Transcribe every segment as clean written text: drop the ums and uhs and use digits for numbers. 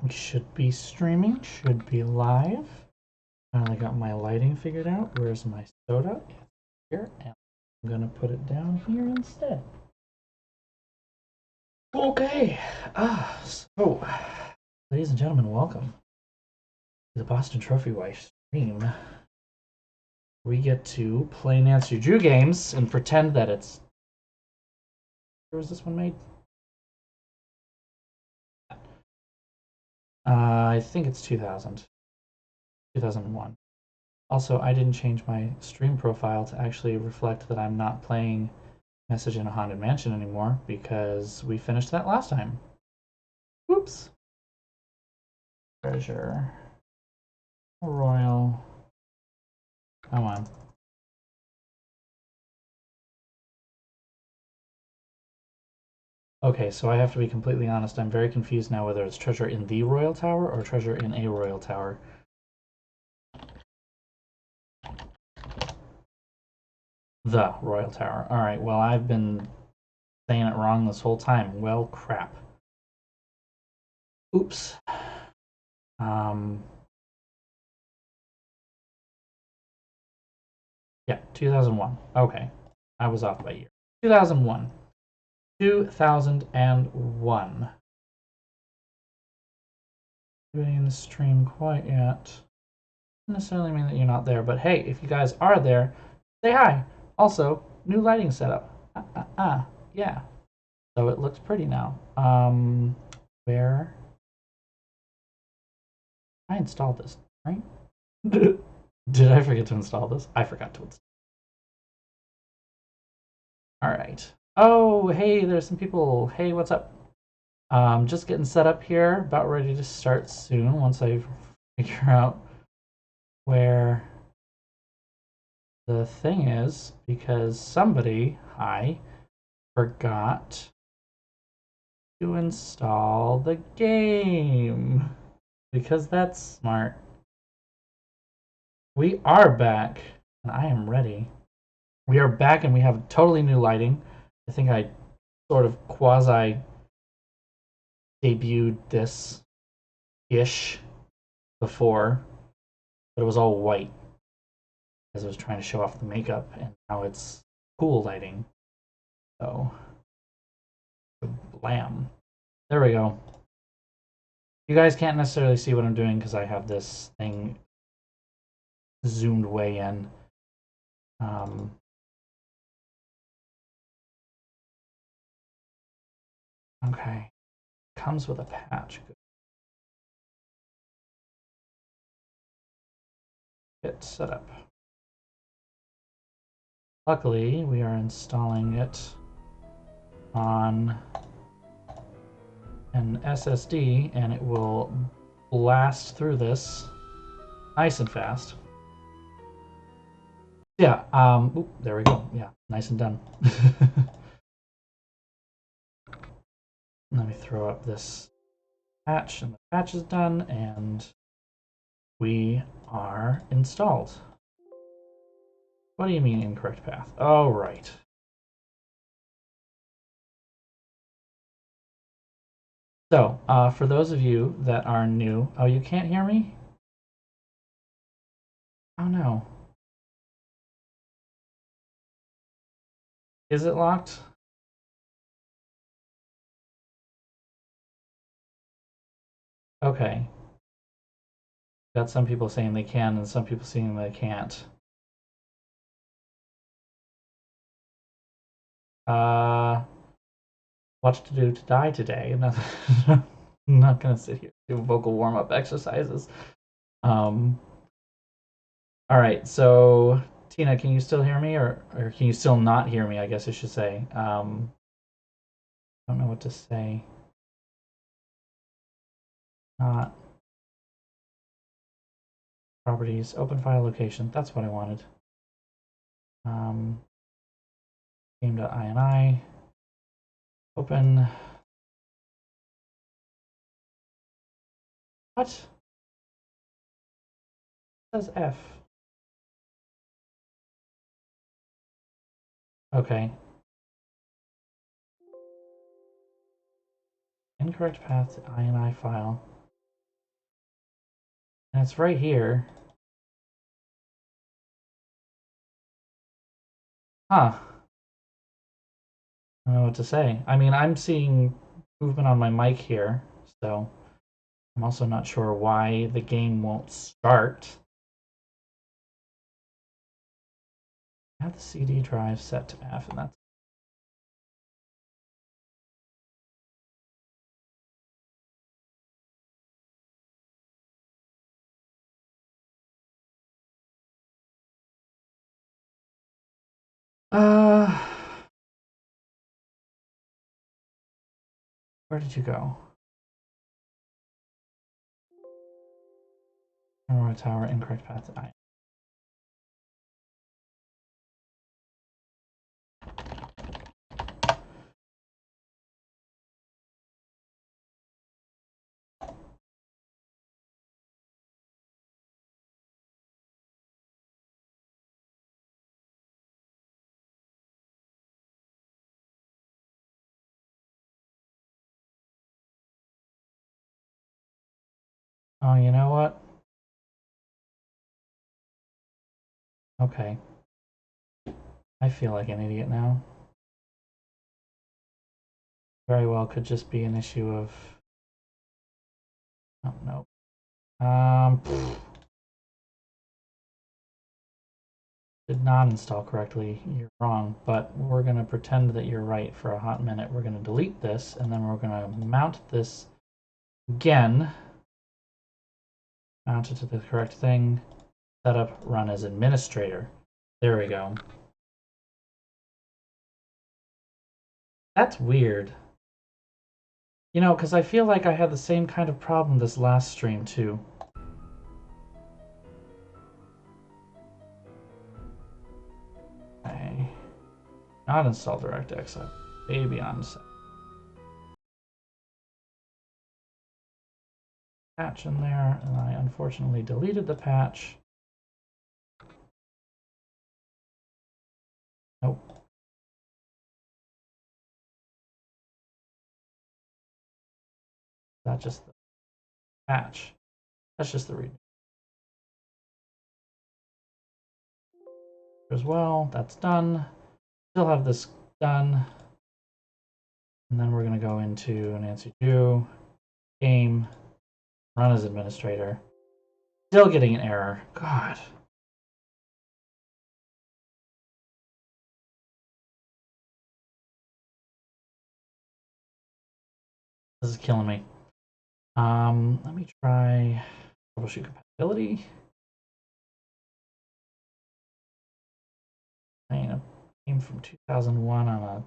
We should be streaming, should be live. Finally got my lighting figured out. Where's my soda? It's here, and I'm gonna put it down here instead. Okay, so, ladies and gentlemen, welcome to the Boston Trophy Wife stream. We get to play Nancy Drew games and pretend that it's... Where was this one made? I think it's 2001. Also, I didn't change my stream profile to actually reflect that I'm not playing Message in a Haunted Mansion anymore because we finished that last time. Whoops. Treasure. Royal. Come on. Okay, so I have to be completely honest. I'm very confused now whether it's treasure in the Royal Tower or treasure in a Royal Tower. The Royal Tower. Alright, well, I've been saying it wrong this whole time. Well, crap. Oops. Yeah, 2001. Okay. I was off by a year. 2001. 2001. Anybody in the stream quite yet? Doesn't necessarily mean that you're not there, but hey, if you guys are there, say hi. Also, new lighting setup. Yeah. So it looks pretty now. Where? I installed this, right? Did I forget to install this? I forgot to install. All right. Oh, hey, there's some people. Hey, what's up? Just getting set up here. About ready to start soon once I figure out where the thing is, because somebody, forgot to install the game. Because that's smart. We are back, and I am ready. We are back, and we have totally new lighting. I think I sort of quasi debuted this-ish before, but it was all white because I was trying to show off the makeup, and now it's cool lighting. So, blam. There we go. You guys can't necessarily see what I'm doing because I have this thing zoomed way in. Okay. Comes with a patch. Get set up. Luckily, we are installing it on an SSD, and it will blast through this nice and fast. Yeah, ooh, there we go. Yeah, nice and done. Let me throw up this patch, and the patch is done, and we are installed. What do you mean incorrect path? Oh, right. So, for those of you that are new... Oh, you can't hear me? Oh, no. Is it locked? Okay. Got some people saying they can and some people saying they can't. What to do to die today? I'm not gonna sit here and do vocal warm-up exercises. All right, so Tina, can you still hear me, or can you still not hear me? I guess I should say. I don't know what to say. Not properties, open file location. That's what I wanted. Game.ini. Open. What? It says F. Okay. Incorrect path to ini file. And it's right here. Huh. I don't know what to say. I mean, I'm seeing movement on my mic here, so I'm also not sure why the game won't start. I have the CD drive set to F, and that's uh where did you go? Aurora Tower, incorrect path. Oh, you know what? Okay. I feel like an idiot now. Very well could just be an issue of... Oh, no. Did not install correctly. You're wrong, but we're going to pretend that you're right for a hot minute. We're going to delete this, and then we're going to mount this again. Mount it to the correct thing. Setup, run as administrator. There we go. That's weird. You know, because I feel like I had the same kind of problem this last stream, too. Okay. Not install DirectX. Baby on set. Patch in there, and I unfortunately deleted the patch. Nope. That's just the patch. That's just the read as well. That's done. Still have this done. And then we're going to go into Nancy Drew, game, run as administrator. Still getting an error. God. This is killing me. Let me try troubleshoot compatibility. Playing a game from 2001 on a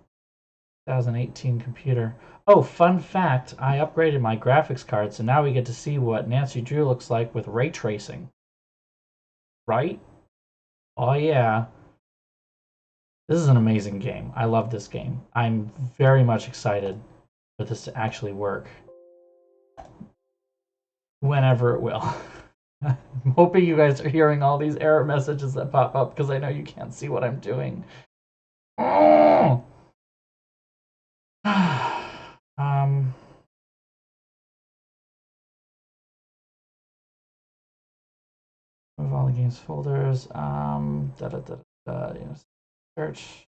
2018 computer. Oh, fun fact, I upgraded my graphics card, so now we get to see what Nancy Drew looks like with ray tracing. Right? Oh yeah. This is an amazing game. I love this game. I'm very much excited for this to actually work. Whenever it will. I'm hoping you guys are hearing all these error messages that pop up because I know you can't see what I'm doing. Oh! Move all the games folders. Search.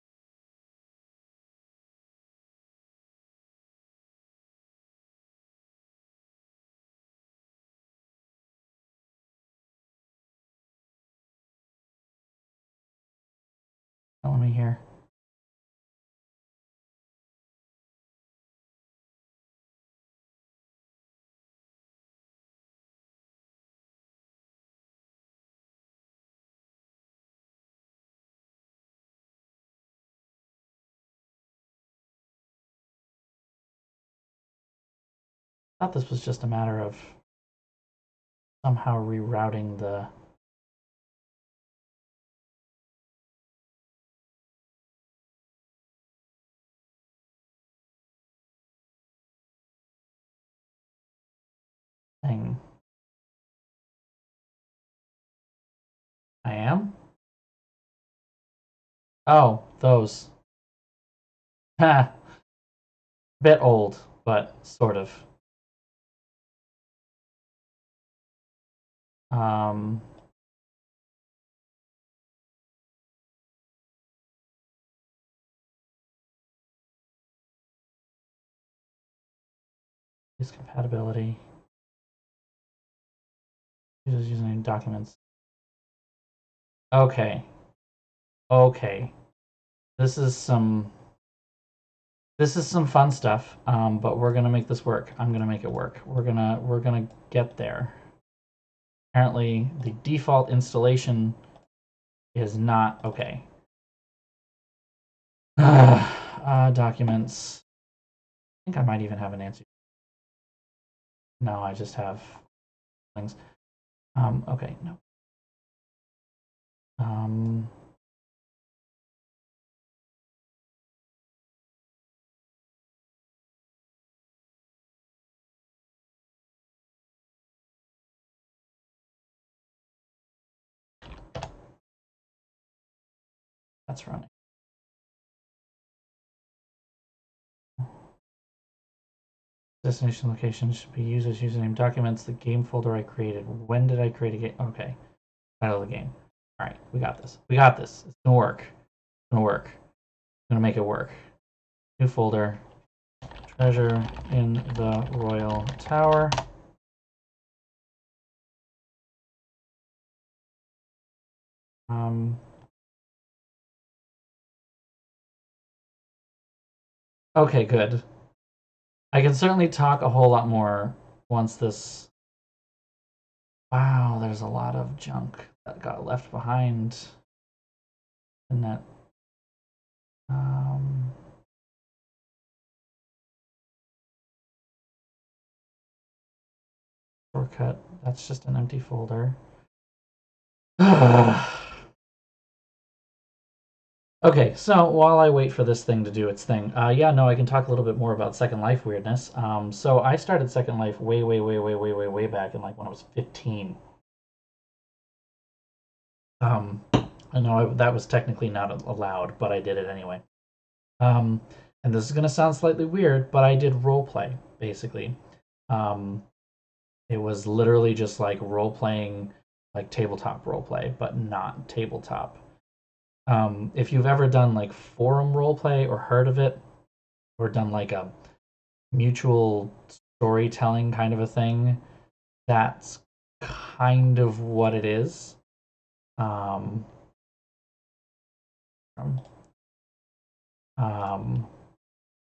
Telling me here. I thought this was just a matter of somehow rerouting the thing. I am? Oh, those. Ha! Bit old, but sort of. Use compatibility. Uses username documents. Okay. Okay. This is some fun stuff, but we're gonna make this work. I'm gonna make it work. We're gonna get there. Apparently, the default installation is not okay. Documents. I think I might even have an answer. No, I just have things. Okay, no. That's running. Destination location should be users username documents. The game folder I created. When did I create a game? Okay, title of the game. All right, we got this. We got this. It's gonna work. It's gonna work. It's gonna make it work. New folder. Treasure in the Royal Tower. Okay, good. I can certainly talk a whole lot more once this... Wow, there's a lot of junk that got left behind in that. Shortcut, that's just an empty folder. Okay, so while I wait for this thing to do its thing, yeah, no, I can talk a little bit more about Second Life weirdness. So I started Second Life way back in like when I was 15. I know that was technically not allowed, but I did it anyway. And this is gonna sound slightly weird, but I did role play basically. It was literally just like role playing, like tabletop role play, but not tabletop. If you've ever done like forum role play or heard of it, or done like a mutual storytelling kind of a thing, that's kind of what it is.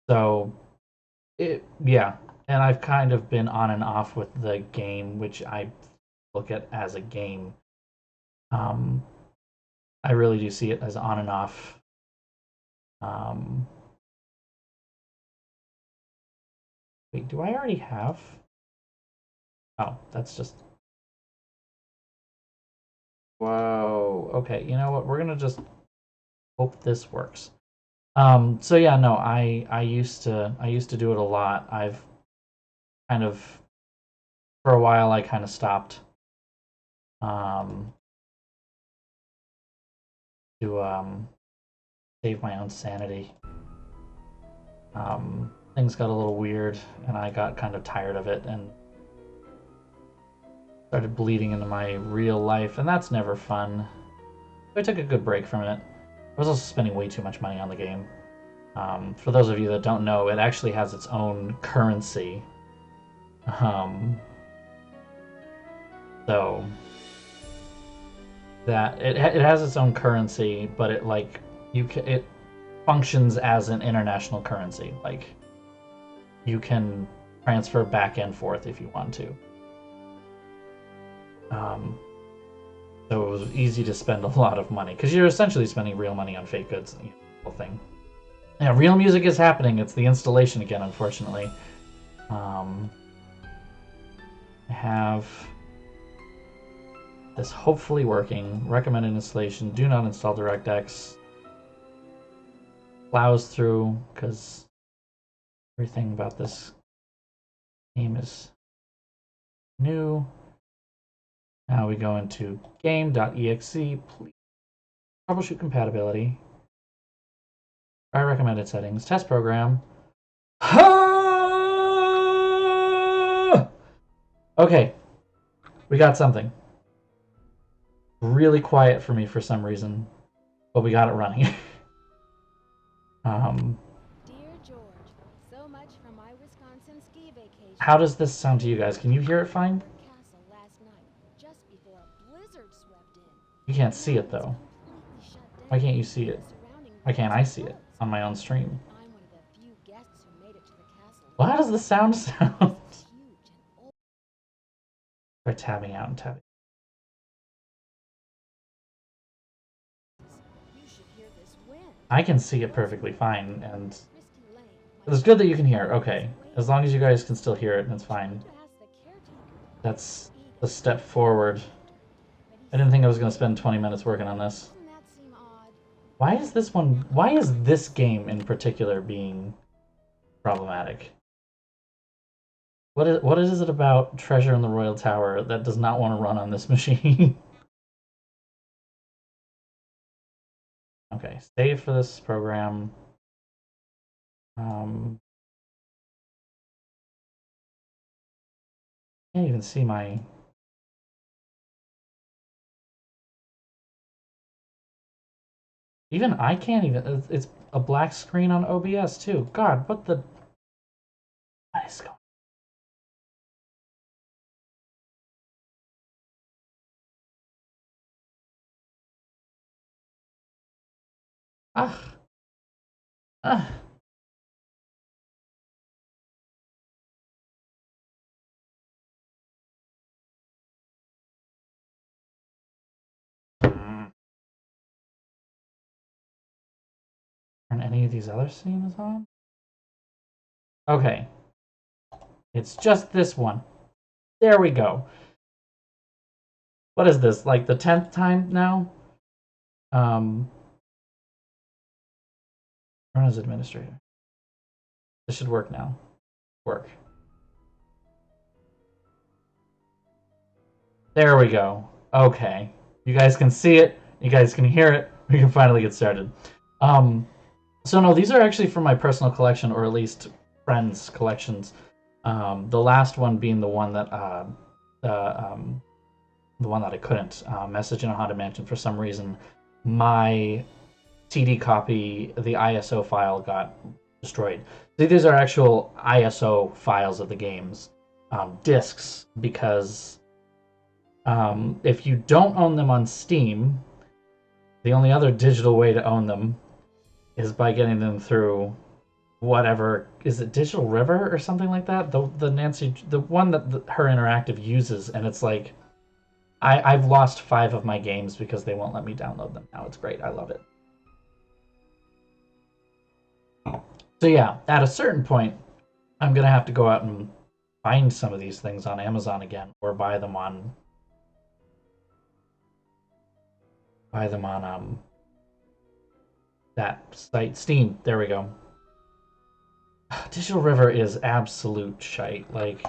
So yeah, and I've kind of been on and off with the game, which I look at as a game. I really do see it as on and off. Wait, do I already have? Oh, that's just... Whoa. Okay, you know what? We're gonna just hope this works. So yeah, no, I used to do it a lot. I've kind of, for a while I kind of stopped to save my own sanity. Things got a little weird and I got kind of tired of it and started bleeding into my real life, and that's never fun. So I took a good break from it. I was also spending way too much money on the game. For those of you that don't know, it actually has its own currency. So that it has its own currency, but it like it functions as an international currency. Like you can transfer back and forth if you want to. So it was easy to spend a lot of money because you're essentially spending real money on fake goods. You know, the whole thing. Yeah, real music is happening. It's the installation again, unfortunately. I have this hopefully working. Recommended installation. Do not install DirectX. Plows through because everything about this game is new. Now we go into game.exe. Please troubleshoot compatibility. Try recommended settings. Test program. Okay, we got something. really quiet for me for some reason, but we got it running. Dear George, so much for my Wisconsin ski vacation. How does this sound to you guys? Can you hear it fine? Wickford Castle last night, just before a blizzard swept in. You can't The see town it was though. completely shut Why down, can't you see and it? the surrounding Why can't roads I were see it closed. on my own stream? I'm one of the few guests who made it to the castle Well, how does the alive. sound The place sound? is huge and old. Try tabbing out and tabbing. You should hear this wind. I can see The it roads perfectly are fine, narrow, and twisty lane. My it's good that you shoes can hear. are Okay, way as long as you down. guys can still hear it, that's I tried fine. to ask the caretaker, That's Dr. Egan, a step the forward. contractor, but he I didn't said think I was the going to spend wind. 20 minutes working on this. Doesn't that seem odd? Why is this one? Why is this game in particular being problematic? What is it about Treasure in the Royal Tower that does not want to run on this machine? Okay, save for this program. Can't even see my. Even I can't even. It's a black screen on OBS too. God, what the? What is going? Ah, ah. Turn any of these other scenes on? Okay, it's just this one. There we go. What is this? Like the 10th time now? Um, run as administrator. This should work now. Work. There we go. Okay. You guys can see it. You guys can hear it. We can finally get started. So no, these are actually from my personal collection, or at least friends' collections. The last one being uh, um, the one that I couldn't message in a haunted mansion for some reason. My CD copy, the ISO file got destroyed. See, these are actual ISO files of the games, discs, because if you don't own them on Steam, the only other digital way to own them is by getting them through whatever, is it Digital River or something like that? The Nancy, the one that her interactive uses, and it's like I've lost 5 of my games because they won't let me download them now. It's great. I love it. So yeah, at a certain point, I'm gonna have to go out and find some of these things on Amazon again, or buy them on that site, Steam. There we go. Digital River is absolute shite. Like,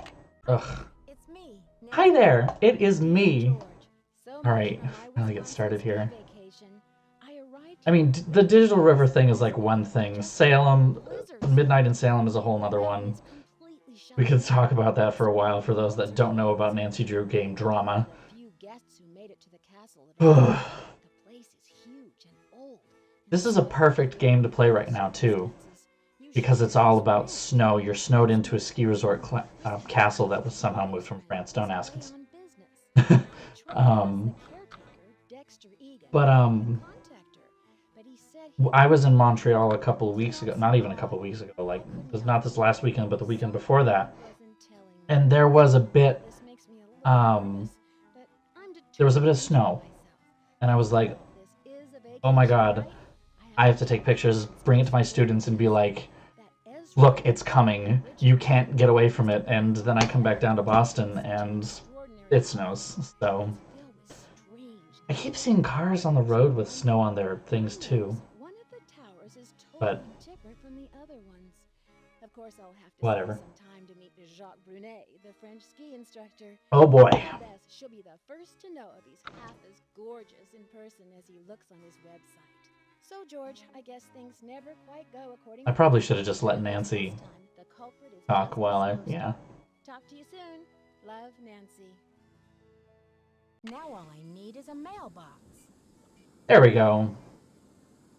ugh. It's me. Hi Nancy. there. It is Dear me. George, so All much right, for my finally get Wisconsin started ski here. vacation. I arrived I mean, here the late Digital River because thing is the like one town was thing. just before Salem, a blizzard Midnight swept in in. Salem is a whole The other mountain one. is completely shut We could down, talk about that and the for a while for surrounding those roads that are don't know about closed. Nancy Drew game I'm one of drama. the few guests who made it to the castle alive. The place is huge and old, and This is a despite the perfect game to play right unusual now, too, circumstances, you should because hear it's all this about wind. snow. You're snowed into a ski resort castle that was somehow moved George from and France. Don't is ask. away It's on business. I tried to ask the um, caretaker, Dexter Egan, but the contractor, but he said he I was in wasn't in Montreal a town. couple of weeks ago. That Not seemed even a couple odd. of weeks ago. Like, I couldn't help not but this last think weekend, but the weekend before something that. wasn't telling me. And there was a bit This makes me a little um, nervous, but I'm there was a determined bit of to enjoy snow, myself. and I was After like, all, this is a oh my vacation, god, right? I I have have to take pictures, bring it to my students, and be like, look, it's coming. You can't get away from it. And then I come back down to Boston and it snows. So I keep seeing cars on the road with snow on their things too. One of the towers is But totally different from the other ones. Of course, I'll have to whatever. spend some time to meet Jacques Brunet, the French ski instructor. Oh boy. I bet she'll be the first to know if he's half as gorgeous in person as he looks on his website. So, George, I guess things never quite go according I to probably plan. should have just let But Nancy this time, the culprit is talk just while I, disposed yeah. of. Talk to you soon. Love, Nancy. Now all I need is a mailbox. There we go.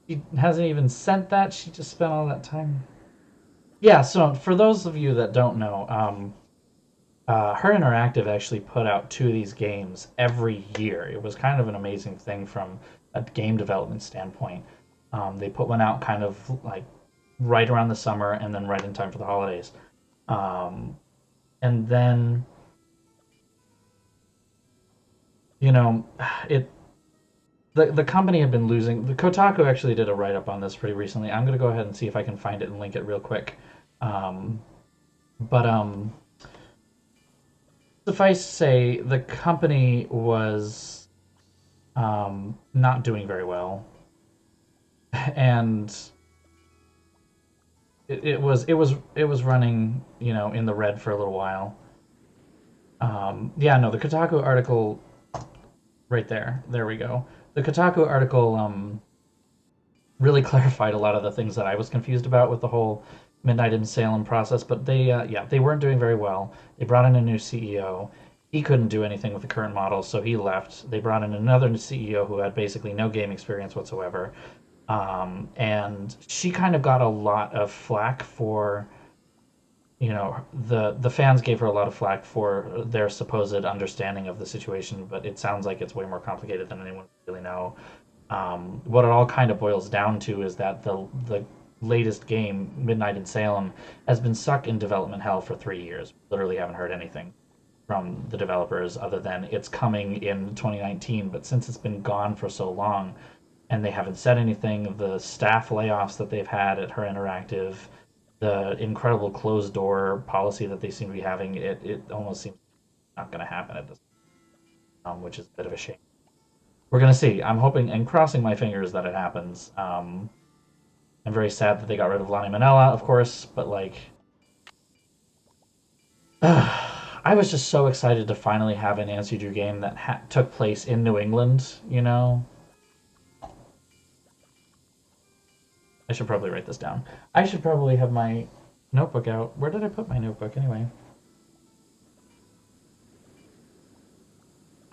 She hasn't even sent that. She just spent all that time. Yeah, so for those of you that don't know, Her Interactive actually put out two of these games every year. It was kind of an amazing thing from a game development standpoint. They put one out kind of like right around the summer and then right in time for the holidays. Um, and then, you know, it the company had been losing. The Kotaku actually did a write up on this pretty recently. I'm gonna go ahead and see if I can find it and link it real quick. Um, but suffice to say, the company was not doing very well, and it was running, in the red for a little while. Yeah, no, the Kotaku article right there. There we go. The Kotaku article really clarified a lot of the things that I was confused about with the whole Midnight in Salem process. But they weren't doing very well. They brought in a new CEO. He couldn't do anything with the current model, so he left. They brought in another CEO who had basically no game experience whatsoever. And she kind of got a lot of flack for, the fans gave her a lot of flack for their supposed understanding of the situation, but it sounds like it's way more complicated than anyone really know. What it all kind of boils down to is that the latest game, Midnight in Salem, has been stuck in development hell for 3 years. Literally haven't heard anything from the developers other than it's coming in 2019. But since it's been gone for so long, and they haven't said anything, the staff layoffs that they've had at Her Interactive, the incredible closed door policy that they seem to be having, it almost seems not going to happen at this, which is a bit of a shame. We're gonna see. I'm hoping and crossing my fingers that it happens. I'm very sad that they got rid of Lonnie Manella, of course, but like, I was just so excited to finally have an Nancy Drew game that took place in New England. I should probably write this down. I should probably have my notebook out. Where did I put my notebook anyway?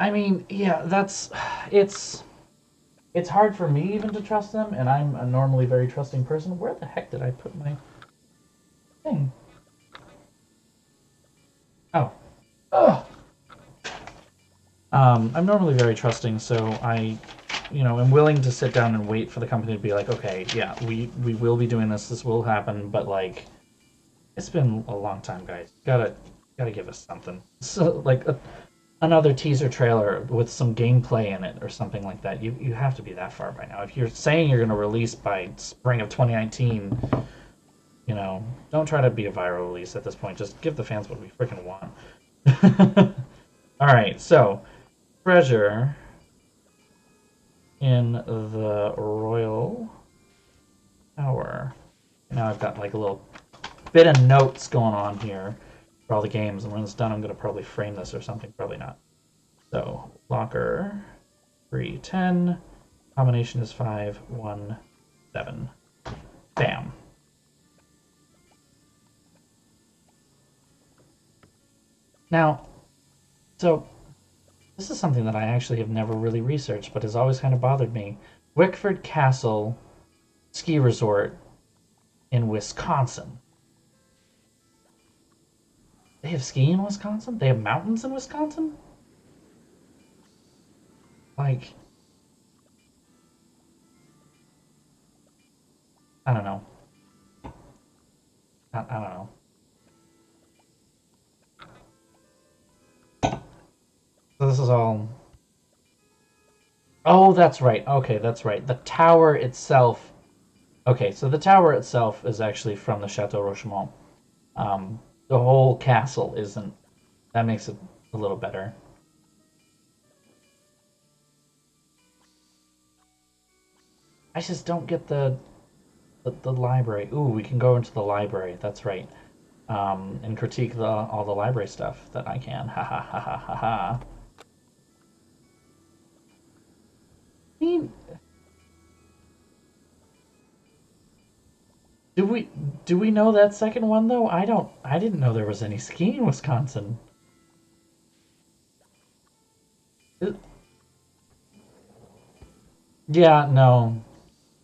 I mean, yeah, it's hard for me even to trust them, and I'm a normally very trusting person. Where the heck did I put my thing? Oh. Ugh. I'm normally very trusting, so I, am willing to sit down and wait for the company to be like, okay, yeah, we will be doing this. This will happen, but like, it's been a long time, guys. Gotta give us something. So like another teaser trailer with some gameplay in it or something like that. You have to be that far by now. If you're saying you're going to release by spring of 2019, don't try to be a viral release at this point. Just give the fans what we freaking want. All right, so treasure in the Royal Tower. Now I've got like a little bit of notes going on here for all the games, and when it's done, I'm going to probably frame this or something. Probably not. So locker 310, combination is 517. Bam. Now, so this is something that I actually have never really researched, but has always kind of bothered me. Wickford Castle ski resort in Wisconsin. They have ski in Wisconsin? They have mountains in Wisconsin? Like, I don't know. I don't know. So this is all. Oh, that's right. Okay, that's right. The tower itself. Okay, so the tower itself is actually from the Chateau Rochemont. The whole castle isn't. That makes it a little better. I just don't get the library. Ooh, we can go into the library. That's right. And critique all the library stuff that I can. Ha ha ha ha ha ha. I mean, do we know that second one though? I didn't know there was any skiing in Wisconsin. Yeah, no.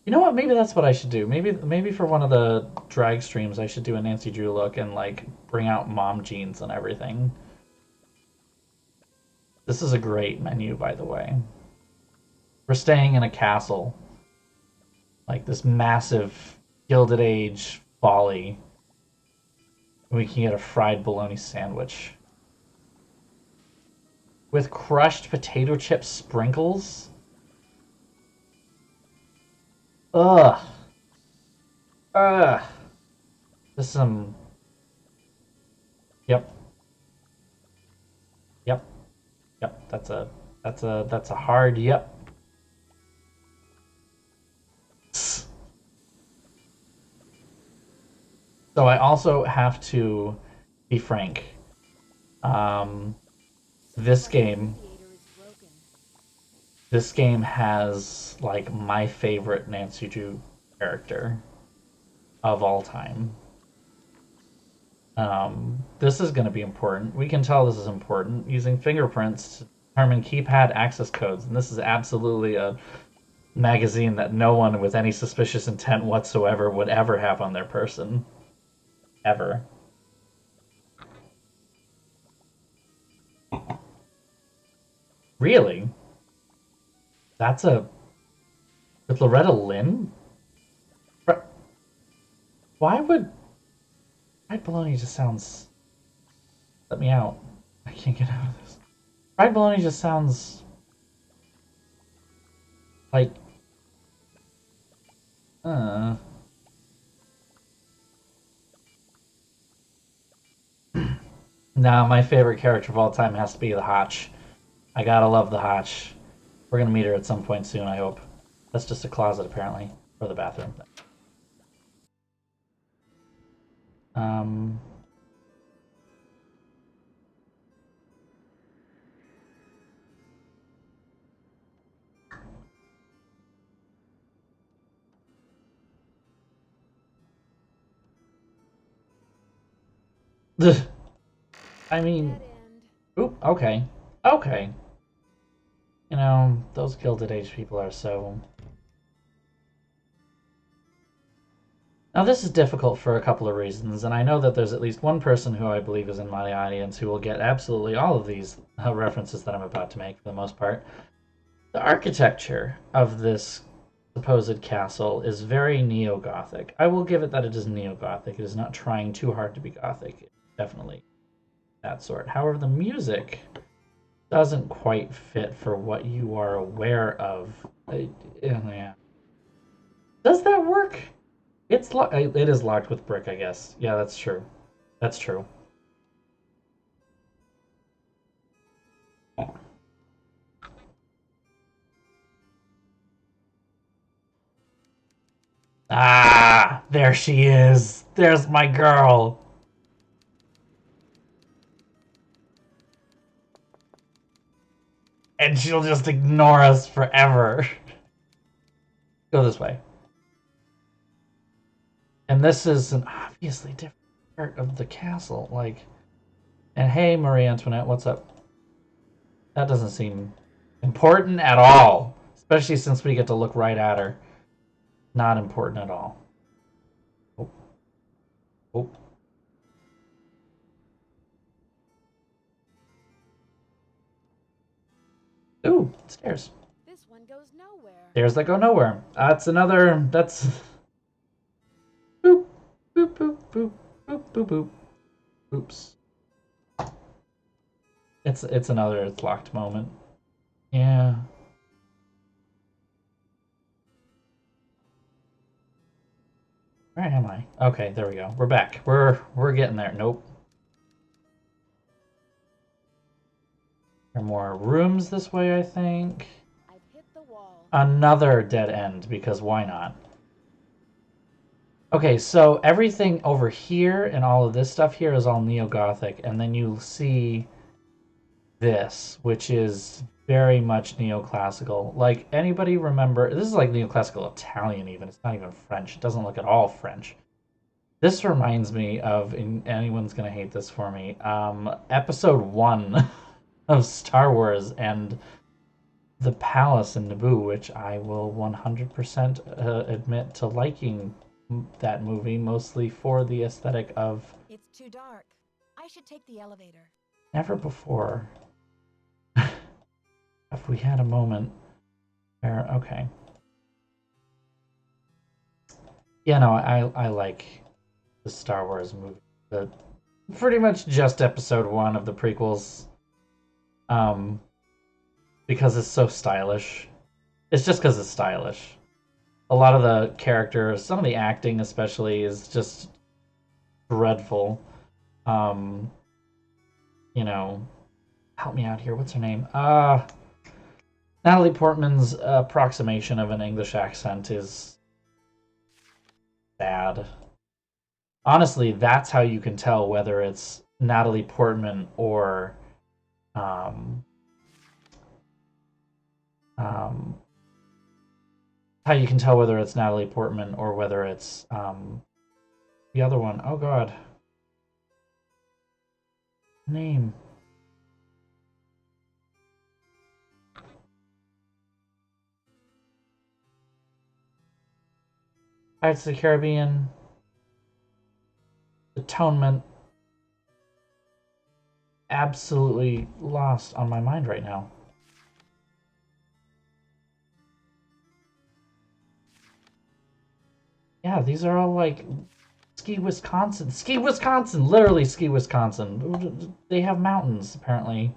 You know what? Maybe that's what I should do. Maybe for one of the drag streams, I should do a Nancy Drew look and like bring out mom jeans and everything. This is a great menu, by the way. We're staying in a castle, like this massive Gilded Age folly. We can get a fried bologna sandwich with crushed potato chip sprinkles. Ugh. Ugh. Just some. Yep. Yep. Yep. That's a hard yep. So I also have to be frank. Um, this game, this game has like my favorite Nancy Drew character of all time. This is going to be important. We can tell this is important using fingerprints to determine keypad access codes, and this is absolutely a magazine that no one with any suspicious intent whatsoever would ever have on their person. Ever. Really? That's a... With Loretta Lynn? Why would... Fried bologna just sounds... Let me out. I can't get out of this. Fried bologna just sounds... Like... Nah, my favorite character of all time has to be the Hotch. I gotta love the Hotch. We're gonna meet her at some point soon, I hope. That's just a closet, apparently. Or the bathroom. Um... I mean... Oop, okay. Okay. You know, those Gilded Age people are so... Now, this is difficult for a couple of reasons, and I know that there's at least one person who I believe is in my audience who will get absolutely all of these references that I'm about to make, for the most part. The architecture of this supposed castle is very neo-Gothic. I will give it that it is neo-Gothic. It is not trying too hard to be Gothic. It's definitely that sort. However, the music doesn't quite fit for what you are aware of. Yeah. Does that work? It is locked with brick, I guess. Yeah, that's true. That's true. Ah, there she is. There's my girl. And she'll just ignore us forever. Go this way. And this is an obviously different part of the castle. Like, and hey, Marie Antoinette, what's up? That doesn't seem important at all. Especially since we get to look right at her. Not important at all. Oh. Oh. Ooh, stairs. This one goes nowhere. Stairs that go nowhere. That's another. That's. Boop, boop, boop, boop, boop, boop, boop. Oops. It's another it's locked moment. Yeah. Where am I? Okay, there we go. We're back. We're getting there. Nope. There are more rooms this way, I think. I've hit the wall. Another dead end, because why not? Okay, so everything over here and all of this stuff here is all neo-Gothic, and then you see this, which is very much neoclassical. Like, anybody remember... This is like neoclassical Italian, even. It's not even French. It doesn't look at all French. This reminds me of... And anyone's going to hate this for me. Episode 1 of Star Wars and The Palace in Naboo, which I will 100% admit to liking that movie, mostly for the aesthetic of It's too dark. I should take the elevator. Never Before. If we had a moment where, okay. Yeah, no, I like the Star Wars movie. The pretty much just episode 1 of the prequels. Um, because it's so stylish. It's just because it's stylish. A lot of the characters, some of the acting especially, is just dreadful. Um, you know, help me out here. What's her name? Natalie Portman's approximation of an English accent is bad. Honestly, that's how you can tell whether it's Natalie Portman or um, how you can tell whether it's Natalie Portman or whether it's the other one. Oh God, name. Pirates of the Caribbean. Atonement. Absolutely lost on my mind right now. Yeah, these are all like Ski Wisconsin. Ski Wisconsin! Literally Ski Wisconsin. They have mountains, apparently.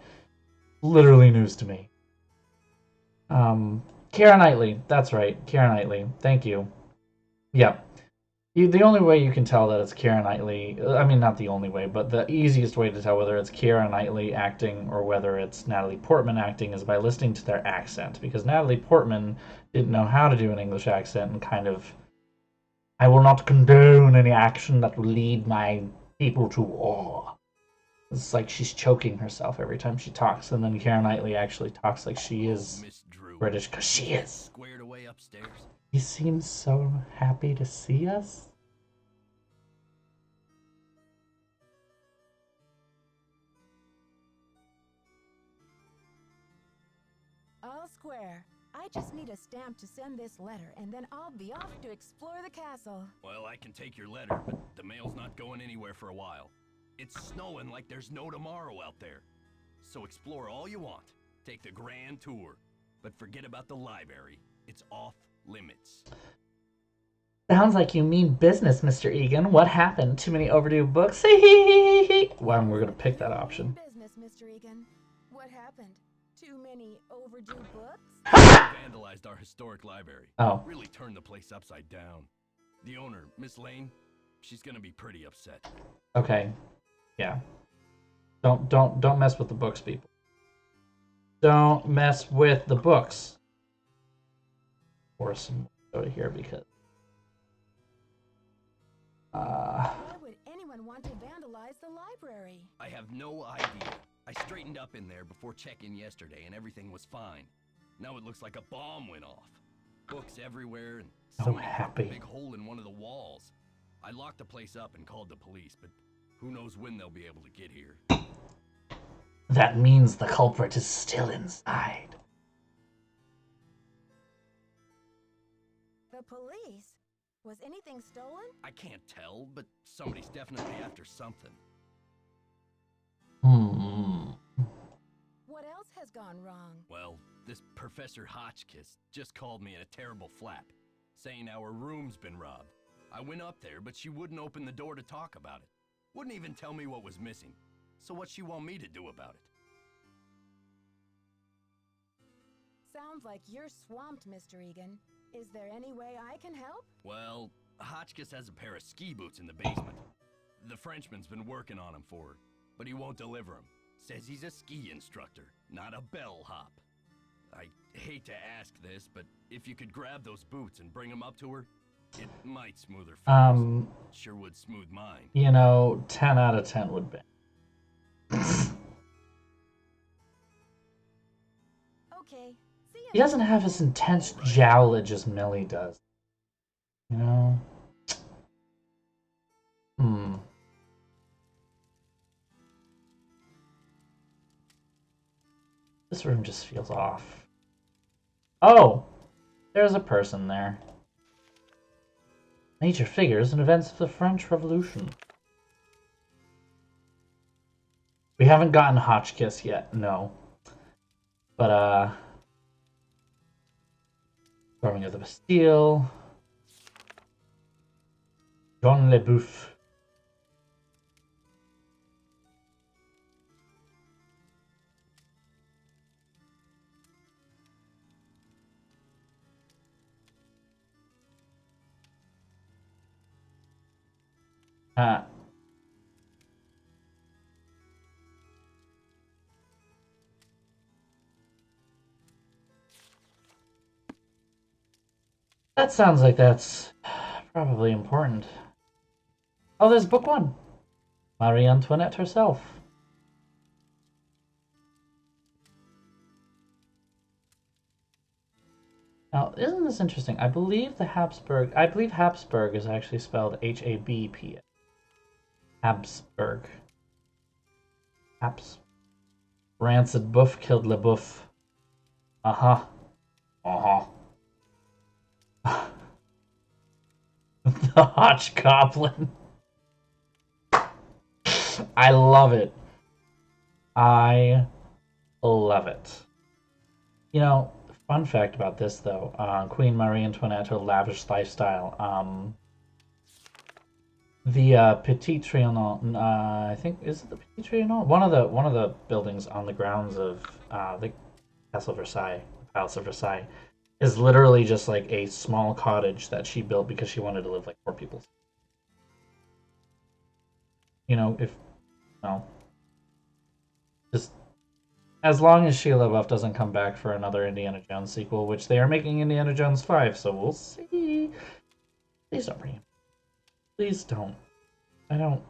Literally news to me. Keira Knightley. That's right. Keira Knightley. Thank you. Yep. The only way you can tell that it's Keira Knightley, I mean, not the only way, but the easiest way to tell whether it's Keira Knightley acting or whether it's Natalie Portman acting is by listening to their accent. Because Natalie Portman didn't know how to do an English accent and kind of, I will not condone any action that will lead my people to war. It's like she's choking herself every time she talks, and then Keira Knightley actually talks like she is British, because she is. Squared away upstairs. He seems so happy to see us. All square. I just need a stamp to send this letter, and then I'll be off to explore the castle. Well, I can take your letter, but the mail's not going anywhere for a while. It's snowing like there's no tomorrow out there. So explore all you want. Take the grand tour. But forget about the library. It's off limits. Sounds like you mean business, Mr. Egan. What happened? Too many overdue books? Well, we're gonna pick that option. Business, Mr. Egan. What happened? Too many overdue books? Vandalized our historic library. Oh. Really turned the place upside down. The owner, Miss Lane, she's gonna be pretty upset. Okay. Yeah. Don't mess with the books, people. Don't mess with the books. Or some over here because Why would anyone want to vandalize the library? I have no idea. I straightened up in there before check-in yesterday and everything was fine. Now it looks like a bomb went off. Books everywhere and somebody cut a big hole in one of the walls. I locked the place up and called the police, but who knows when they'll be able to get here. That means the culprit is still inside. The police? Was anything stolen? I can't tell, but somebody's definitely after something. What else has gone wrong? Well, this Professor Hotchkiss just called me in a terrible flap, saying our room's been robbed. I went up there, but she wouldn't open the door to talk about it. Wouldn't even tell me what was missing. So what's she want me to do about it? Sounds like you're swamped, Mr. Egan. Is there any way I can help? Well, Hotchkiss has a pair of ski boots in the basement. The Frenchman's been working on them for her, but he won't deliver them. Says he's a ski instructor, not a bellhop. I hate to ask this, but if you could grab those boots and bring them up to her, it might smooth her feelings. Sure would smooth mine. You know, 10 out of 10 would be. Okay. See you. He doesn't have this intense jowlage as Millie does. You know? This room just feels off. Oh, there's a person there. Major figures and events of the French Revolution. We haven't gotten Hotchkiss yet, no. But, storming of the Bastille. Jean Leboeuf. That sounds like that's probably important. Oh, there's book 1. Marie Antoinette herself. Now, isn't this interesting? I believe Habsburg is actually spelled Habp. Habsburg. Habs. Rancid Boeuf killed LeBoeuf. Uh-huh. Uh-huh. The Hotch Goblin. I love it. I love it. You know, fun fact about this, though. Queen Marie Antoinette, her lavish lifestyle. The Petit Trianon, I think, is it the Petit Trianon? One of the buildings on the grounds of the Castle Versailles, Palace of Versailles, is literally just like a small cottage that she built because she wanted to live like 4 people. You know, just as long as Shia LaBeouf doesn't come back for another Indiana Jones sequel, which they are making Indiana Jones 5, so we'll see. Please don't bring him. Please don't. I don't.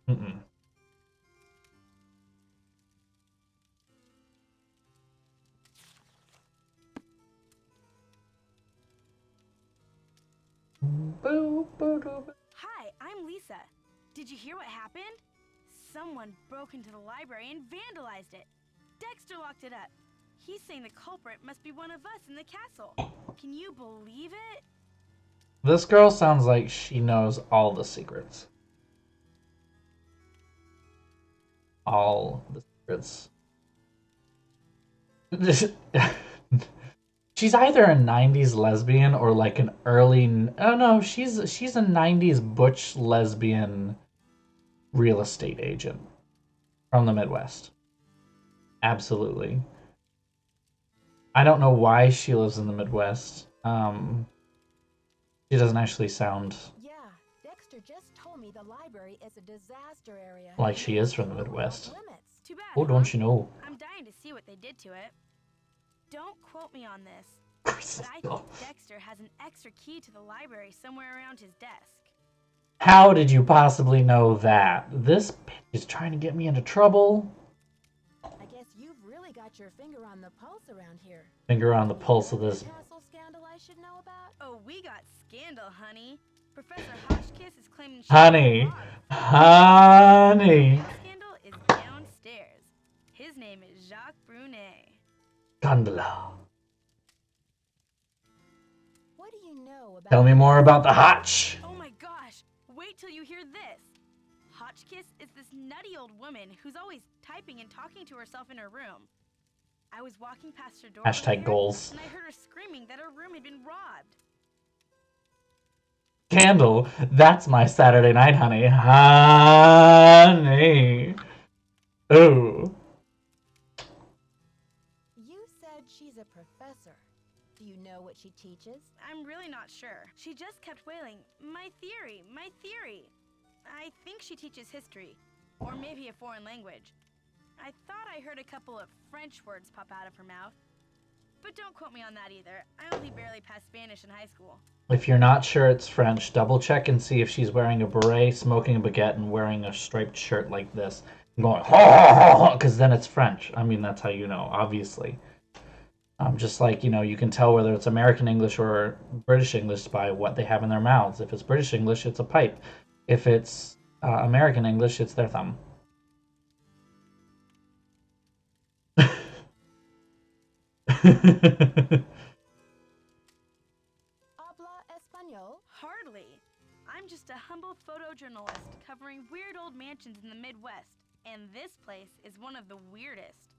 Mm-mm. Hi, I'm Lisa. Did you hear what happened? Someone broke into the library and vandalized it. Dexter locked it up. He's saying the culprit must be one of us in the castle. Can you believe it? This girl sounds like she knows all the secrets. All the secrets. She's either a 90s lesbian or like an early... Oh no, she's a 90s butch lesbian real estate agent from the Midwest. Absolutely. I don't know why she lives in the Midwest. She doesn't actually sound... Yeah, Dexter just told me the library is a disaster area. like she is from the Midwest. Too bad, Oh, don't you know? I'm dying to see what they did to it. Don't quote me on this, but I Oh. think Dexter has an extra key to the library somewhere around his desk. How did you possibly know that? This bitch is trying to get me into trouble. I guess you've really got your finger on the pulse around here. Finger on the pulse of this. Castle scandal I should know about? Oh, we got scandal, honey. Professor Hotchkiss is claiming she Honey. was robbed. Honey. The scandal is downstairs. His name is Jacques Brunet. Gondola. What do you know about... Tell me more about the Hotch. Oh my gosh, wait till you hear this. Hotchkiss is this nutty old woman who's always typing and talking to herself in her room. I was walking past her door Hashtag goals. and I heard her screaming that her room had been robbed. Candle. That's my Saturday night, honey. Honey. Ooh. You said she's a professor. Do you know what she teaches? I'm really not sure. She just kept wailing, my theory, my theory. I think she teaches history, or maybe a foreign language. I thought I heard a couple of French words pop out of her mouth. But don't quote me on that either. I only barely passed Spanish in high school. If you're not sure it's French, double check and see if she's wearing a beret, smoking a baguette, and wearing a striped shirt like this. And going, ha ha ha ha, because then it's French. I mean, that's how you know, obviously. Just like, you know, you can tell whether it's American English or British English by what they have in their mouths. If it's British English, it's a pipe. If it's American English, it's their thumb. professional photojournalist covering weird old mansions in the Midwest, and this place is one of the weirdest.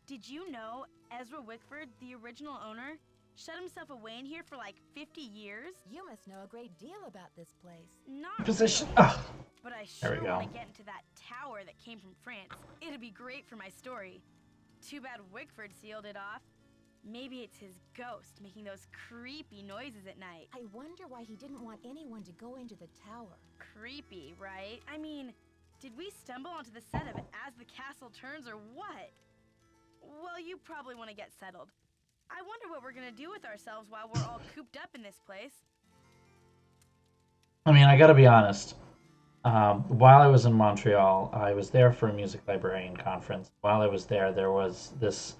Did you know Ezra Wickford, the original owner, shut himself away in here for like 50 years? You must know a great deal about this place. Not Position. really, Oh, but I there sure we want go. to get into that tower that came from France. It'd be great for my story. Too bad Wickford sealed it off. Maybe it's his ghost making those creepy noises at night. I wonder why he didn't want anyone to go into the tower. Creepy, right? I mean, did we stumble onto the set of it as the castle turns or what? Well, you probably want to get settled. I wonder what we're gonna do with ourselves while we're all cooped up in this place. I mean, I gotta be honest. While I was in Montreal, I was there for a music librarian conference. While I was there, there was this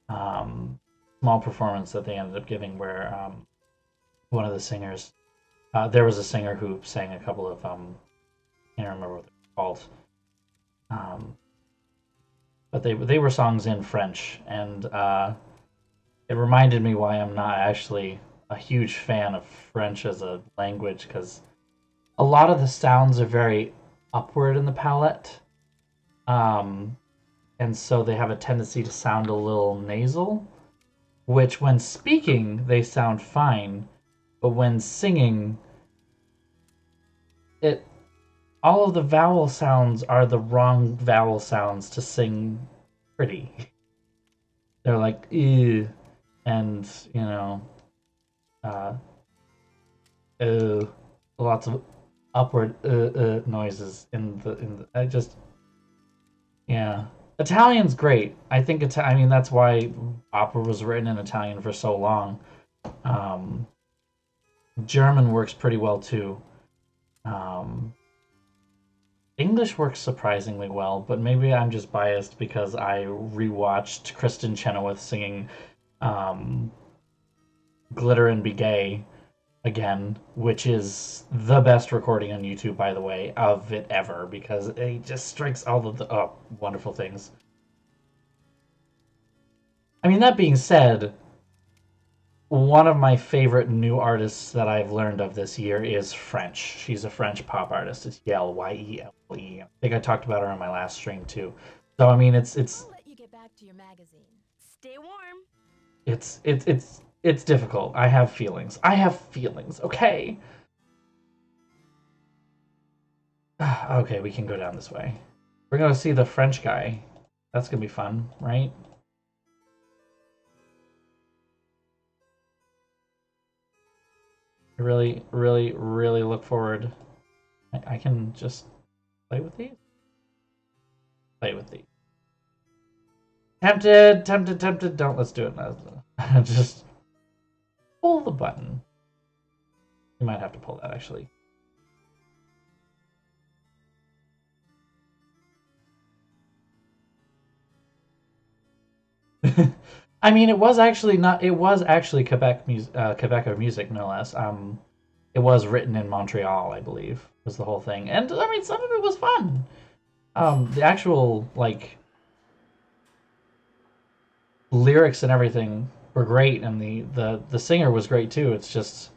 small performance that they ended up giving where one of the singers, there was a singer who sang a couple of, I can't remember what they're called, but they were songs in French, and it reminded me why I'm not actually a huge fan of French as a language, because a lot of the sounds are very upward in the palate, and so they have a tendency to sound a little nasal, which when speaking they sound fine, but when singing, all of the vowel sounds are the wrong vowel sounds to sing pretty. They're like ew, and lots of upward noises in the. I just, yeah. Italian's great. I think I mean that's why opera was written in Italian for so long. German works pretty well too. English works surprisingly well, but maybe I'm just biased because I rewatched Kristen Chenoweth singing Glitter and Be Gay again, which is the best recording on YouTube, by the way, of it ever, because it just strikes all of the wonderful things. I mean, that being said, one of my favorite new artists that I've learned of this year is French. She's a French pop artist. It's Yelle, Yelle. I think I talked about her on my last stream too. So I mean, it's I'll let you get back to your magazine. Stay warm. it's difficult. I have feelings. Okay. Okay, we can go down this way. We're gonna see the French guy. That's gonna be fun, right? I really, really, really look forward. I can just play with these. Play with these. Tempted. Don't, let's do it now. Just pull the button. You might have to pull that, actually. I mean, it was actually Quebec music, no less. It was written in Montreal, I believe, was the whole thing. And I mean, some of it was fun. The actual, like, lyrics and everything were great, and the singer was great too. It's just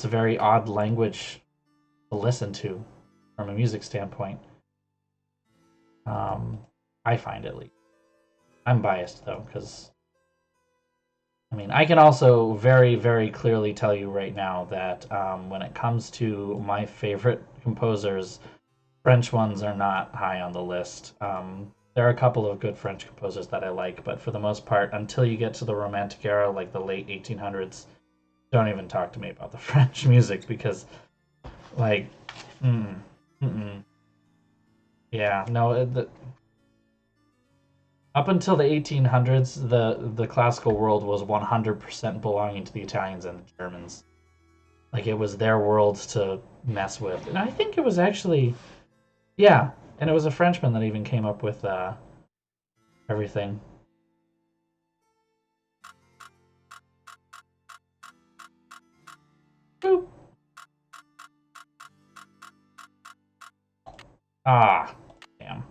a very odd language to listen to from a music standpoint. I find, at least. I'm biased though, because I mean, I can also very, very clearly tell you right now that when it comes to my favorite composers, French ones are not high on the list. There are a couple of good French composers that I like, but for the most part, until you get to the Romantic era, like the late 1800s, don't even talk to me about the French music, because, like, yeah, no, up until the 1800s, the classical world was 100% belonging to the Italians and the Germans. Like, it was their world to mess with. And I think it was actually, yeah, and it was a Frenchman that even came up with everything. Boop. Ah, damn.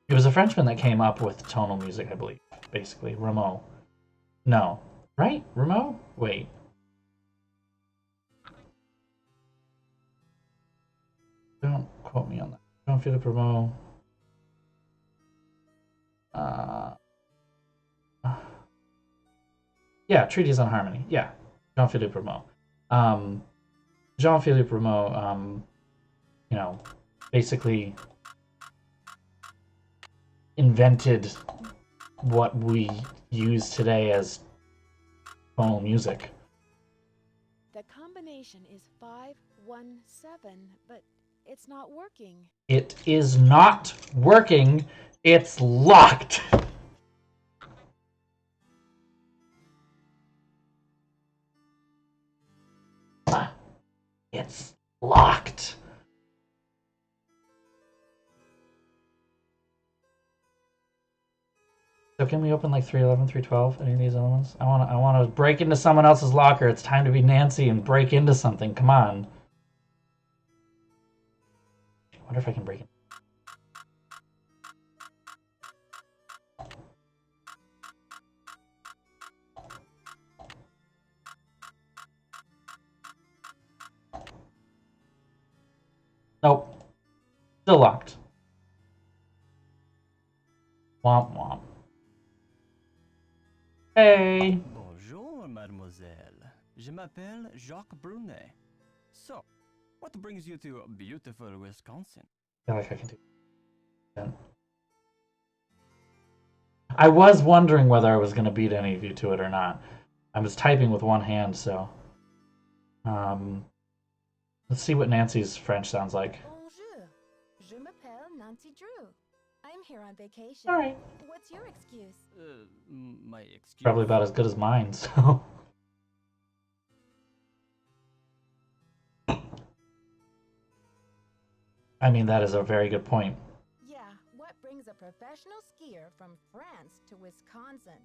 It was a Frenchman that came up with tonal music, I believe, basically. Rameau. No. Right? Rameau? Wait. quote me on that. Jean-Philippe Rameau. Yeah, Treatise on Harmony. Yeah, Jean-Philippe Rameau. Jean-Philippe Rameau, you know, basically invented what we use today as tonal music. The combination is 517, but it's not working. It is not working. It's locked. It's locked. So can we open like 311, 312, any of these other ones? I want to break into someone else's locker. It's time to be Nancy and break into something. Come on. I wonder if I can break in. Nope. Still locked. Womp womp. Hey. Bonjour, mademoiselle. Je m'appelle Jacques Brunet. So, what brings you to beautiful Wisconsin? I feel like I can do that. I was wondering whether I was going to beat any of you to it or not. I was typing with one hand, so... let's see what Nancy's French sounds like. Bonjour. Je m'appelle Nancy Drew. I'm here on vacation. All right. What's your excuse? My excuse. Probably about as good as mine, so... I mean, that is a very good point. Yeah, what brings a professional skier from France to Wisconsin?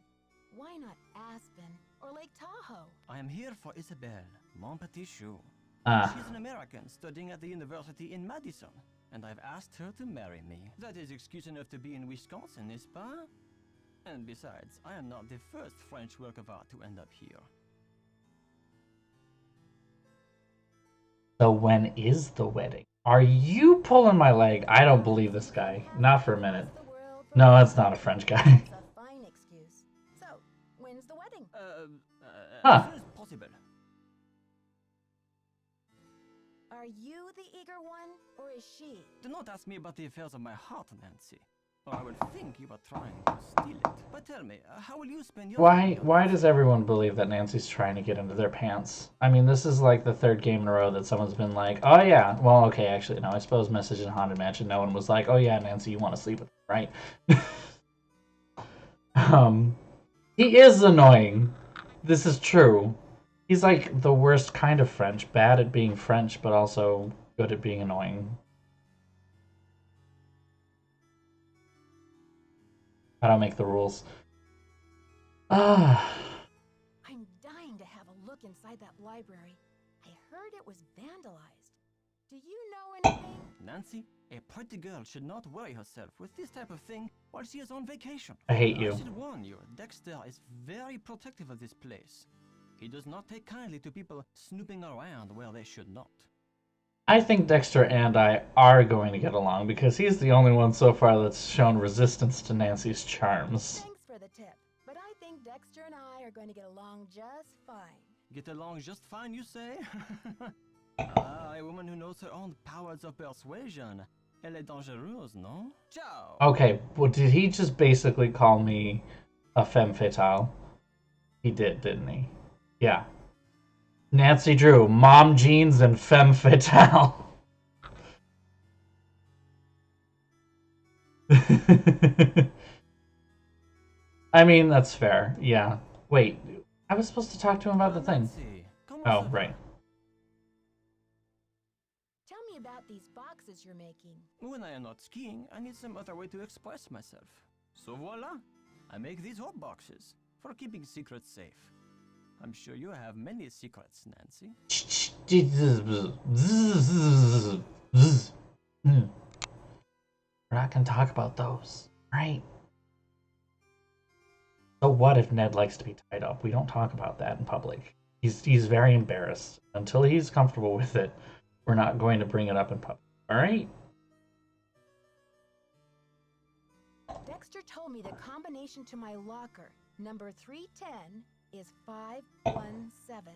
Why not Aspen or Lake Tahoe? I am here for Isabelle, mon petit chou. Ah. She's an American studying at the university in Madison, and I've asked her to marry me. That is excuse enough to be in Wisconsin, n'est-ce pas? And besides, I am not the first French work of art to end up here. So when is the wedding? Are you pulling my leg? I don't believe this guy. Not for a minute. No, that's not a French guy. That's a fine excuse. So, when's the wedding? Huh. As soon as possible. Are you the eager one, or is she? Do not ask me about the affairs of my heart, Nancy, or I will think you are trying to steal it. But tell me, how will you spend your Why does everyone believe that Nancy's trying to get into their pants? I mean, this is like the third game in a row that someone's been like, oh yeah, well, okay, actually, no, I suppose Message in Haunted Mansion, no one was like, oh yeah, Nancy, you want to sleep with me, right? He is annoying. This is true. He's like the worst kind of French, bad at being French, but also good at being annoying. I don't make the rules. Ah. I'm dying to have a look inside that library. I heard it was vandalized. Do you know anything? Nancy, a pretty girl should not worry herself with this type of thing while she is on vacation. I hate you. I should warn you, Dexter is very protective of this place. He does not take kindly to people snooping around where they should not. I think Dexter and I are going to get along because he's the only one so far that's shown resistance to Nancy's charms. Thanks for the tip, but I think Dexter and I are going to get along just fine. Get along just fine, you say? A woman who knows her own powers of persuasion. Elle est dangereuse, no? Ciao! Okay, well, did he just basically call me a femme fatale? He did, didn't he? Yeah. Nancy Drew, mom jeans and femme fatale. I mean, that's fair. Yeah. Wait, I was supposed to talk to him about the thing. Oh, right. Tell me about these boxes you're making. When I am not skiing, I need some other way to express myself. So voila! I make these hot boxes for keeping secrets safe. I'm sure you have many secrets, Nancy. We're not gonna talk about those, right? So what if Ned likes to be tied up? We don't talk about that in public. He's very embarrassed. Until he's comfortable with it, we're not going to bring it up in public. All right? Dexter told me the combination to my locker, number 310, is 517.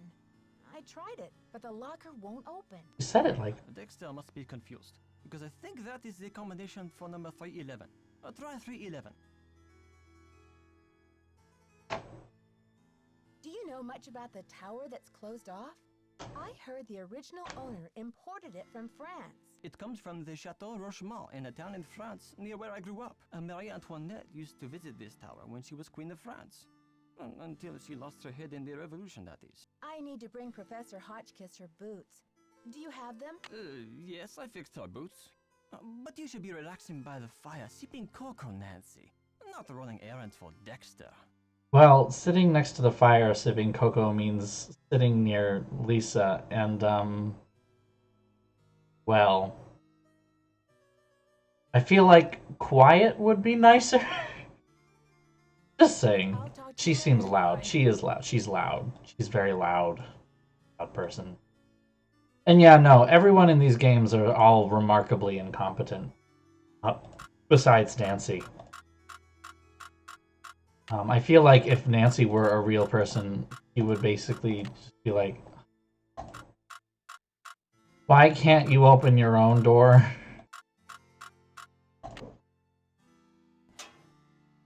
I tried it, but the locker won't open. You said it like... Dexter must be confused, because I think that is the combination for number 311. Try 311. Do you know much about the tower that's closed off? I heard the original owner imported it from France. It comes from the Chateau Rochemont in a town in France near where I grew up. Marie Antoinette used to visit this tower when she was Queen of France. Until she lost her head in the Revolution, that is. I need to bring Professor Hotchkiss her boots. Do you have them? Yes, I fixed her boots. But you should be relaxing by the fire, sipping cocoa, Nancy. Not running errands for Dexter. Well, sitting next to the fire sipping cocoa means sitting near Lisa and, well, I feel like quiet would be nicer. Just saying. She seems loud. She is loud. She's loud. She's very loud. Loud person. And yeah, no, everyone in these games are all remarkably incompetent. Besides Nancy. I feel like if Nancy were a real person, he would basically just be like, why can't you open your own door?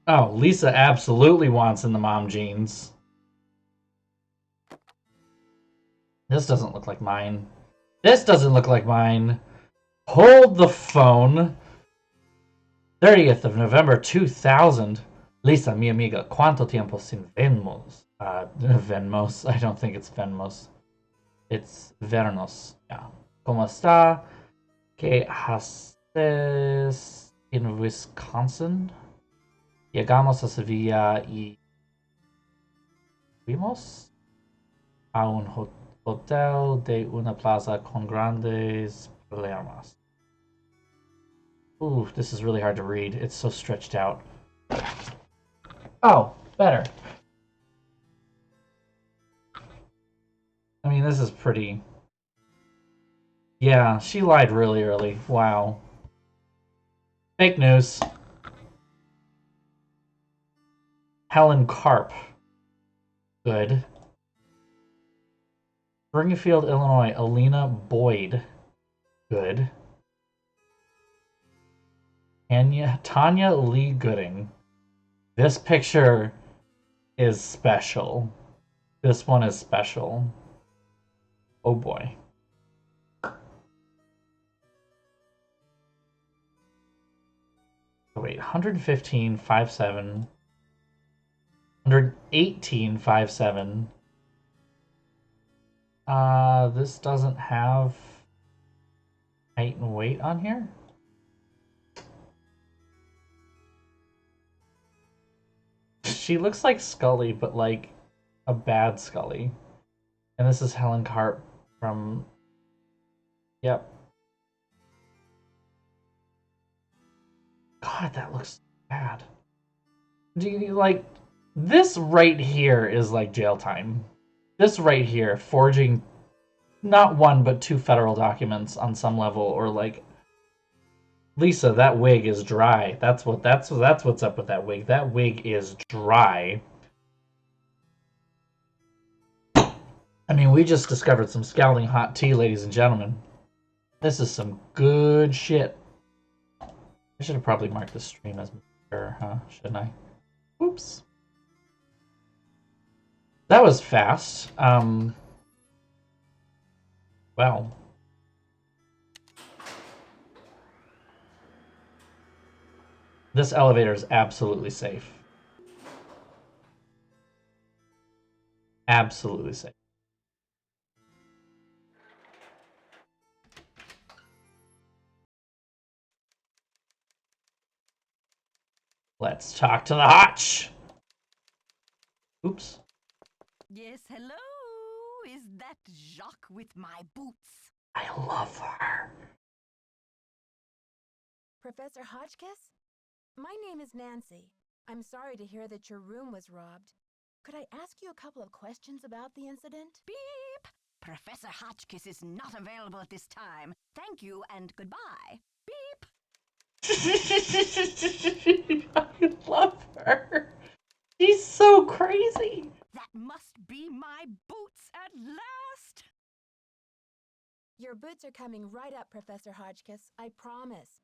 Oh, Lisa absolutely wants in the mom jeans. This doesn't look like mine. This doesn't look like mine. Hold the phone. 30th of November 2000. Lisa, mi amiga, ¿cuánto tiempo sin Venmos? Venmos. I don't think it's Venmos. It's Vernos. Yeah. ¿Cómo está? ¿Qué haces en Wisconsin? Llegamos a Sevilla y fuimos a un hotel de una plaza con grandes problemas. Ooh, this is really hard to read. It's so stretched out. Oh, better. I mean, this is pretty... Yeah, she lied really early. Wow. Fake news. Helen Karp. Good. Springfield, Illinois. Alina Boyd. Good. Tanya Lee Gooding. This picture is special. This one is special. Oh boy. Oh, wait, 115.57. 118.57. This doesn't have height and weight on here. She looks like Scully, but like a bad Scully. And this is Helen Karp from... Yep. God, that looks bad. Do you like... This right here is like jail time. This right here, forging not one but two federal documents on some level, or like... Lisa, that wig is dry. That's what's up with that wig. That wig is dry. I mean, we just discovered some scalding hot tea, ladies and gentlemen. This is some good shit. I should have probably marked the stream as mature, huh? Shouldn't I? Oops. That was fast. Well. This elevator is absolutely safe. Absolutely safe. Let's talk to the Hotch. Oops. Yes, hello. Is that Jacques with my boots? I love her. Professor Hotchkiss? My name is Nancy. I'm sorry to hear that your room was robbed. Could I ask you a couple of questions about the incident? Beep! Professor Hotchkiss is not available at this time. Thank you and goodbye. Beep! I love her. She's so crazy. That must be my boots at last. Your boots are coming right up, Professor Hotchkiss. I promise.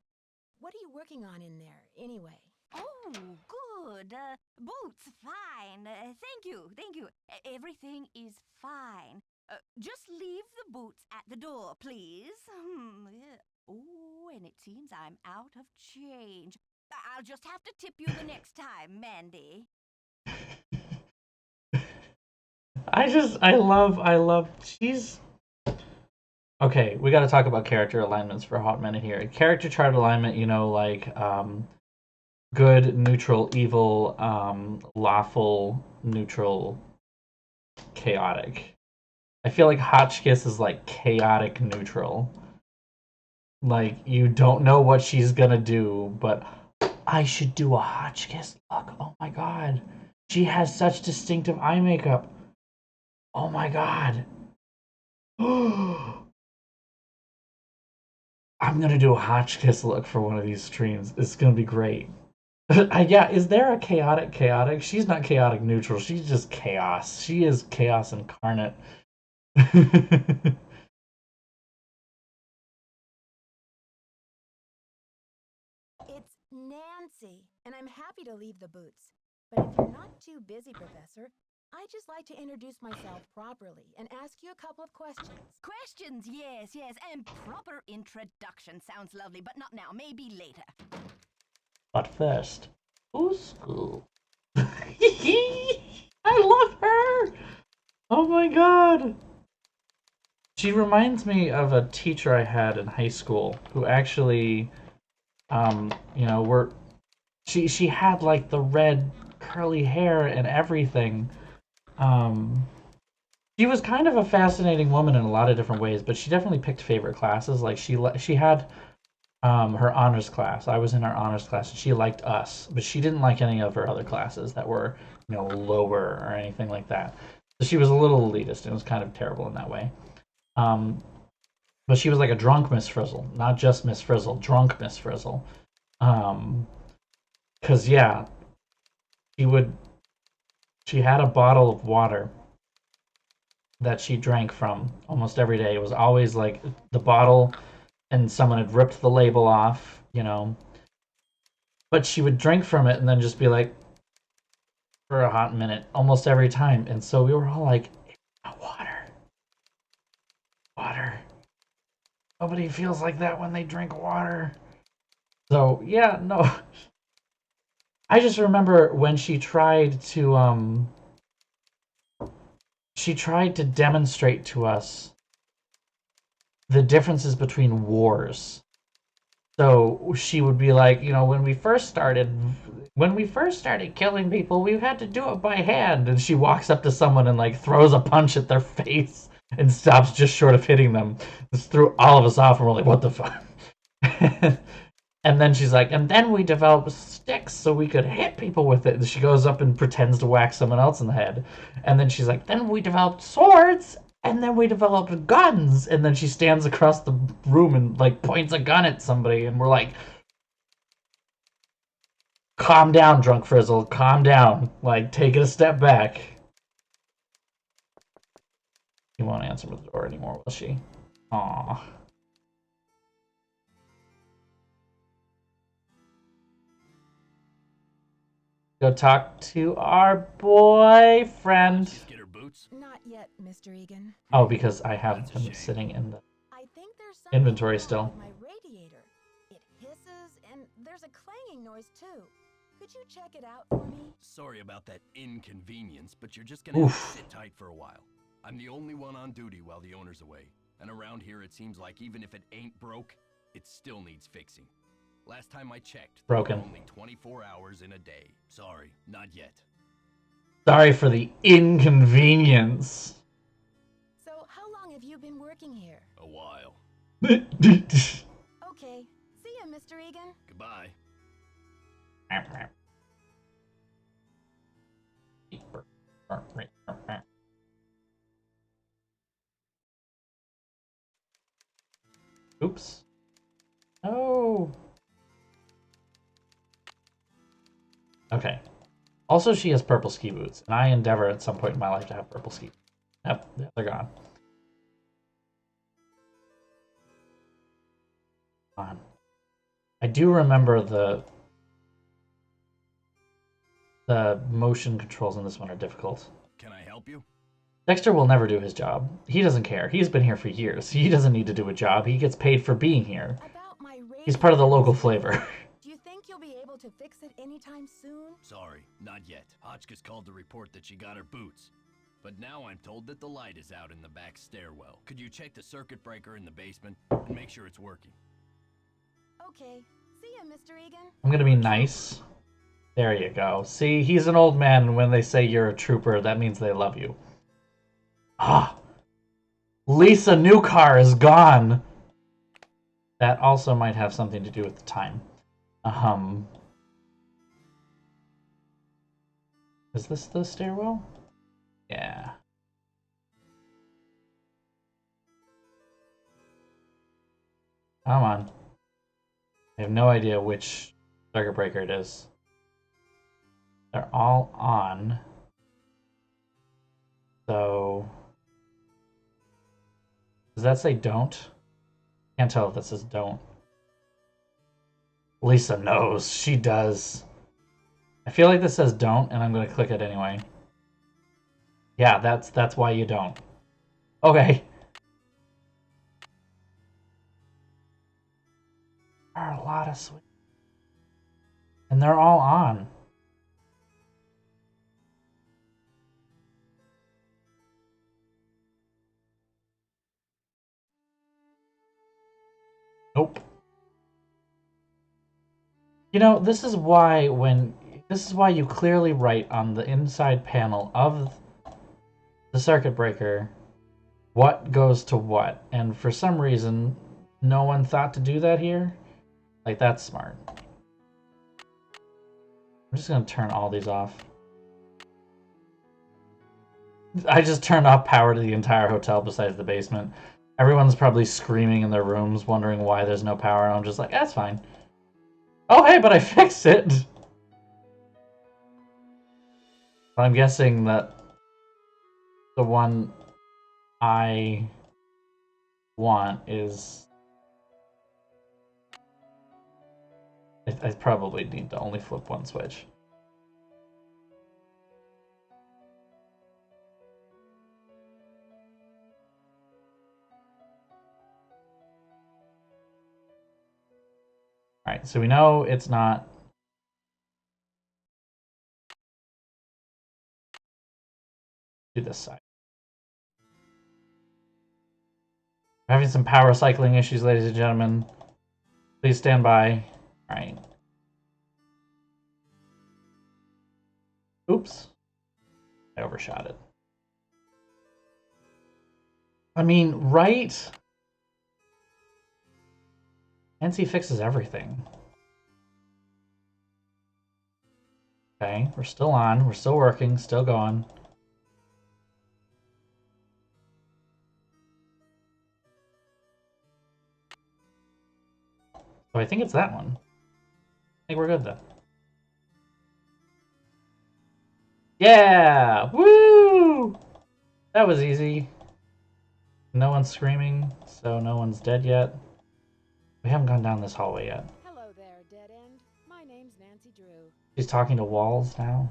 What are you working on in there, anyway? Oh, good. Boots, fine. Thank you, thank you. Everything is fine. Just leave the boots at the door, please. Yeah. Oh, and it seems I'm out of change. I'll just have to tip you the next time, Mandy. I love, she's, okay, we gotta talk about character alignments for a hot minute here. Character chart alignment, you know, like, good, neutral, evil, lawful, neutral, chaotic. I feel like Hotchkiss is like chaotic neutral. Like, you don't know what she's gonna do, but I should do a Hotchkiss look. Oh my god. She has such distinctive eye makeup. Oh my god. I'm gonna do a Hotchkiss look for one of these streams. It's gonna be great. Yeah, is there a chaotic? She's not chaotic neutral. She's just chaos. She is chaos incarnate. It's Nancy, and I'm happy to leave the boots. But if you're not too busy, Professor, I'd just like to introduce myself properly and ask you a couple of questions. Questions, yes, yes. And proper introduction sounds lovely, but not now. Maybe later. But first, who's school? I love her! Oh my god! She reminds me of a teacher I had in high school who actually, you know, she had like the red curly hair and everything. She was kind of a fascinating woman in a lot of different ways, but she definitely picked favorite classes. Like she had her honors class. I was in her honors class, and she liked us, but she didn't like any of her other classes that were, you know, lower or anything like that. So she was a little elitist, and it was kind of terrible in that way. But she was like a drunk Miss Frizzle, not just Miss Frizzle, drunk Miss Frizzle. Cause yeah, she had a bottle of water that she drank from almost every day. It was always like the bottle, and someone had ripped the label off, you know. But she would drink from it and then just be like, for a hot minute, almost every time. And so we were all like, water. Water. Nobody feels like that when they drink water. So, yeah, no. I just remember when she tried to demonstrate to us the differences between wars. So she would be like, you know, when we first started killing people, we had to do it by hand. And she walks up to someone and like throws a punch at their face and stops just short of hitting them. This threw all of us off, and we're like, what the fuck? And then she's like, and then we developed sticks so we could hit people with it. And she goes up and pretends to whack someone else in the head. And then she's like, then we developed swords, and then we developed guns. And then she stands across the room and like points a gun at somebody, and we're like, calm down, drunk Frizzle, calm down. Like, take it a step back. She won't answer the door anymore, will she? Aww. Go talk to our boyfriend. Get her boots. Not yet, Mr. Egan. Oh, because I have That's a them shame. sitting in the I think there's something inventory wrong still. with my radiator. It hisses, and there's a clanging noise too. Could you check it out for me? Sorry about that inconvenience, but you're just gonna have Oof. to sit tight for a while. I'm the only one on duty while the owner's away, and around here it seems like even if it ain't broke, it still needs fixing. Last time I checked, there were Broken. only 24 hours in a day. Sorry, not yet. Sorry for the inconvenience. So, how long have you been working here? A while. Okay. See ya, Mr. Egan. Goodbye. Oops. Oh. Okay. Also, she has purple ski boots, and I endeavor at some point in my life to have purple ski boots. Yep, they're gone. On. I do remember the motion controls in this one are difficult. Can I help you? Dexter will never do his job. He doesn't care. He's been here for years. He doesn't need to do a job. He gets paid for being here. About my He's part of the radio local display. flavor. Do you think you'll be able to fix it anytime soon? Sorry, not yet. Hotchkiss called to report that she got her boots. But now I'm told that the light is out in the back stairwell. Could you check the circuit breaker in the basement and make sure it's working? Okay. See ya, Mr. Egan. I'm gonna be nice. There you go. See, he's an old man, and when they say you're a trooper, that means they love you. Ah! Lisa new car is gone! That also might have something to do with the time. Is this the stairwell? Yeah. Come on. I have no idea which circuit breaker it is. They're all on. So... does that say don't? Can't tell if that says don't. Lisa knows. She does. I feel like this says don't, and I'm going to click it anyway. Yeah, that's why you don't. Okay. There are a lot of switches. And they're all on. Nope. You know, this is why you clearly write on the inside panel of the circuit breaker what goes to what. And for some reason, no one thought to do that here. Like, that's smart. I'm just gonna turn all these off. I just turned off power to the entire hotel besides the basement. Everyone's probably screaming in their rooms, wondering why there's no power, and I'm just like, that's fine. Oh, hey, but I fixed it! But I'm guessing that the one I want is... I probably need to only flip one switch. Alright, so we know it's not... do this side. We're having some power cycling issues, ladies and gentlemen. Please stand by. Alright. Oops. I overshot it. I mean, right? Nancy fixes everything. Okay, we're still on. We're still working. Still going. So I think it's that one. I think we're good then. Yeah! Woo! That was easy. No one's screaming, so no one's dead yet. We haven't gone down this hallway yet. Hello there, dead end. My name's Nancy Drew. She's talking to walls now.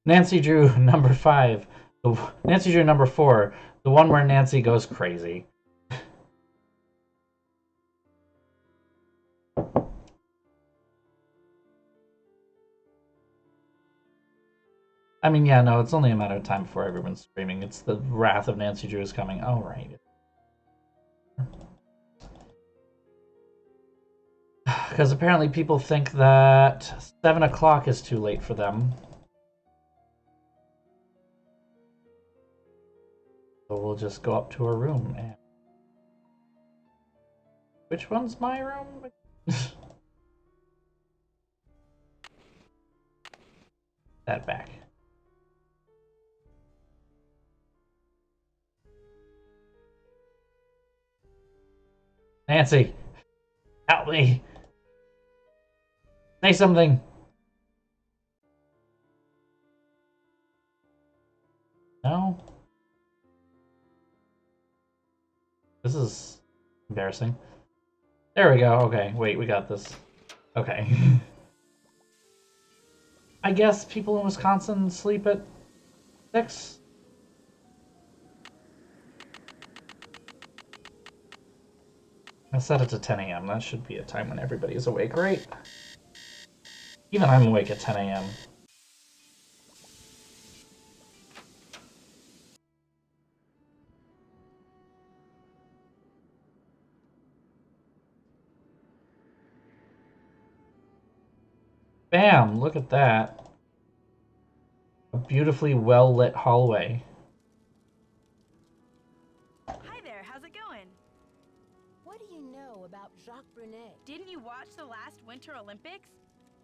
Nancy Drew number 5. Nancy Drew number 4. The one where Nancy goes crazy. I mean, yeah, no, it's only a matter of time before everyone's screaming. It's the wrath of Nancy Drew is coming. Oh, right. Because apparently people think that 7 o'clock is too late for them. So we'll just go up to her room and... which one's my room? That back. Nancy! Help me! Say something. No? This is embarrassing. There we go. Okay, wait, we got this. Okay. I guess people in Wisconsin sleep at 6? I set it to 10 a.m. That should be a time when everybody's awake, right? Even I'm awake at 10 a.m. Bam! Look at that. A beautifully well-lit hallway. Hi there, how's it going? What do you know about Jacques Brunet? Didn't you watch the last Winter Olympics?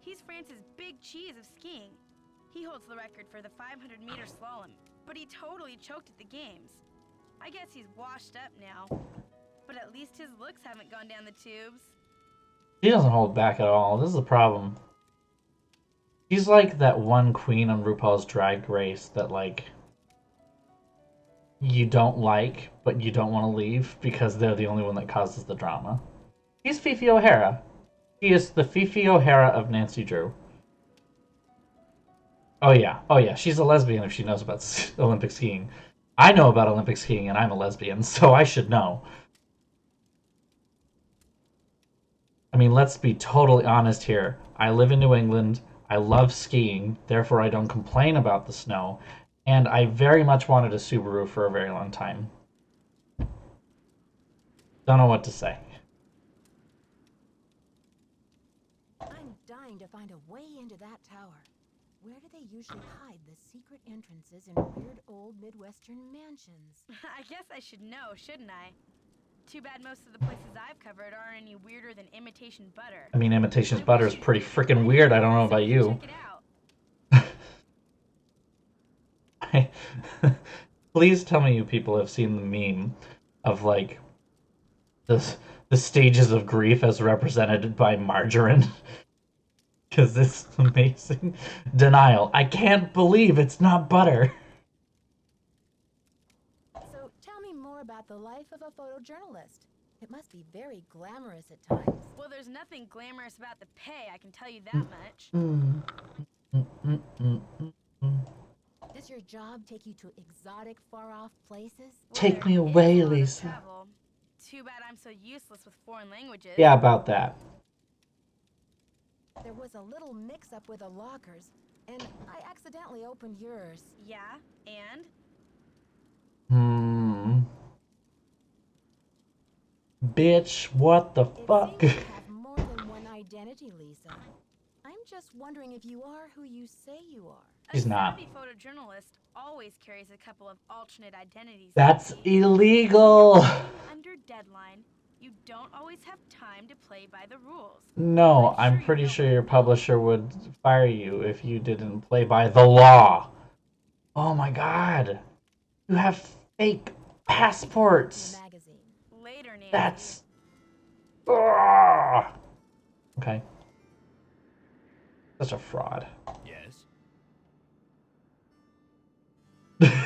He's France's big cheese of skiing. He holds the record for the 500-meter slalom, but he totally choked at the games. I guess he's washed up now, but at least his looks haven't gone down the tubes. He doesn't hold back at all. This is the problem. She's like that one queen on RuPaul's Drag Race that, like, you don't like, but you don't want to leave because they're the only one that causes the drama. She's Fifi O'Hara. She is the Fifi O'Hara of Nancy Drew. Oh yeah, she's a lesbian if she knows about Olympic skiing. I know about Olympic skiing and I'm a lesbian, so I should know. I mean, let's be totally honest here. I live in New England. I love skiing, therefore I don't complain about the snow. And I very much wanted a Subaru for a very long time. Don't know what to say. I'm dying to find a way into that tower. Where do they usually hide the secret entrances in weird old Midwestern mansions? I guess I should know, shouldn't I? Too bad most of the places I've covered aren't any weirder than imitation butter. I mean, imitation butter is pretty freaking weird. I don't know about you. Check it out. Please tell me you people have seen the meme of, like, the stages of grief as represented by margarine. Because it's amazing. Denial. I can't believe it's not butter. So tell me more about the life of a photojournalist. It must be very glamorous at times. Well, there's nothing glamorous about the pay, I can tell you that much. Does your job take you to exotic, far-off places? Well, Take me there is away, a lot of Lisa. travel. Too bad I'm so useless with foreign languages. Yeah, about that. There was a little mix-up with the lockers, and I accidentally opened yours. Yeah, and? Bitch, what the fuck? It seems you have more than one identity, Lisa. I'm just wondering if you are who you say you are. She's not. A savvy photojournalist always carries a couple of alternate identities. That's you see. illegal. Under deadline, you don't always have time to play by the rules. No, I'm pretty sure your publisher would fire you if you didn't play by the law. Oh my god. You have fake passports. Magazine. Later, Nancy. That's... Ugh. Okay. Such a fraud. Yes?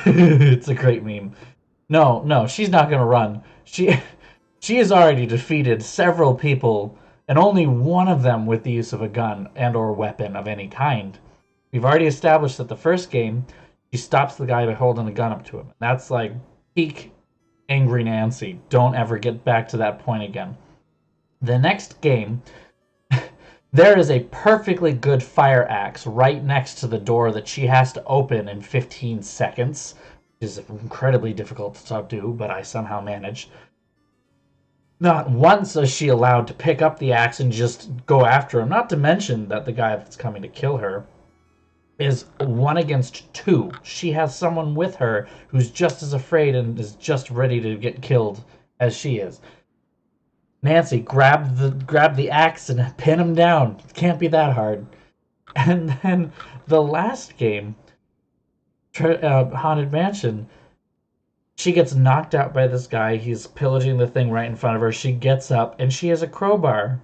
It's a great meme. No, she's not gonna run. She has already defeated several people, and only one of them with the use of a gun and or weapon of any kind. We've already established that the first game, she stops the guy by holding a gun up to him. That's like peak Angry Nancy. Don't ever get back to that point again. The next game, there is a perfectly good fire axe right next to the door that she has to open in 15 seconds, which is incredibly difficult to do, but I somehow managed. Not once is she allowed to pick up the axe and just go after him, not to mention that the guy that's coming to kill her is 1 against 2. She has someone with her who's just as afraid and is just ready to get killed as she is. Nancy, grab the axe and pin him down. It can't be that hard. And then the last game, Haunted Mansion, she gets knocked out by this guy. He's pillaging the thing right in front of her. She gets up and she has a crowbar.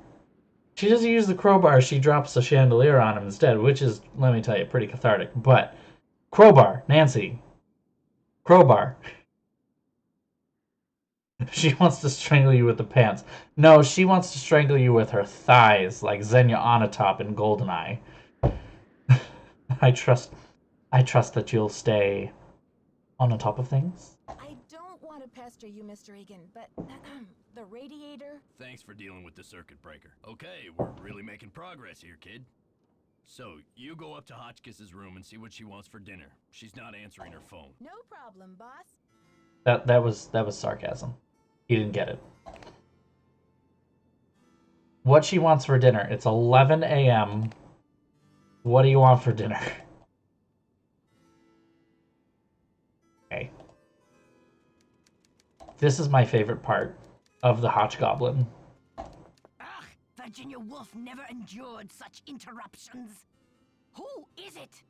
She doesn't use the crowbar, she drops the chandelier on him instead, which is, let me tell you, pretty cathartic. But, crowbar, Nancy. Crowbar. She wants to strangle you with the pants. No, she wants to strangle you with her thighs, like Xenia Onatop in GoldenEye. I trust that you'll stay on the top of things. I don't want to pester you, Mr. Egan, but the radiator... Thanks for dealing with the circuit breaker. Okay, we're really making progress here, kid. So, you go up to Hotchkiss's room and see what she wants for dinner. She's not answering her phone. No problem, boss. That was sarcasm. He didn't get it. What she wants for dinner. It's 11 a.m. What do you want for dinner? Okay. This is my favorite part of the Hotchgoblin. Ugh, Virginia Woolf never endured such interruptions. Who is it?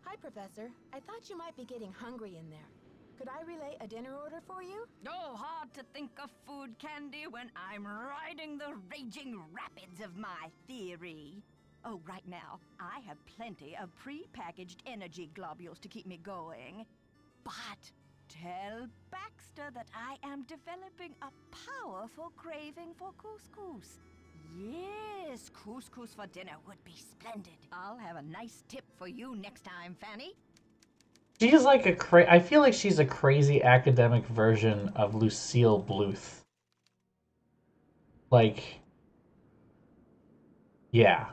Hi, Professor. I thought you might be getting hungry in there. Could I relay a dinner order for you? Oh, hard to think of food candy when I'm riding the raging rapids of my theory. Oh, right now, I have plenty of pre-packaged energy globules to keep me going. But tell Baxter that I am developing a powerful craving for couscous. Yes, couscous for dinner would be splendid. I'll have a nice tip for you next time, Fanny. She's like I feel like she's a crazy academic version of Lucille Bluth. Like, yeah.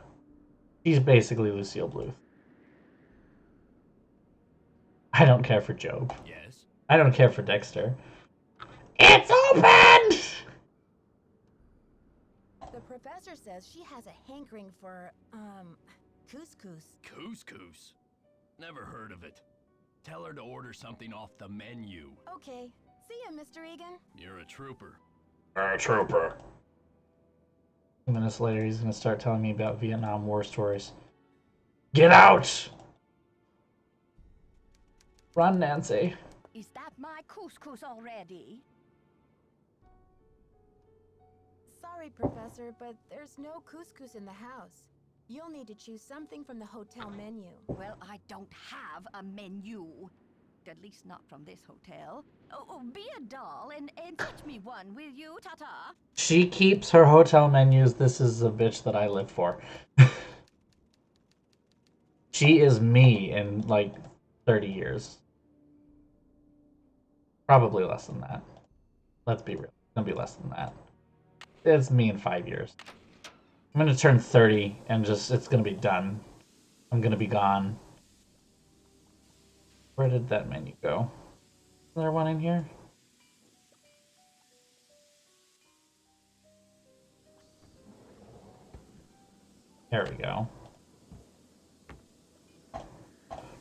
She's basically Lucille Bluth. I don't care for Job. Yes? I don't care for Dexter. It's open! The professor says she has a hankering for, couscous. Couscous? Never heard of it. Tell her to order something off the menu. Okay. See ya, Mr. Egan. You're a trooper. A trooper. 2 minutes later, he's gonna start telling me about Vietnam War stories. Get out! Run, Nancy. Is that my couscous already? Sorry, Professor, but there's no couscous in the house. You'll need to choose something from the hotel menu. Well, I don't have a menu. At least not from this hotel. Oh, be a doll and fetch me one, will you, Tata? She keeps her hotel menus. This is the bitch that I live for. She is me in, like, 30 years. Probably less than that. Let's be real. It's gonna be less than that. It's me in 5 years. I'm gonna turn 30 and it's gonna be done. I'm gonna be gone. Where did that menu go? Is there one in here? There we go.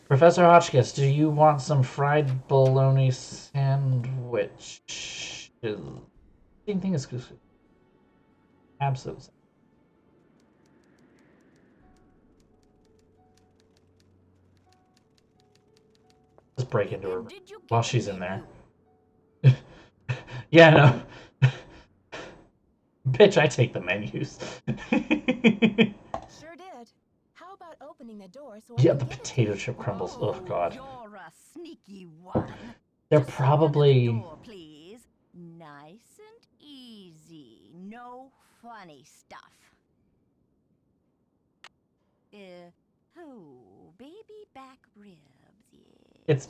Professor Hotchkiss, do you want some fried bologna sandwich? Same thing as couscous. Absolutely. Let's break into her while she's in there. Yeah, no. Bitch, I take the menus. Sure did. How about opening the door so Yeah, I the can get it? potato chip crumbles. Oh, God. You're a sneaky one. They're Just open the probably... door, please. Nice and easy. No funny stuff. Oh, baby back ribs, yes. It's...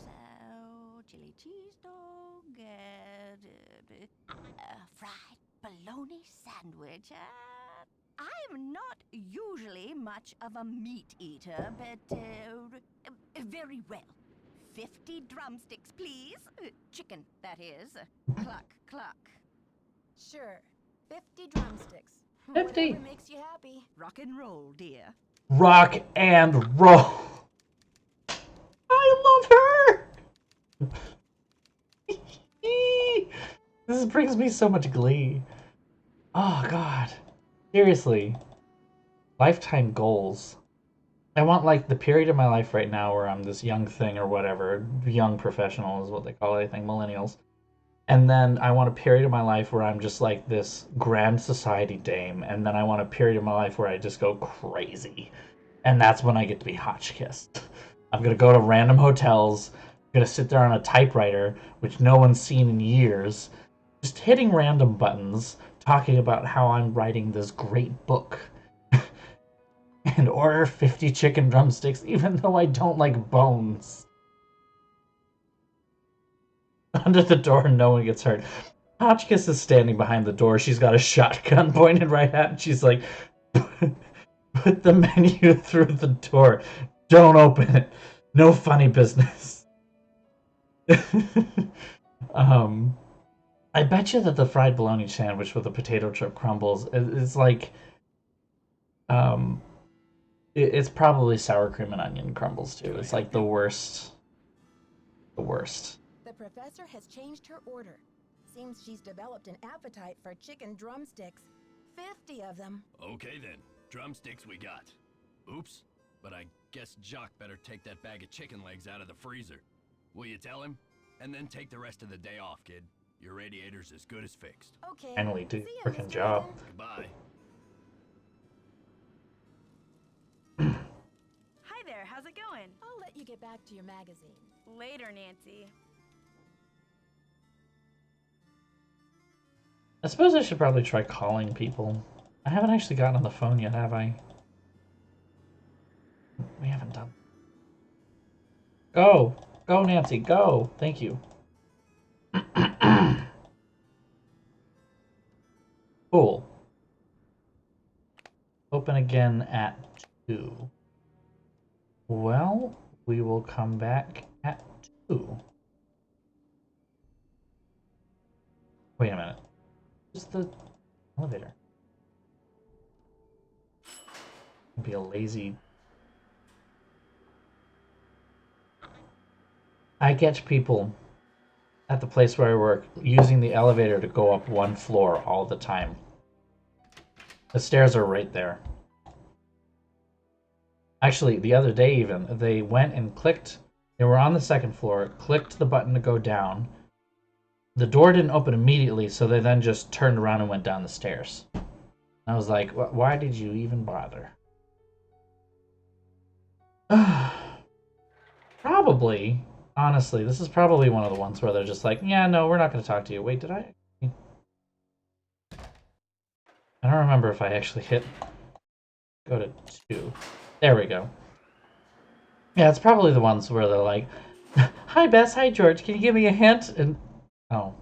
Oh, chili cheese dog and fried bologna sandwich. I'm not usually much of a meat eater, but very well. 50 drumsticks, please. Chicken, that is. Cluck, cluck. Sure. 50 drumsticks. 50. Whatever makes you happy. Rock and roll, dear. Rock and roll. I love her. This brings me so much glee. Oh, God. Seriously. Lifetime goals. I want, like, the period of my life right now where I'm this young thing or whatever. Young professional is what they call it, I think. Millennials. And then I want a period of my life where I'm just like this grand society dame, and then I want a period of my life where I just go crazy. And that's when I get to be Hotchkissed. I'm gonna go to random hotels, I'm gonna sit there on a typewriter, which no one's seen in years, just hitting random buttons, talking about how I'm writing this great book. And order 50 chicken drumsticks, even though I don't like bones. Under the door, no one gets hurt. Hotchkiss is standing behind the door. She's got a shotgun pointed right at, and she's like, "Put the menu through the door. Don't open it. No funny business." um, I bet you that the fried bologna sandwich with the potato chip crumbles is like, um, it's probably sour cream and onion crumbles too. It's like the worst. The worst. The professor has changed her order. Seems she's developed an appetite for chicken drumsticks. 50 of them. Okay then, drumsticks we got. Oops, but I guess Jock better take that bag of chicken legs out of the freezer. Will you tell him? And then take the rest of the day off, kid. Your radiator's as good as fixed. Okay. Finally do See ya, freaking Mr. job. Egan. Goodbye. Hi there, how's it going? I'll let you get back to your magazine. Later, Nancy. I suppose I should probably try calling people. I haven't actually gotten on the phone yet, have I? We haven't done. Go! Go, Nancy, go! Thank you. Cool. Open again at 2. Well, we will come back at 2. Wait a minute. Where's the elevator? Be a lazy... I get people at the place where I work using the elevator to go up one floor all the time. The stairs are right there. Actually, the other day even, they went and clicked. They were on the second floor, clicked the button to go down. The door didn't open immediately, so they then just turned around and went down the stairs. I was like, why did you even bother? Probably, honestly, this is probably one of the ones where they're just like, yeah, no, we're not going to talk to you. Wait, did I? I don't remember if I actually hit go to 2. There we go. Yeah, it's probably the ones where they're like, hi, Bess, hi, George, can you give me a hint? And, oh.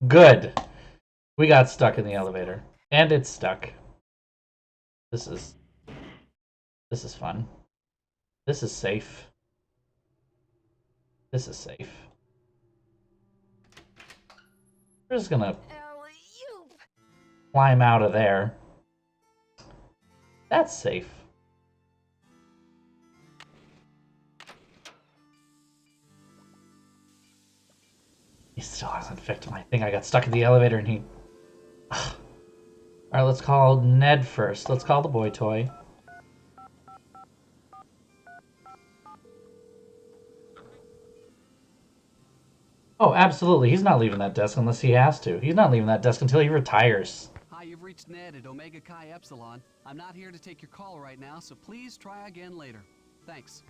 Good. We got stuck in the elevator. And it's stuck. This is fun. This is safe. This is safe. We're just gonna climb out of there. That's safe. He still hasn't fixed my thing. I got stuck in the elevator and he... Alright, let's call Ned first. Let's call the boy toy. Oh, absolutely. He's not leaving that desk unless he has to. He's not leaving that desk until he retires. Hi, you've reached Ned at Omega Chi Epsilon. I'm not here to take your call right now, so please try again later. Thanks.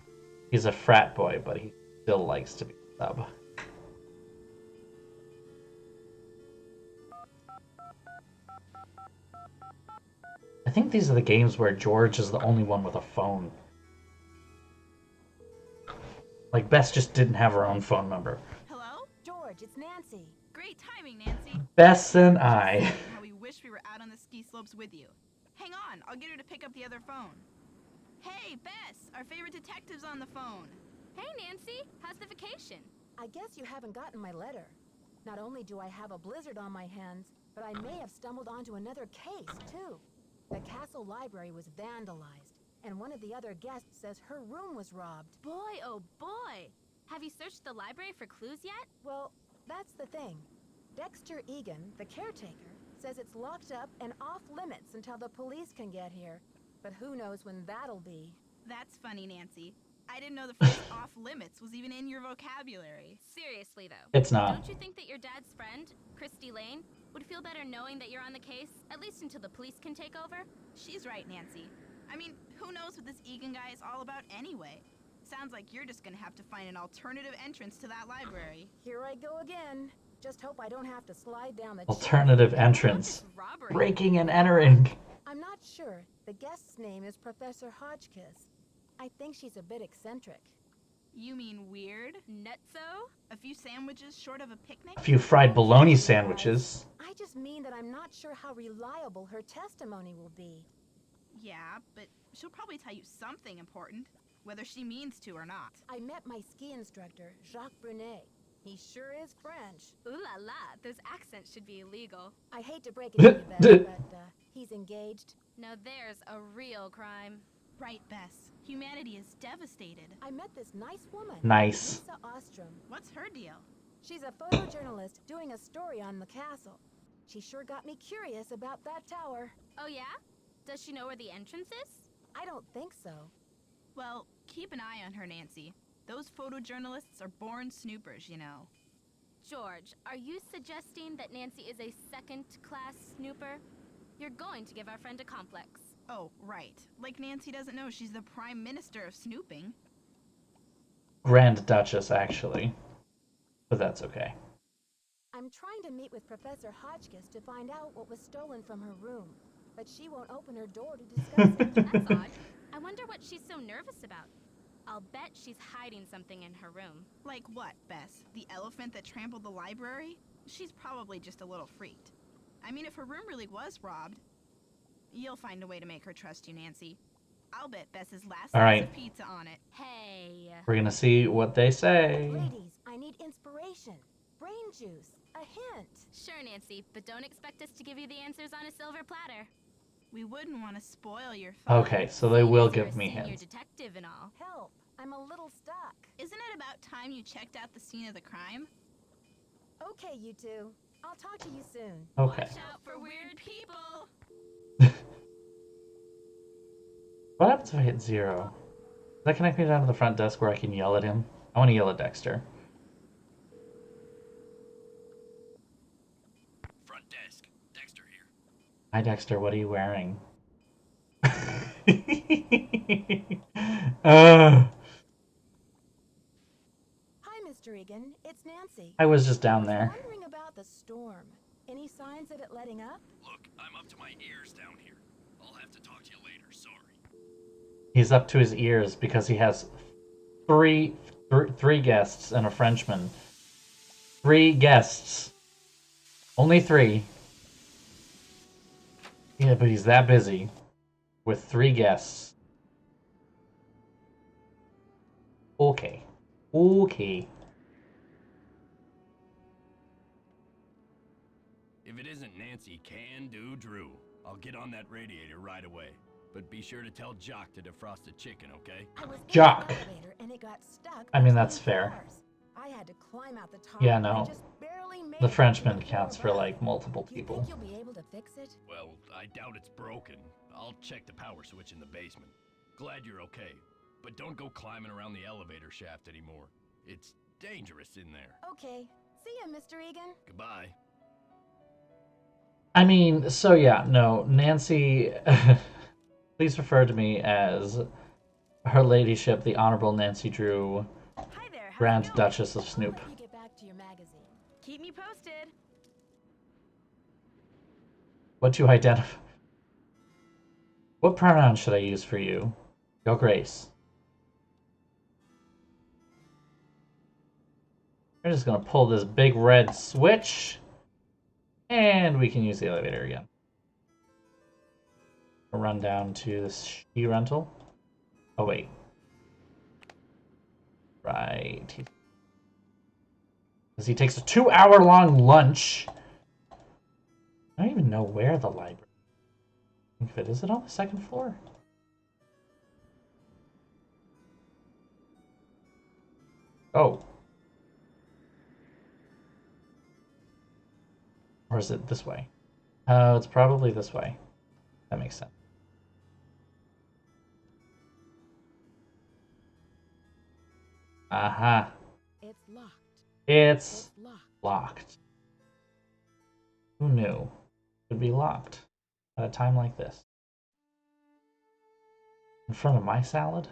He's a frat boy, but he still likes to be a sub. I think these are the games where George is the only one with a phone. Like, Bess just didn't have her own phone number. Hello? George, it's Nancy. Great timing, Nancy. Bess and I. How we wish we were out on the ski slopes with you. Hang on, I'll get her to pick up the other phone. Hey, Bess, our favorite detective's on the phone. Hey, Nancy, how's the vacation? I guess you haven't gotten my letter. Not only do I have a blizzard on my hands, but I may have stumbled onto another case, too. The castle library was vandalized, and one of the other guests says her room was robbed. Boy, oh boy! Have you searched the library for clues yet? Well, that's the thing. Dexter Egan, the caretaker, says it's locked up and off limits until the police can get here. But who knows when that'll be. That's funny, Nancy. I didn't know the phrase off limits was even in your vocabulary. Seriously, though. It's not. Don't you think that your dad's friend, Christy Lane, would feel better knowing that you're on the case, at least until the police can take over? She's right, Nancy. I mean, who knows what this Egan guy is all about anyway? Sounds like you're just gonna have to find an alternative entrance to that library. Here I go again. Just hope I don't have to slide down the Alternative entrance. Robbery. Breaking and entering. I'm not sure. The guest's name is Professor Hotchkiss. I think she's a bit eccentric. You mean weird? Nutso? A few sandwiches short of a picnic? A few fried bologna sandwiches. I just mean that I'm not sure how reliable her testimony will be. Yeah, but she'll probably tell you something important, whether she means to or not. I met my ski instructor, Jacques Brunet. He sure is French. Ooh la la, those accents should be illegal. I hate to break it to you, Beth, but he's engaged. Now there's a real crime. Right, Bess. Humanity is devastated. I met this nice woman. Nice. Lisa Ostrom. What's her deal? She's a photojournalist doing a story on the castle. She sure got me curious about that tower. Oh yeah? Does she know where the entrance is? I don't think so. Well, keep an eye on her, Nancy. Those photojournalists are born snoopers, you know. George, are you suggesting that Nancy is a second-class snooper? You're going to give our friend a complex. Oh, right. Like Nancy doesn't know she's the Prime Minister of snooping. Grand Duchess, actually. But that's okay. I'm trying to meet with Professor Hotchkiss to find out what was stolen from her room, but she won't open her door to discuss it. That's odd. I wonder what she's so nervous about. I'll bet she's hiding something in her room. Like what, Bess? The elephant that trampled the library? She's probably just a little freaked. I mean, if her room really was robbed, you'll find a way to make her trust you, Nancy. I'll bet Bess's last slice of pizza on it. Hey. We're gonna see what they say. Ladies, I need inspiration. Brain juice. A hint. Sure, Nancy, but don't expect us to give you the answers on a silver platter. We wouldn't want to spoil your fun. Okay, so they will You're give a me senior hints. detective and all. Help. I'm a little stuck. Isn't it about time you checked out the scene of the crime? Okay, you two. I'll talk to you soon. Okay. Watch out for weird people. What happens if I hit 0? Does that connect me down to the front desk where I can yell at him? I want to yell at Dexter. Front desk. Dexter here. Hi, Dexter. What are you wearing? Hi, Mr. Egan. It's Nancy. I was just down there. Wondering about the storm. Any signs of it letting up? Look, I'm up to my ears down here. I'll have to talk to you later. Sorry. He's up to his ears because he has three guests and a Frenchman. 3 guests. Only 3. Yeah, but he's that busy with 3 guests. Okay. Okay. If it isn't Nancy Can-Do Drew, I'll get on that radiator right away. But be sure to tell Jock to defrost the chicken, okay? I was in Jock. the elevator and it got stuck. I mean, between that's fair. floors. I had to climb out the top. Yeah, and I no. just barely made The it to Frenchman the counts for floor like above. multiple Do you people. think you'll be able to fix it? Well, I doubt it's broken. I'll check the power switch in the basement. Glad you're okay. But don't go climbing around the elevator shaft anymore. It's dangerous in there. Okay. See ya, Mr. Egan. Goodbye. I mean, so yeah, no, Nancy, please refer to me as Her Ladyship, the Honorable Nancy Drew, Hi there. how's it Grand going? Duchess of I'll Snoop. let you get back to your magazine. Keep me posted. What to identify? What pronoun should I use for you? Your Grace. We're just gonna pull this big red switch, and we can use the elevator again. We'll run down to the ski rental. Oh wait. Right. Because he takes a 2-hour-long lunch. I don't even know where the library. Think of it. Is it on the 2nd floor? Oh. Or is it this way? Oh, it's probably this way. That makes sense. Uh-huh. It's locked. It's locked. locked. Who knew it would be locked at a time like this? In front of my salad?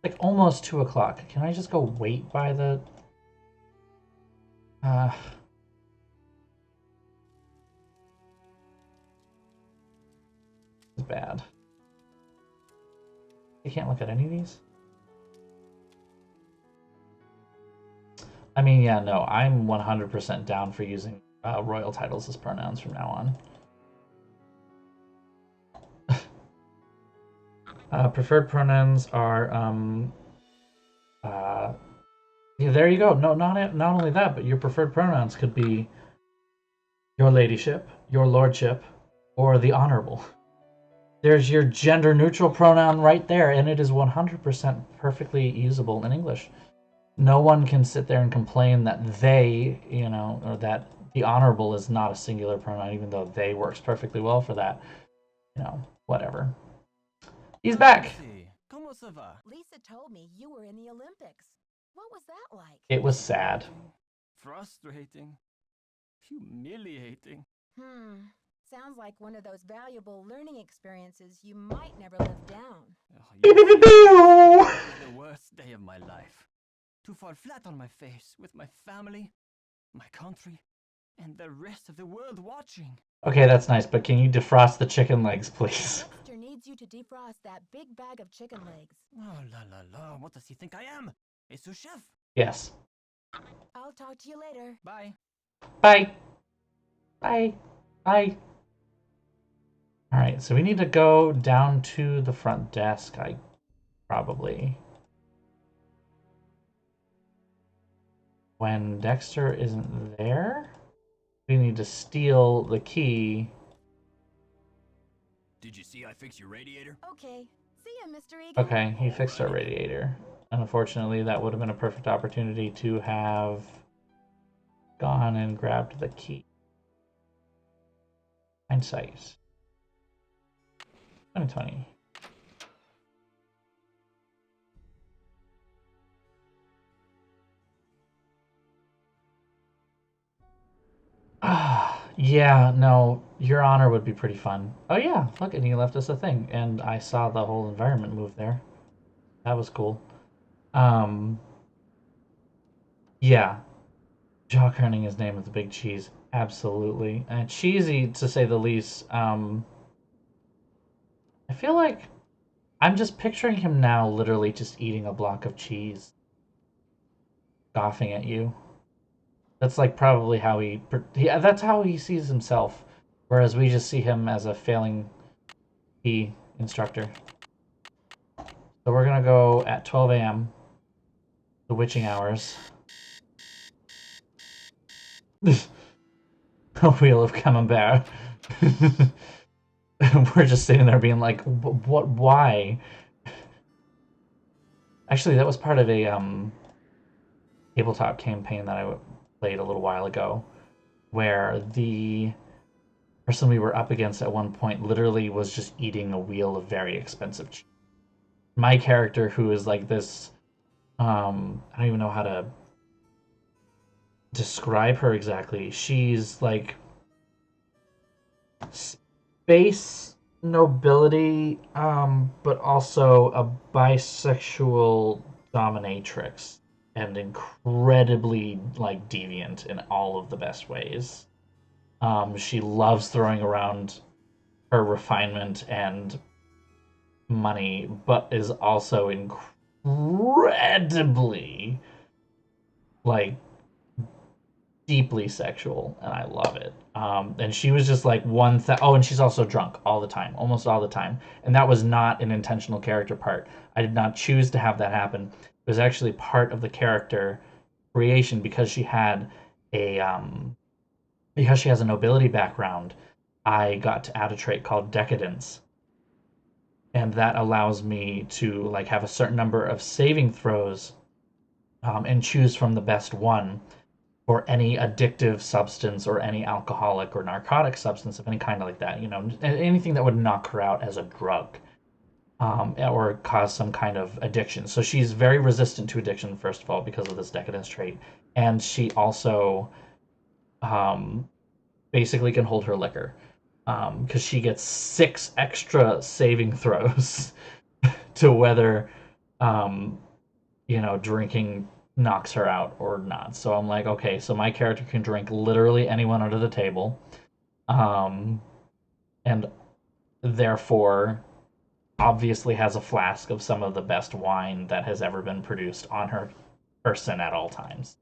Like almost 2 o'clock. Can I just go wait by the... It's bad. I can't look at any of these? I mean, yeah, no, I'm 100% down for using royal titles as pronouns from now on. Preferred pronouns are, yeah, there you go. No, not only that, but your preferred pronouns could be your ladyship, your lordship, or the honorable. There's your gender-neutral pronoun right there, and it is 100% perfectly usable in English. No one can sit there and complain that they, you know, or that the honorable is not a singular pronoun, even though they works perfectly well for that. You know, whatever. He's back! Lisa told me you were in the Olympics. What was that like? It was sad. Frustrating. Humiliating. Sounds like one of those valuable learning experiences you might never live down. The worst day of my life. To fall flat on my face with my family, my country, and the rest of the world watching. Okay, that's nice, but can you defrost the chicken legs, please? Dexter needs you to defrost that big bag of chicken legs. Oh, la la la, what does he think I am? A sous chef? Yes. I'll talk to you later. Bye. Bye. Bye. Bye. Alright, so we need to go down to the front desk, probably. When Dexter isn't there, we need to steal the key. Did you see I fixed your radiator? Okay. See ya, Mr. Eagle. Okay, he fixed our radiator. Unfortunately, that would have been a perfect opportunity to have gone and grabbed the key. Hindsight. 2020. Yeah, no, Your Honor would be pretty fun. Oh yeah, look, and he left us a thing, and I saw the whole environment move there. That was cool. Yeah, jaw crowning his name with the big cheese, absolutely, and cheesy to say the least. I feel like I'm just picturing him now, literally just eating a block of cheese, scoffing at you. That's like probably how that's how he sees himself, whereas we just see him as a failing instructor. So we're gonna go at 12 a.m. the witching hours. A wheel of camembert. We're just sitting there being like, what? Why? Actually, that was part of a tabletop campaign that I played a little while ago, where the person we were up against at one point literally was just eating a wheel of very expensive cheese. My character, who is like this, I don't even know how to describe her exactly. She's like space nobility, but also a bisexual dominatrix. And incredibly like deviant in all of the best ways. She loves throwing around her refinement and money, but is also incredibly like deeply sexual, and I love it. And she was just like oh, and she's also drunk all the time, almost all the time, and that was not an intentional character part. I did not choose to have that happen. It was actually part of the character creation because she had because she has a nobility background. I got to add a trait called decadence, and that allows me to like have a certain number of saving throws and choose from the best one for any addictive substance or any alcoholic or narcotic substance of any kind like that. You know, anything that would knock her out as a drug. or cause some kind of addiction. So she's very resistant to addiction, first of all, because of this decadence trait, and she also basically can hold her liquor because she gets 6 extra saving throws to whether drinking knocks her out or not. So I'm like, okay, so my character can drink literally anyone under the table, and therefore obviously has a flask of some of the best wine that has ever been produced on her person at all times.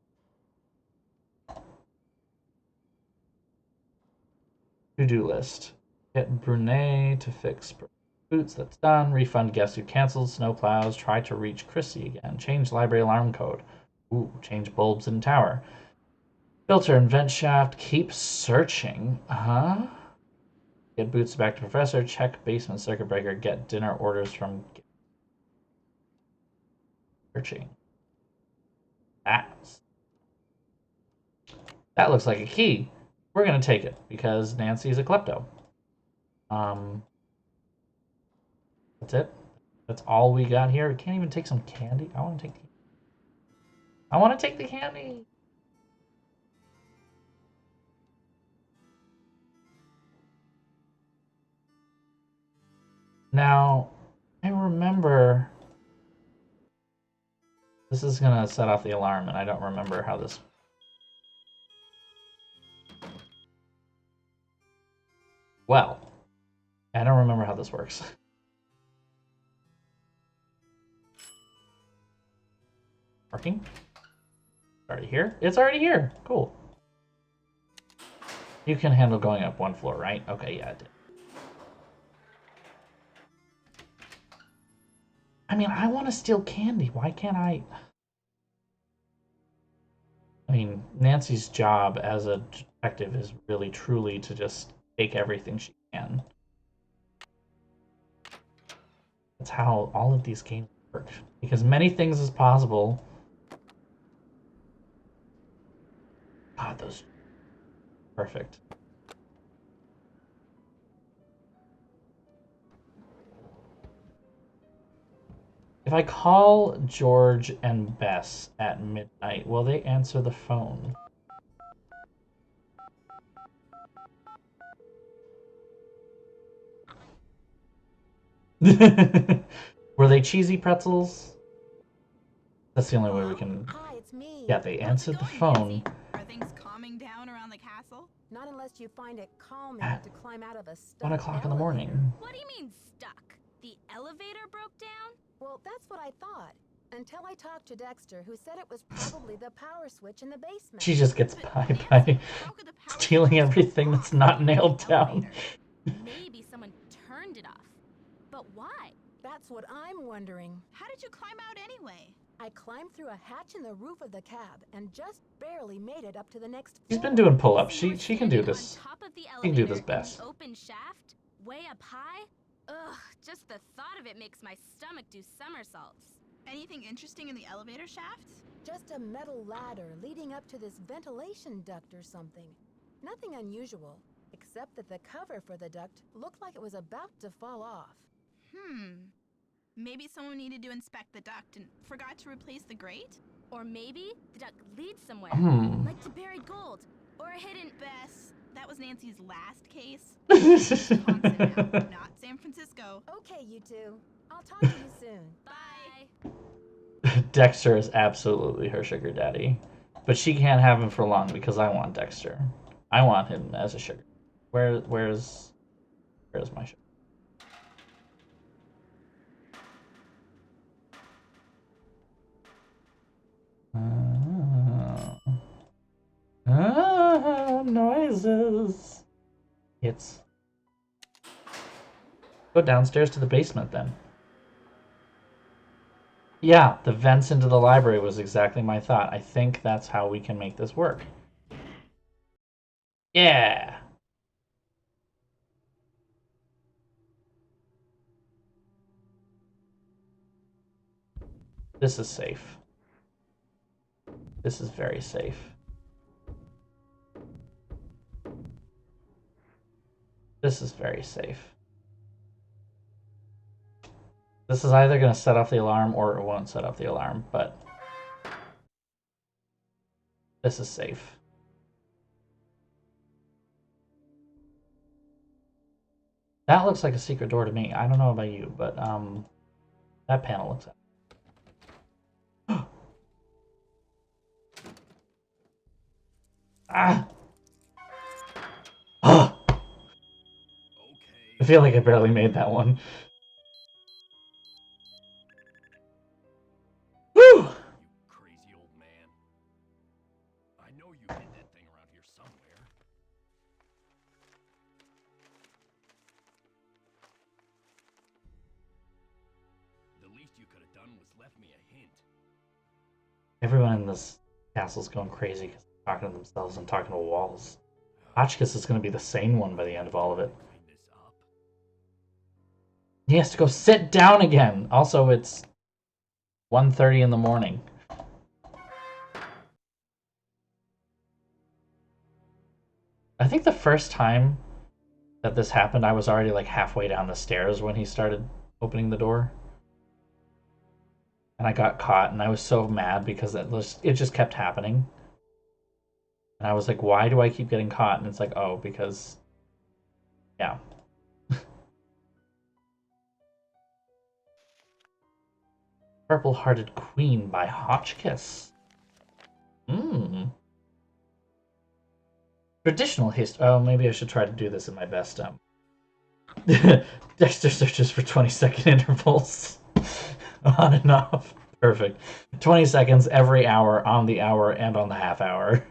To-do list. Get Brunei to fix boots, that's done. Refund guests who canceled. Snowplows. Try to reach Chrissy again. Change library alarm code. Ooh, change bulbs in tower. Filter and vent shaft. Keep searching. Get boots back to professor. Check basement circuit breaker. Get dinner orders from searching. That looks like a key. We're gonna take it because Nancy's a klepto. That's it. That's all we got here. We can't even take some candy. I want to take the candy. Now, I remember this is gonna set off the alarm, and I don't remember how this. Well, I don't remember how this works. Working? Already here? It's already here. Cool. You can handle going up 1 floor, right? Okay, yeah, it did. I mean, I want to steal candy. Why can't I? I mean, Nancy's job as a detective is really, truly to just take everything she can. That's how all of these games work. Because many things as possible. God, those. Perfect. If I call George and Bess at midnight, will they answer the phone? Were they cheesy pretzels? That's the only way we can. Hi, it's me. Yeah, they answered the phone. Are things calming down around the castle? Not unless you find it calming At to climb out of a stuck 1 o'clock in the elevator. morning. What do you mean stuck? The elevator broke down? Well, that's what I thought. Until I talked to Dexter, who said it was probably the power switch in the basement. She just gets by How could the power stealing switch everything go that's off not in the nailed down. elevator? Maybe someone turned it off. But why? That's what I'm wondering. How did you climb out anyway? I climbed through a hatch in the roof of the cab and just barely made it up to the next She's floor. been doing pull-ups. So you were She can do standing this. on top of the She can do elevator this in best. the open shaft, way up high. Ugh, just the thought of it makes my stomach do somersaults. Anything interesting in the elevator shaft? Just a metal ladder leading up to this ventilation duct or something. Nothing unusual, except that the cover for the duct looked like it was about to fall off. Maybe someone needed to inspect the duct and forgot to replace the grate? Or maybe the duct leads somewhere, Hmm. like to buried gold, or a hidden... Bess, that was Nancy's last case. Wisconsin now, not San Francisco. Okay, you two. I'll talk to you soon. Bye. Dexter is absolutely her sugar daddy. But she can't have him for long because I want Dexter. I want him as a sugar. Where's my sugar? Noises. It's. Go downstairs to the basement then. Yeah, the vents into the library was exactly my thought. I think that's how we can make this work. Yeah. This is safe. This is very safe. This is very safe. This is either going to set off the alarm or it won't set off the alarm, but this is safe. That looks like a secret door to me. I don't know about you, but that panel looks like... Ah! Oh! I feel like I barely made that one. Woo! You crazy old man. I know you hid that thing around here somewhere. The least you could have done was left me a hint. Everyone in this castle's going crazy because they're talking to themselves and talking to walls. Hotchkiss is going to be the sane one by the end of all of it. He has to go sit down again. Also, it's 1:30 in the morning. I think the first time that this happened, I was already like halfway down the stairs when he started opening the door. And I got caught, and I was so mad because it just kept happening. And I was like, why do I keep getting caught? And it's like, oh, because... yeah. Purple-Hearted Queen by Hotchkiss. Traditional history. Oh, maybe I should try to do this in my best. Dexter searches for 20-second intervals. On and off. Perfect. 20 seconds every hour, on the hour, and on the half hour.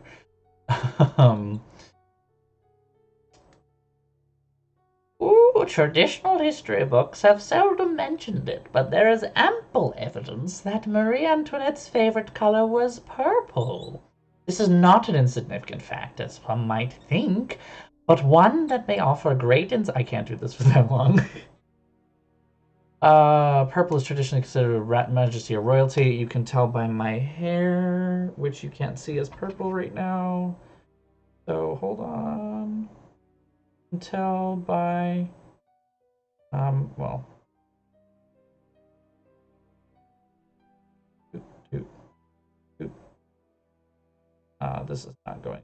Ooh, traditional history books have seldom mentioned it, but there is ample evidence that Marie Antoinette's favorite color was purple. This is not an insignificant fact, as some might think, but one that may offer great I can't do this for that long. Purple is traditionally considered a majesty or royalty. You can tell by my hair, which you can't see as purple right now. So hold on. You can tell by, well. This is not going.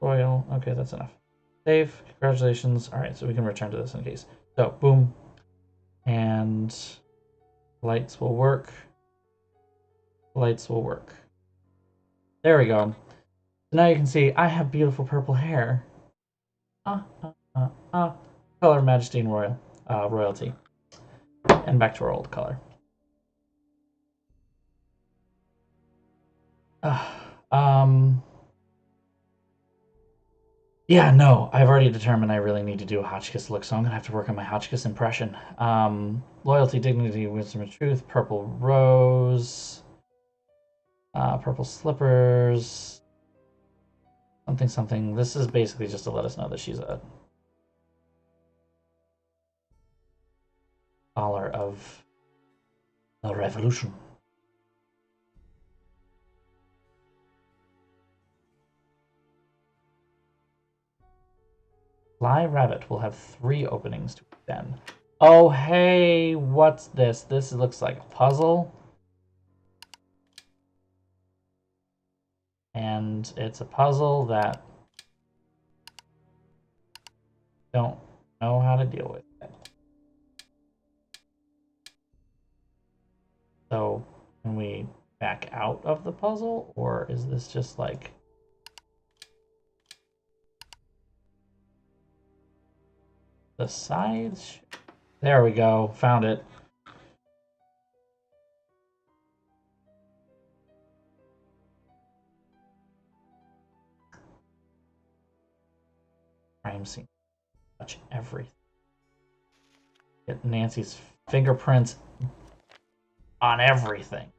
Royal. Okay, that's enough. Save. Congratulations. All right, so we can return to this in case. So, boom. And lights will work. Lights will work. There we go. So now you can see I have beautiful purple hair. Color, majesty, and royalty. And back to our old color. Yeah, no, I've already determined I really need to do a Hotchkiss look, so I'm gonna have to work on my Hotchkiss impression. Loyalty, dignity, wisdom, and truth. Purple rose. Purple slippers. Something, something. This is basically just to let us know that she's a scholar of the revolution. Fly Rabbit will have 3 openings to extend. Oh, hey, what's this? This looks like a puzzle. And it's a puzzle that I don't know how to deal with it. So, can we back out of the puzzle, or is this just like... the sides? There we go, found it. Crime scene. Touch everything. Get Nancy's fingerprints on everything.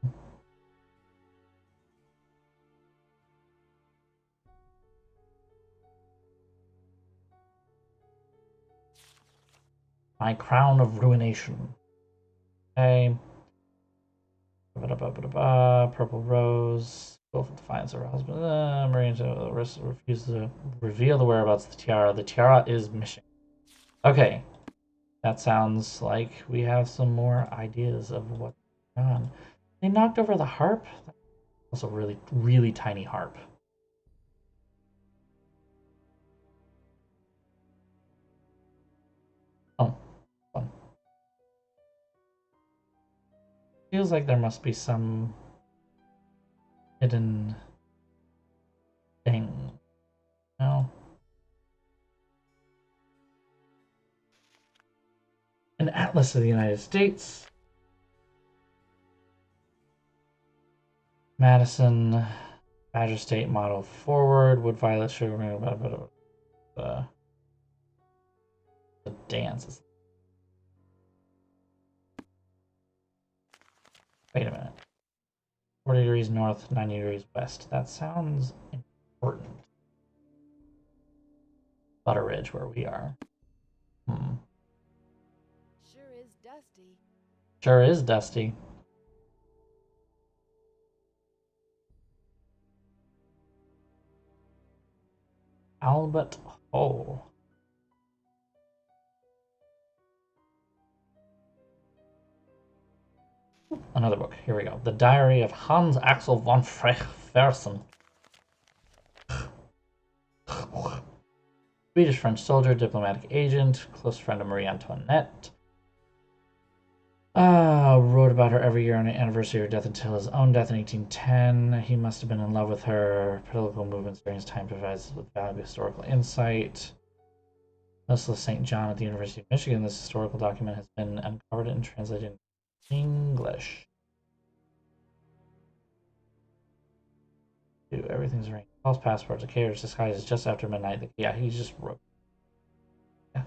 My crown of ruination. Okay. Purple Rose. Willful defiance of her husband. Marine refuses to reveal the whereabouts of the tiara. The tiara is missing. Okay. That sounds like we have some more ideas of what's going on. They knocked over the harp. Also really, really tiny harp. Oh, fun. Feels like there must be some hidden thing. No. An atlas of the United States. Madison, Badger State model forward. Wood violet sugar. The dance. Wait a minute. 40 degrees north, 90 degrees west. That sounds important. Butter Ridge, where we are. Sure is dusty. Sure is dusty. Albert Hall. Another book. Here we go. The Diary of Hans Axel von Fersen. Swedish-French soldier, diplomatic agent, close friend of Marie Antoinette. Wrote about her every year on the anniversary of her death until his own death in 1810. He must have been in love with her. Political movements during his time provides with valuable historical insight. Leslie St. John at the University of Michigan. This historical document has been uncovered and translated into English. Everything's right. False passports, a carriage disguises just after midnight. Yeah, he just wrote. Yeah.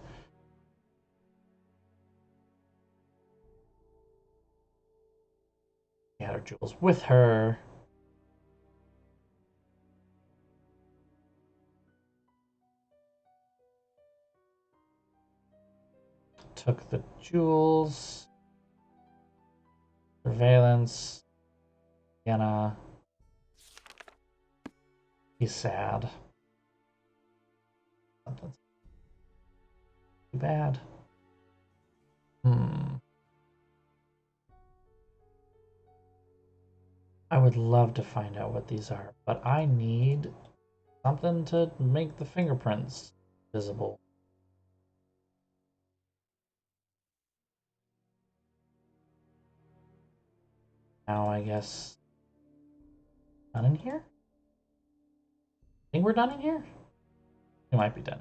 She had her jewels with her. Took the jewels. Surveillance. Vienna. He's sad. Something's too bad. I would love to find out what these are, but I need something to make the fingerprints visible. Now I guess done in here? I think we're done in here? We might be done.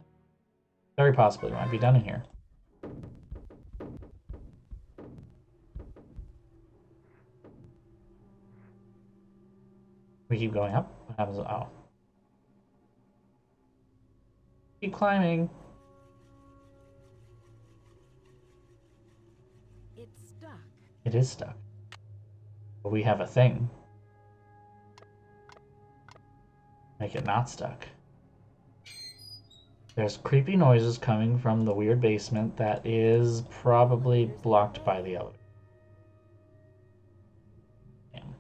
Very possibly we might be done in here. We keep going up? What happens? Oh. Keep climbing. It's stuck. It is stuck. But we have a thing. Make it not stuck. There's creepy noises coming from the weird basement that is probably blocked by the elevator. Damn.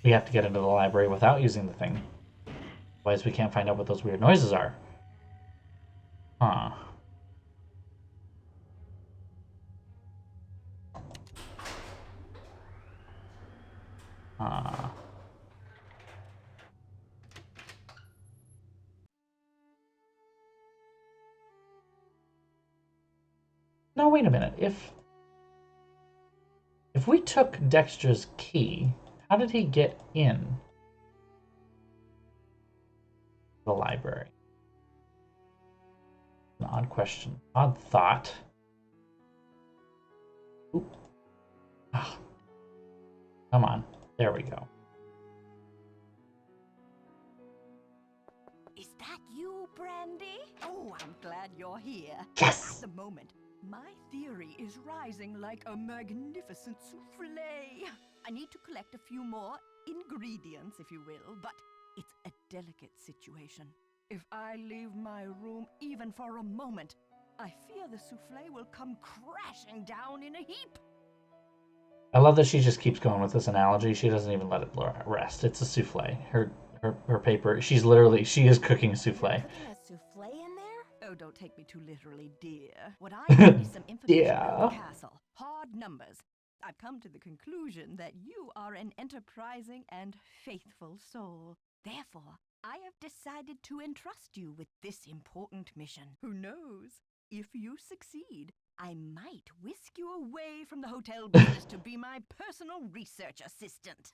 We have to get into the library without using the thing. Otherwise we can't find out what those weird noises are. Huh. Now wait a minute. If we took Dexter's key, how did he get in the library? An odd question. Odd thought. Oop. Ah. Come on. There we go. Is that you, Brandy? Oh, I'm glad you're here. Yes! At the moment, my theory is rising like a magnificent souffle. I need to collect a few more ingredients, if you will, but it's a delicate situation. If I leave my room even for a moment, I fear the souffle will come crashing down in a heap. I love that she just keeps going with this analogy. She doesn't even let it rest. It's a souffle. Her paper. She is cooking a souffle. Cooking a souffle in there? Oh, don't take me too literally, dear. What I need is some information about the Yeah. castle. Hard numbers. I've come to the conclusion that you are an enterprising and faithful soul. Therefore, I have decided to entrust you with this important mission. Who knows? If you succeed, I might whisk you away from the hotel business to be my personal research assistant.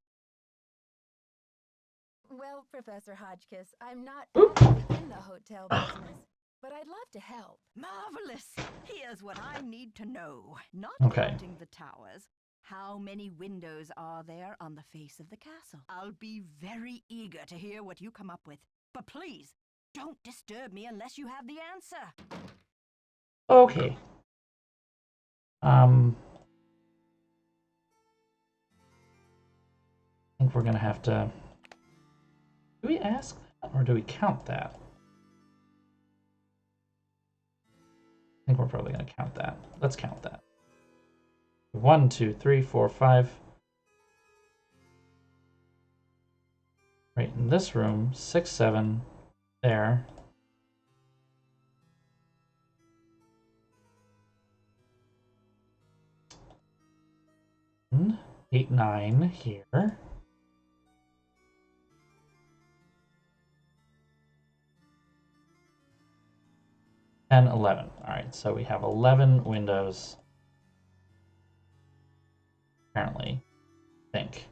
Well, Professor Hotchkiss, I'm not actually in the hotel business, but I'd love to help. Marvelous! Here's what I need to know. Not Okay. counting the towers. How many windows are there on the face of the castle? I'll be very eager to hear what you come up with. But please, don't disturb me unless you have the answer. Okay. I think we're gonna have to. Do we ask that or do we count that? I think we're probably gonna count that. Let's count that. 1, 2, 3, 4, 5. Right in this room, 6, 7. There. And 8, 9 here. And 11. Alright, so we have 11 windows. Apparently. I think.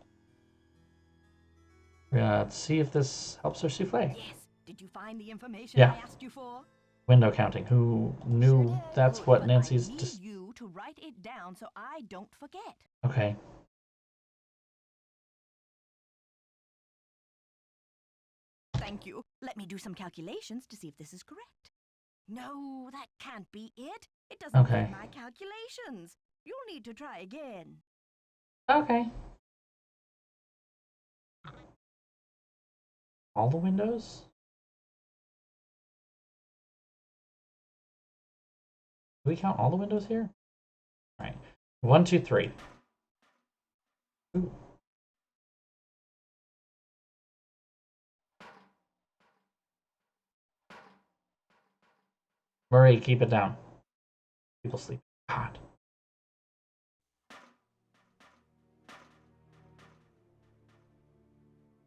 We're gonna see if this helps our souffle. Yes. Did you find the information Yeah. I asked you for? Window counting. Who knew Sure that's did, what but Nancy's I need just. you to write it down so I don't forget. Okay. Thank you. Let me do some calculations to see if this is correct. No, that can't be it. It doesn't Okay. fit my calculations. You'll need to try again. Okay. All the windows? Do we count all the windows here? Alright. 1, 2, 3. Ooh. Murray, keep it down. People sleep. God.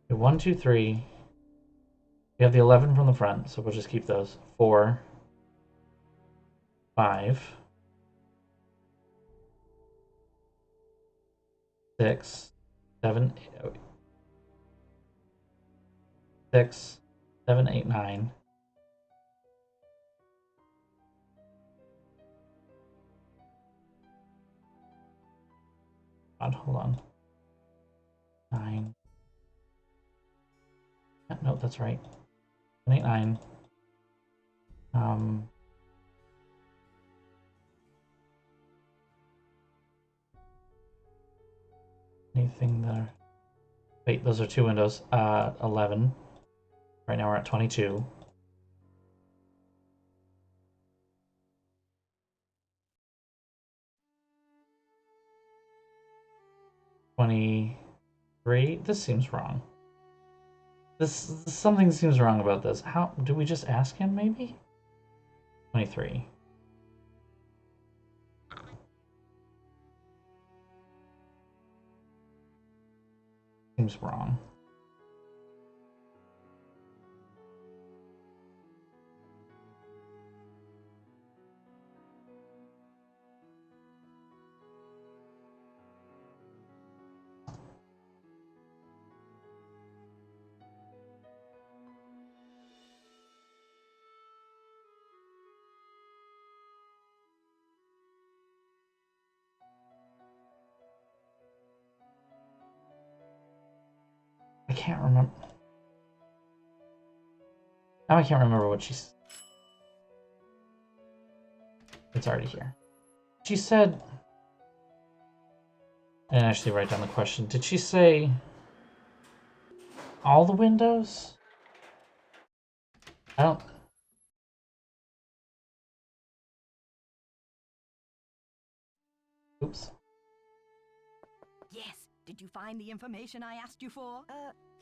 Okay, 1, 2, 3. We have the 11 from the front, so we'll just keep those. 4, 5, 6, 7, 6, 7, 8, 9. Hold on. 9. No, that's right. 7, 8, 9. Anything there? Wait, those are 2 windows. 11. Right now we're at 22. This seems wrong. Something seems wrong about this. How do we just ask him? Maybe 23. Seems wrong. I can't remember. Now I can't remember what she's. It's already here. She said. I didn't actually write down the question. Did she say all the windows? I don't... Oops. Yes. Did you find the information I asked you for?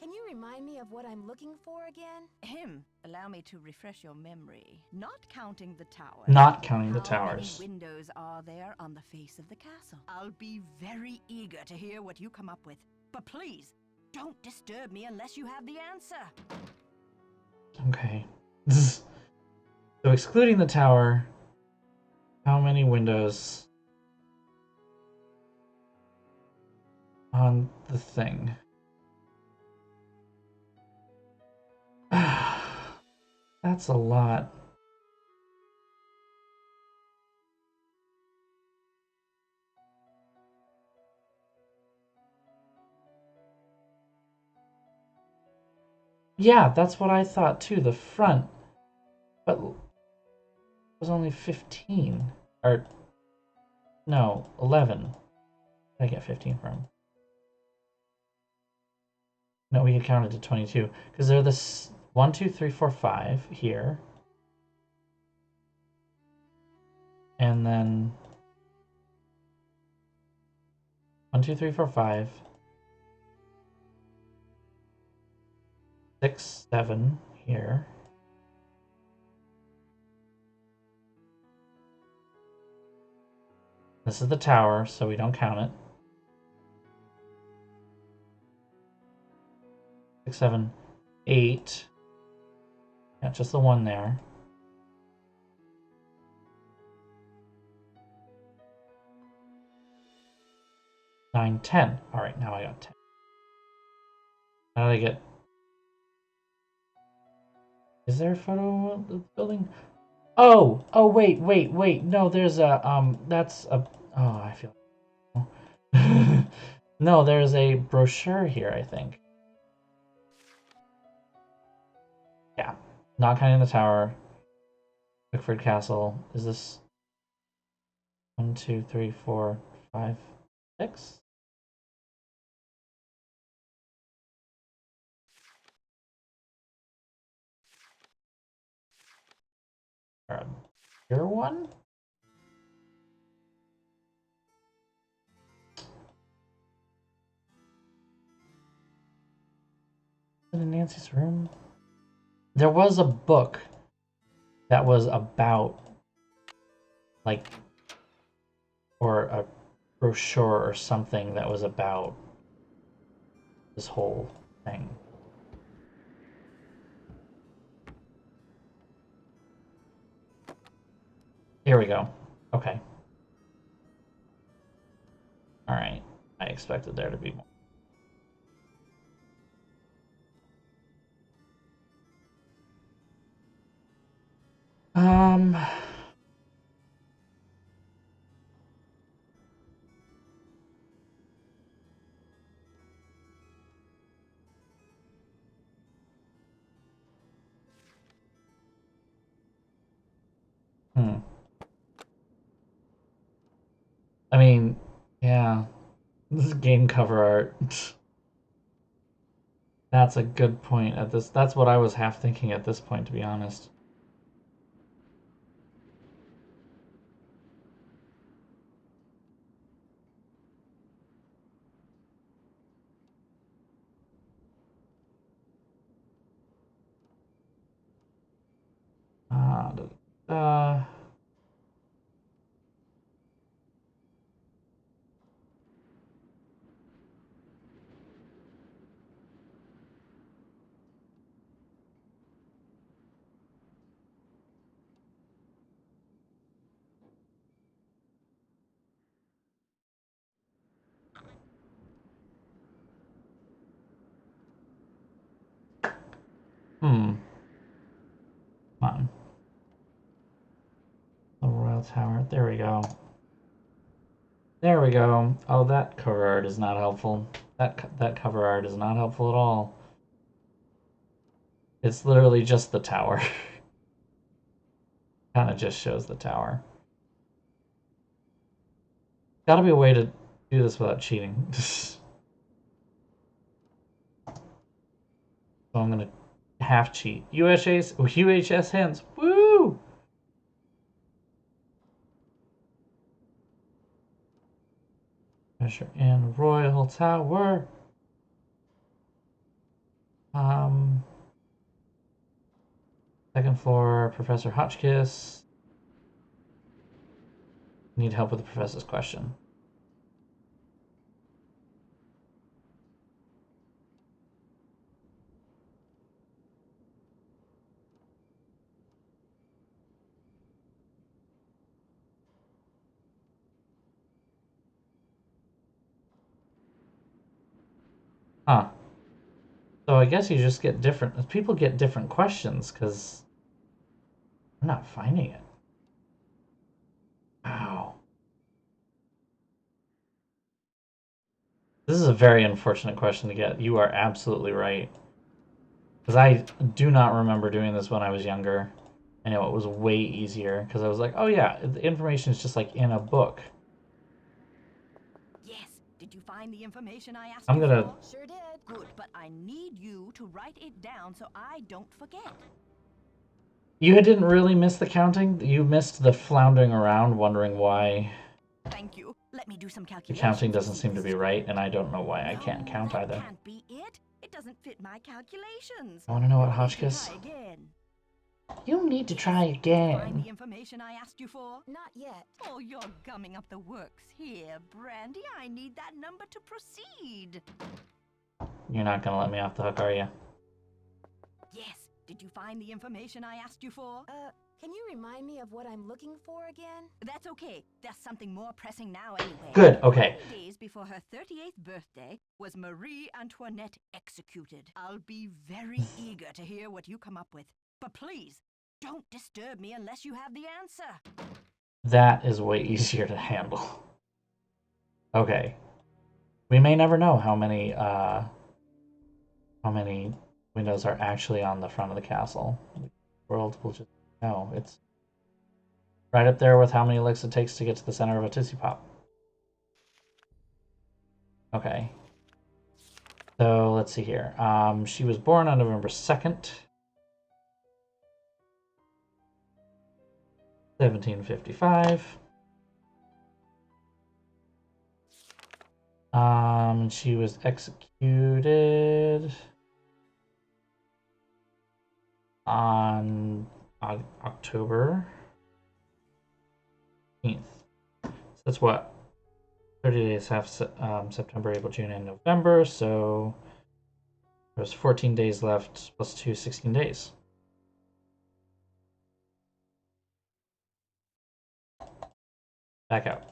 Can you remind me of what I'm looking for again? Allow me to refresh your memory. Not counting the towers. Not counting the How towers. many windows are there on the face of the castle? I'll be very eager to hear what you come up with. But please, don't disturb me unless you have the answer. Okay. So excluding the tower, how many windows on the thing? That's a lot. Yeah, that's what I thought too. The front, but it was only 15. Or, no, 11. Did I get 15 from? No, we could count it to 22. Because they're this 1, 2, 3, 4, 5 here. And then 1, 2, 3, 4, 5. 6, 7 here. This is the tower, so we don't count it. 6, 7, 8. Yeah, just the one there. 9, 10. All right, now I got 10. How did I get? Is there a photo of the building? Oh, wait. No, there's a that's a. Oh, I feel. No, there's a brochure here, I think. Yeah, not counting the tower. Wickford Castle. Is this 1, 2, 3, 4, 5, 6? Or a bigger one? In Nancy's room? There was a book that was about, like, or a brochure or something that was about this whole thing. Here we go. Okay. Alright. I expected there to be more. Um... I mean, yeah. This is game cover art. That's a good point at this. That's what I was half thinking at this point, to be honest. Uh, Come on. The Royal Tower. There we go. There we go. Oh, that cover art is not helpful. That cover art is not helpful at all. It's literally just the tower. Kind of just shows the tower. Gotta be a way to do this without cheating. So I'm gonna half cheat. UHS hands. Woo! Treasure in Royal Tower. Second floor, Professor Hotchkiss. Need help with the professor's question. Huh. So I guess you just get different... People get different questions, because I'm not finding it. Wow. This is a very unfortunate question to get. You are absolutely right. Because I do not remember doing this when I was younger. I know it was way easier, because I was like, oh yeah, the information is just like in a book. Yes. Did you find the information I asked I'm you gonna... for? Sure did. Good, but I need you to write it down so I don't forget. You didn't really miss the counting? You missed the floundering around, wondering why Thank you. Let me do some the calculations. counting doesn't see if seem to this be is right, correct. and I don't know why I can't No, count that either. can't be it. It doesn't fit my calculations. I want to know what You'll need to Hotchkiss... try again. You need to try Did you find again. the information I asked you for? Not yet. Oh, you're gumming up the works here, Brandy. I need that number to proceed. You're not gonna let me off the hook, are you? Yes. Did you find the information I asked you for? Can you remind me of what I'm looking for again? That's okay. There's something more pressing now anyway. Good, okay. 20 days before her 38th birthday was Marie Antoinette executed. I'll be very eager to hear what you come up with. But please, don't disturb me unless you have the answer. That is way easier to handle. Okay. We may never know how many windows are actually on the front of the castle. The world will just know. It's right up there with how many licks it takes to get to the center of a Tootsie Pop. Okay. So let's see here. She was born on November 2nd, 1755. She was executed on October 15th. So that's what? 30 days, half September, April, June, and November. So there's 14 days left, plus 2, 16 days. Back out.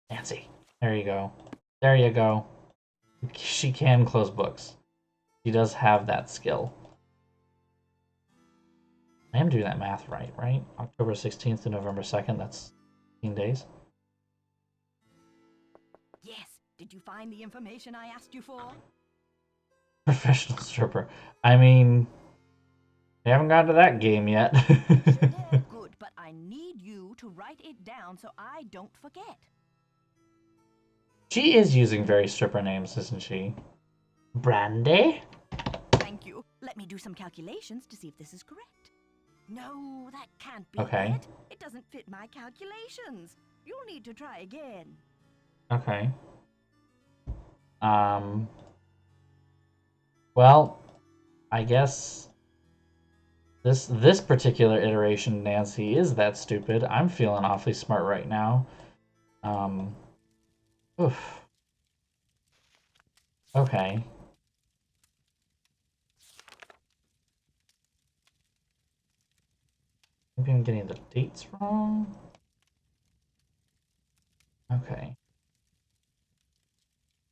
Nancy. There you go. There you go. She can close books. She does have that skill. I am doing that math right, right? October 16th to November 2nd, that's 15 days. Yes. Did you find the information I asked you for? Professional stripper. I mean, they haven't gotten to that game yet. Good, but I need you to write it down so I don't forget. She is using very stripper names, isn't she? Brandy? Thank you. Let me do some calculations to see if this is correct. No, that can't be Okay. it. It doesn't fit my calculations. You'll need to try again. Okay. Well, I guess this particular iteration, Nancy, is that stupid. I'm feeling awfully smart right now. Oof. Okay. Maybe I'm getting the dates wrong. Okay.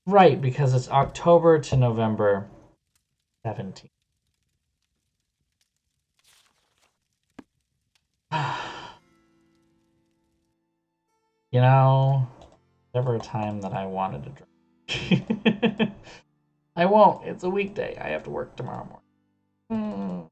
Right, because it's October to November 17th. You know, never a time that I wanted to drink. I won't. It's a weekday. I have to work tomorrow morning.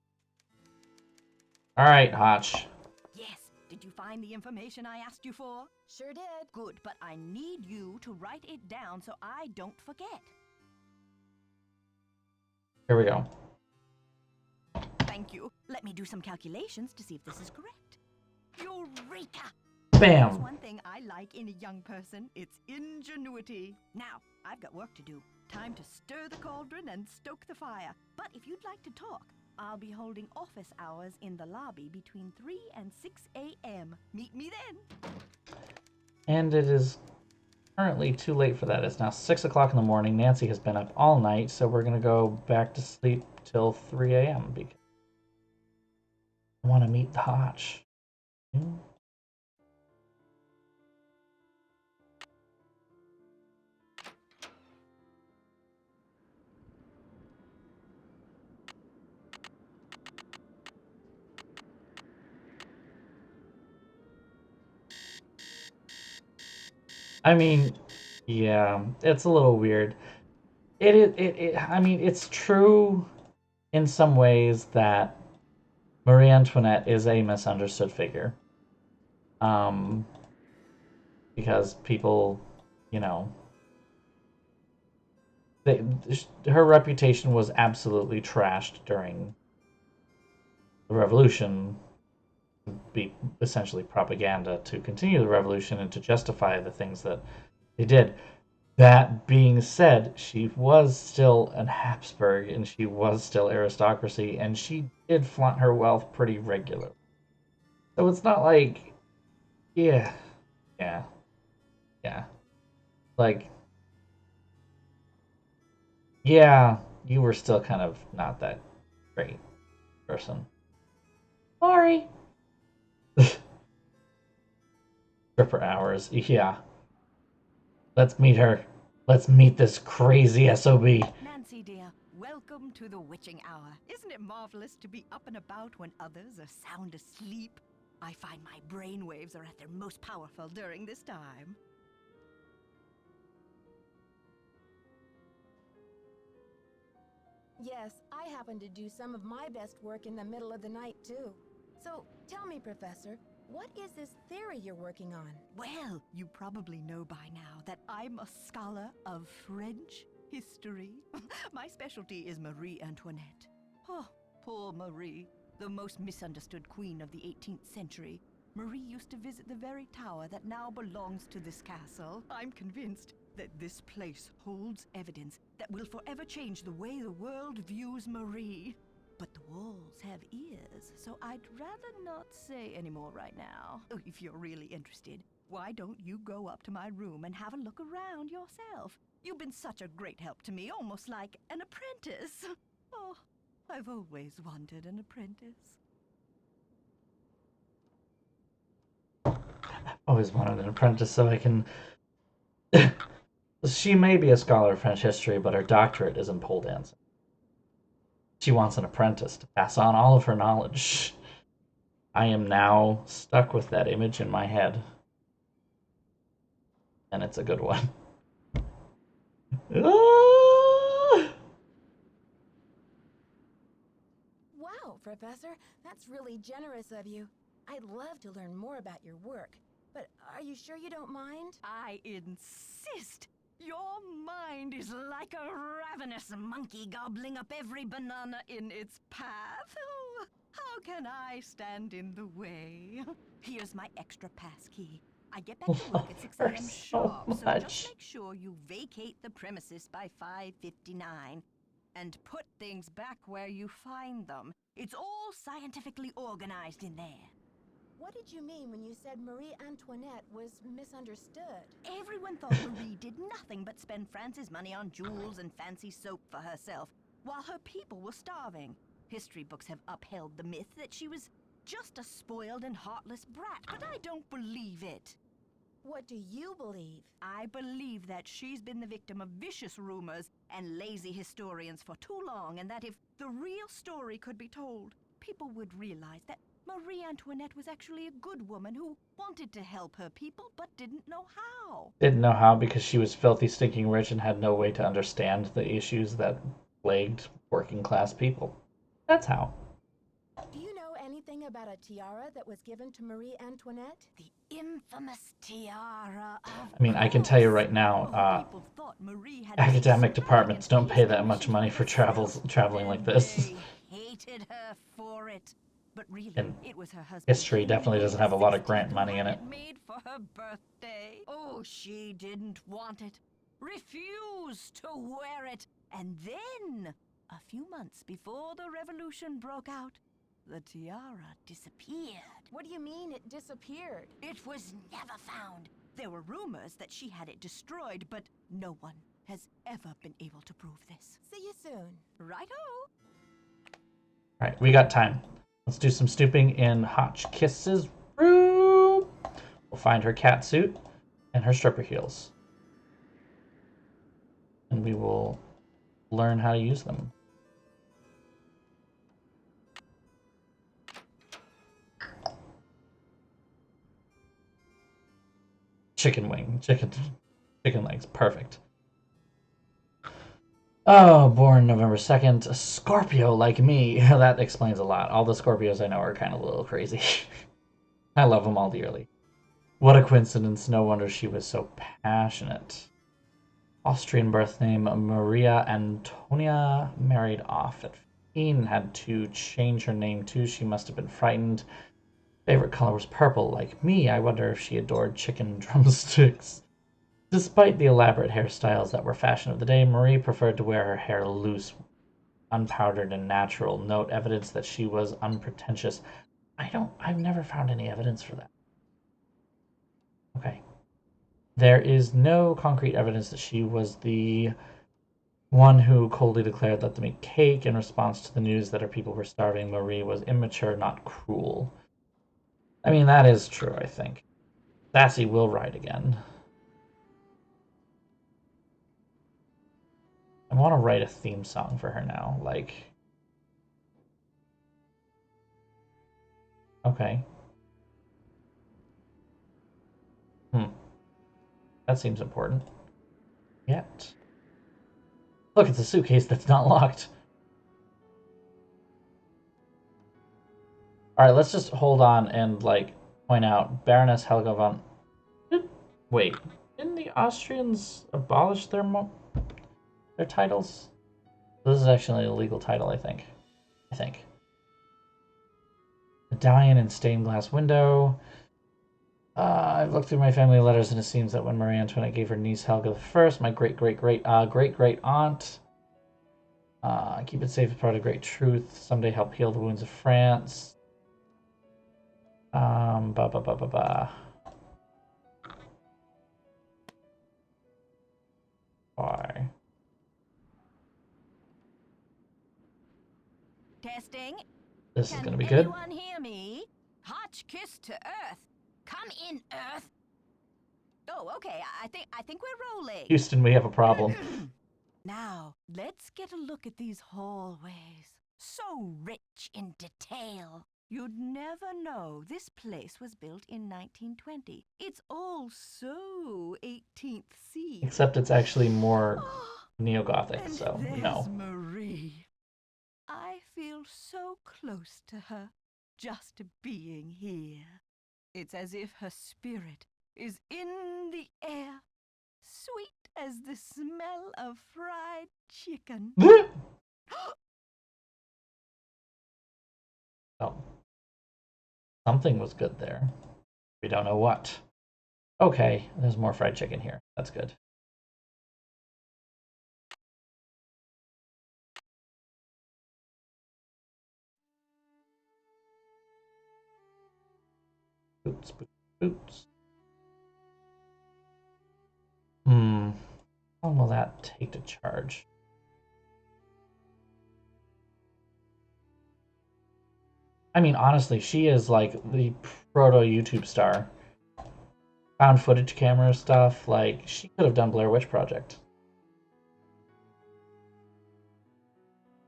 All right, Hotch. Yes. Did you find the information I asked you for? Sure did. Good, but I need you to write it down so I don't forget. Here we go. Thank you. Let me do some calculations to see if this is correct. Eureka! Bam! There's one thing I like in a young person. It's ingenuity. Now, I've got work to do. Time to stir the cauldron and stoke the fire. But if you'd like to talk, I'll be holding office hours in the lobby between 3 and 6 a.m. Meet me then. And it is currently too late for that. It's now 6 o'clock in the morning. Nancy has been up all night, so we're going to go back to sleep till 3 a.m. because I want to meet the Hotch. I mean, yeah, it's a little weird. I mean, it's true in some ways that Marie Antoinette is a misunderstood figure. Because people, you know, her reputation was absolutely trashed during the revolution, be essentially propaganda to continue the revolution and to justify the things that they did. That being said, she was still an Habsburg and she was still aristocracy, and she did flaunt her wealth pretty regularly. So it's not like, yeah, like, yeah, you were still kind of not that great person. Sorry. Stripper hours, yeah. Let's meet her. Let's meet this crazy SOB. Nancy, dear, welcome to the witching hour. Isn't it marvelous to be up and about when others are sound asleep? I find my brain waves are at their most powerful during this time. Yes, I happen to do some of my best work in the middle of the night, too. So, tell me, Professor, what is this theory you're working on? Well, you probably know by now that I'm a scholar of French history. My specialty is Marie Antoinette. Oh, poor Marie, the most misunderstood queen of the 18th century. Marie used to visit the very tower that now belongs to this castle. I'm convinced that this place holds evidence that will forever change the way the world views Marie. But the walls have ears, so I'd rather not say any more right now. Oh, if you're really interested, why don't you go up to my room and have a look around yourself? You've been such a great help to me, almost like an apprentice. Oh, I've always wanted an apprentice. Always wanted an apprentice so I can... She may be a scholar of French history, but her doctorate is in pole dancing. She wants an apprentice to pass on all of her knowledge. I am now stuck with that image in my head. And it's a good one. Wow, Professor, that's really generous of you. I'd love to learn more about your work, but are you sure you don't mind? I insist! Your mind is like a ravenous monkey gobbling up every banana in its path. Oh, how can I stand in the way? Here's my extra pass key. I get back to work at 6 a.m. sharp, so just make sure you vacate the premises by 5:59. And put things back where you find them. It's all scientifically organized in there. What did you mean when you said Marie Antoinette was misunderstood? Everyone thought Marie did nothing but spend France's money on jewels and fancy soap for herself, while her people were starving. History books have upheld the myth that she was just a spoiled and heartless brat, but I don't believe it. What do you believe? I believe that she's been the victim of vicious rumors and lazy historians for too long, and that if the real story could be told, people would realize that Marie Antoinette was actually a good woman who wanted to help her people but didn't know how. Didn't know how because she was filthy, stinking rich and had no way to understand the issues that plagued working class people. That's how. Do you know anything something about a tiara that was given to Marie Antoinette? The infamous tiara of I mean, I can tell you right now, people thought Marie had academic faced departments don't pay that much misconceptions money for traveling like this. They hated her for it. But really, And it was her husband. history definitely doesn't have a lot of grant money in it. Made for her birthday. Oh, she didn't want it. Refused to wear it. And then, a few months before the revolution broke out, the tiara disappeared. What do you mean it disappeared? It was never found. There were rumors that she had it destroyed, but no one has ever been able to prove this. See you soon. Righto. Alright, we got time. Let's do some snooping in Hotchkiss's room. We'll find her cat suit and her stripper heels. And we will learn how to use them. Chicken wing, chicken legs, perfect. Oh, born November 2nd, a Scorpio like me. That explains a lot. All the Scorpios I know are kind of a little crazy. I love them all dearly. What a coincidence. No wonder she was so passionate. Austrian birth name Maria Antonia, married off at 15, had to change her name too. She must have been frightened. Favorite color was purple, like me. I wonder if she adored chicken drumsticks. Despite the elaborate hairstyles that were fashion of the day, Marie preferred to wear her hair loose, unpowdered, and natural. Note evidence that she was unpretentious. I've never found any evidence for that. Okay. There is no concrete evidence that she was the one who coldly declared, "Let them eat cake," in response to the news that her people were starving. Marie was immature, not cruel. I mean, that is true, I think. Sassy will ride again. I want to write a theme song for her now, like... Okay. That seems important. Yet. Look, it's a suitcase that's not locked. Alright, let's just hold on and, like, point out Baroness Helga von... Wait, didn't the Austrians abolish their titles? This is actually a legal title, I think. Medallion and stained glass window. I've looked through my family letters, and it seems that when Marie Antoinette gave her niece Helga I, my great-great-great-aunt, keep it safe as part of great truth, someday help heal the wounds of France. Why? Testing. This is Can gonna be good. anyone hear me? Hotchkiss to Earth. Come in, Earth. Oh, okay. I think we're rolling. Houston, we have a problem. Now, let's get a look at these hallways. So rich in detail. You'd never know this place was built in 1920. It's all so 18th C. Except it's actually more neo-Gothic, so no. Marie. I feel so close to her, just being here. It's as if her spirit is in the air, sweet as the smell of fried chicken. Oh. Something was good there. We don't know what. Okay, there's more fried chicken here. That's good. Boots. How long will that take to charge? I mean, honestly, she is like the proto YouTube star. Found footage camera stuff, like, she could have done Blair Witch Project.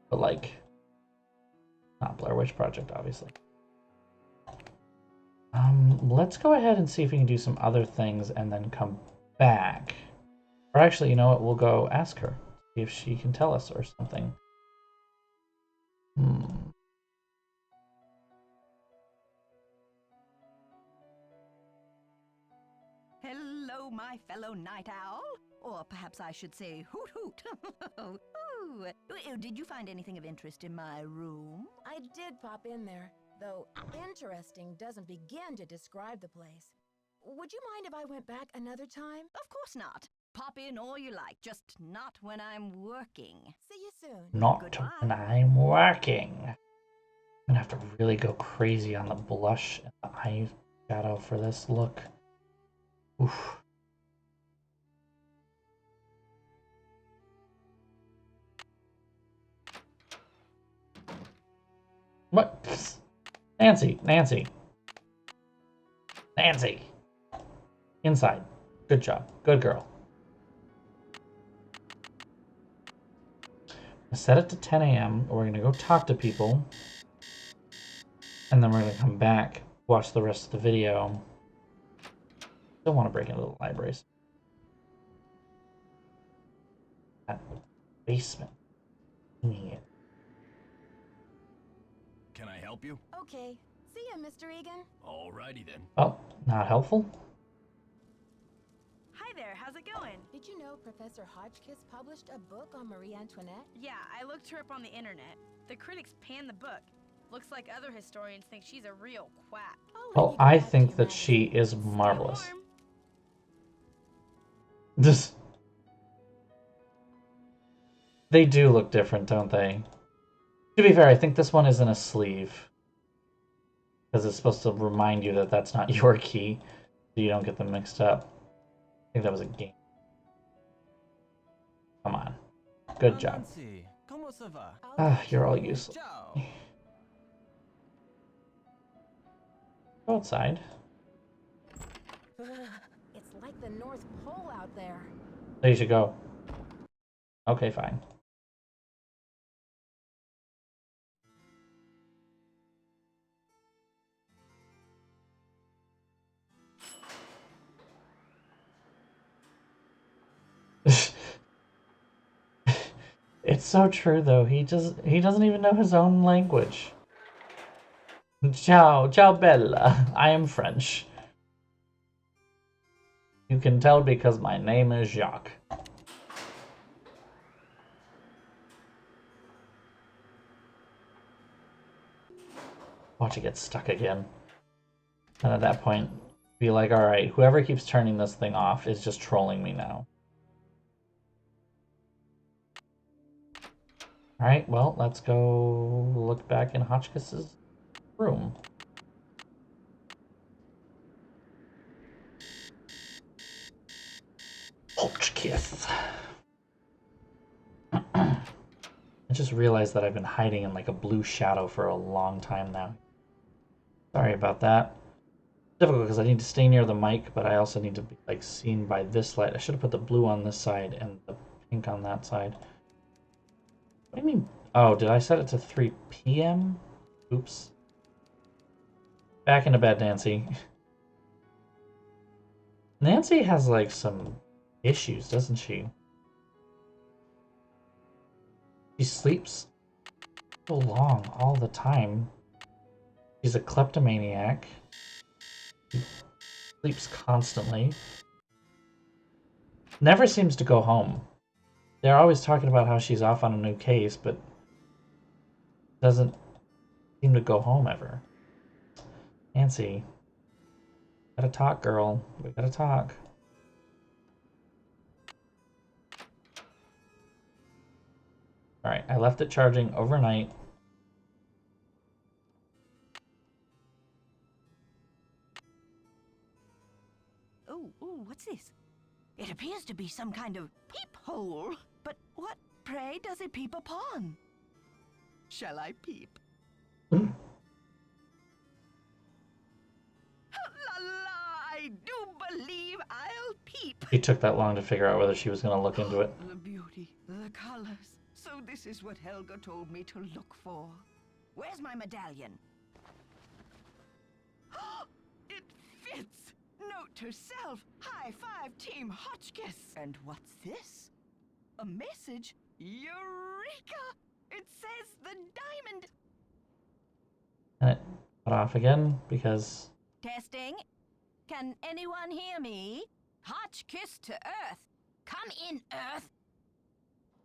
But, like, not Blair Witch Project, obviously. Let's go ahead and see if we can do some other things and then come back. Or actually, you know what? We'll go ask her. See if she can tell us or something. Hello, my fellow night owl. Or perhaps I should say hoot hoot. Ooh. Did you find anything of interest in my room? I did pop in there, though interesting doesn't begin to describe the place. Would you mind if I went back another time? Of course not. Pop in all you like, just not when I'm working. See you soon. Not Goodbye. when I'm working. I'm gonna have to really go crazy on the blush and the eye shadow for this look. Oof. What? Psst. Nancy, Nancy. Nancy. Inside. Good job. Good girl. I set it to 10 a.m. We're going to go talk to people. And then we're going to come back, watch the rest of the video. Still want to break into the libraries. That basement. Yeah. Can I help you? Okay. See ya, Mr. Egan. Alrighty then. Oh, not helpful? Hi there, how's it going? Did you know Professor Hotchkiss published a book on Marie Antoinette? Yeah, I looked her up on the internet. The critics panned the book. Looks like other historians think she's a real quack. Well, I think that she is marvelous. Stay warm. Just... They do look different, don't they? To be fair, I think this one is in a sleeve. Because it's supposed to remind you that that's not your key. So you don't get them mixed up. I think that was a game. Come on. Good job. Nancy, ¿cómo se va? Ah, you're all useless. Ciao. Go outside. It's like the North Pole out there. So you should go. Okay, fine. It's so true though. He doesn't even know his own language. Ciao, ciao bella. I am French. You can tell because my name is Jacques. Watch it get stuck again. And at that point, be like, alright, whoever keeps turning this thing off is just trolling me now. Alright, well, let's go look back in Hotchkiss's room. Hotchkiss. I just realized that I've been hiding in like a blue shadow for a long time now. Sorry about that. Difficult because I need to stay near the mic, but I also need to be like seen by this light. I should have put the blue on this side and the pink on that side. What do you mean? Oh, did I set it to 3 p.m.? Oops. Back into bed, Nancy. Nancy has like some issues, doesn't she? She sleeps so long all the time. She's a kleptomaniac. She sleeps constantly. Never seems to go home. They're always talking about how she's off on a new case, but doesn't seem to go home ever. Nancy, gotta talk, girl. We gotta talk. Alright, I left it charging overnight. Oh, what's this? It appears to be some kind of peephole. But what, pray, does it peep upon? Shall I peep? La la, I do believe I'll peep. It took that long to figure out whether she was going to look into it. The beauty, the colors. So this is what Helga told me to look for. Where's my medallion? It fits! Note to self, high five Team Hotchkiss. And what's this? A message? Eureka! It says the diamond. And it cut off again because... Testing. Can anyone hear me? Hotchkiss to Earth. Come in, Earth.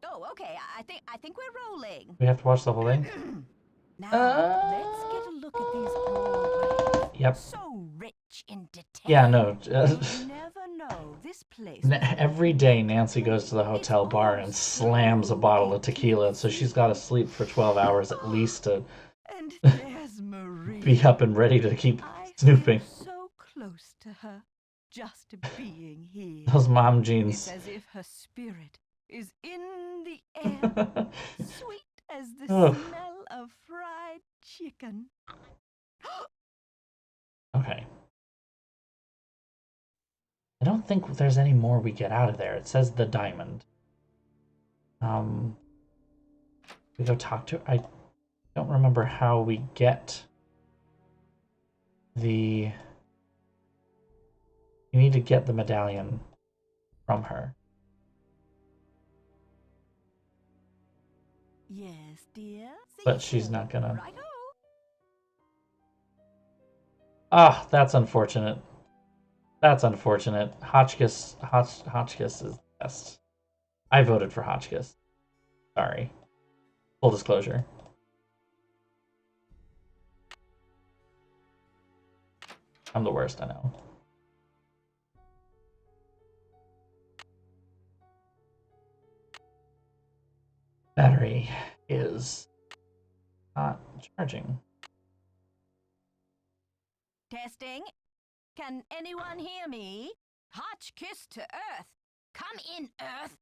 Oh, okay. I think we're rolling. We have to watch the whole thing? Now, let's get a look at these hallways. Yep. So rich in detail. Yeah, no. You'll never know this place. Every day Nancy goes to the hotel bar and slams a bottle of tequila, so she's got to sleep for 12 hours at least to And there's Marie. be up and ready to keep snooping. So close to her, just being here. Those mom It's jeans. as if her spirit is in the air, sweet as the Ugh. smell of fried chicken. Okay. I don't think there's any more we get out of there. It says the diamond. We go talk to her. I don't remember how we get the... You need to get the medallion from her. Yes, dear. But she's not gonna... Righto. Ah, that's unfortunate. That's unfortunate. Hotchkiss is the best. I voted for Hotchkiss. Sorry. Full disclosure. I'm the worst, I know. Battery is not charging. Testing. Can anyone hear me? Hotchkiss to Earth. Come in, Earth.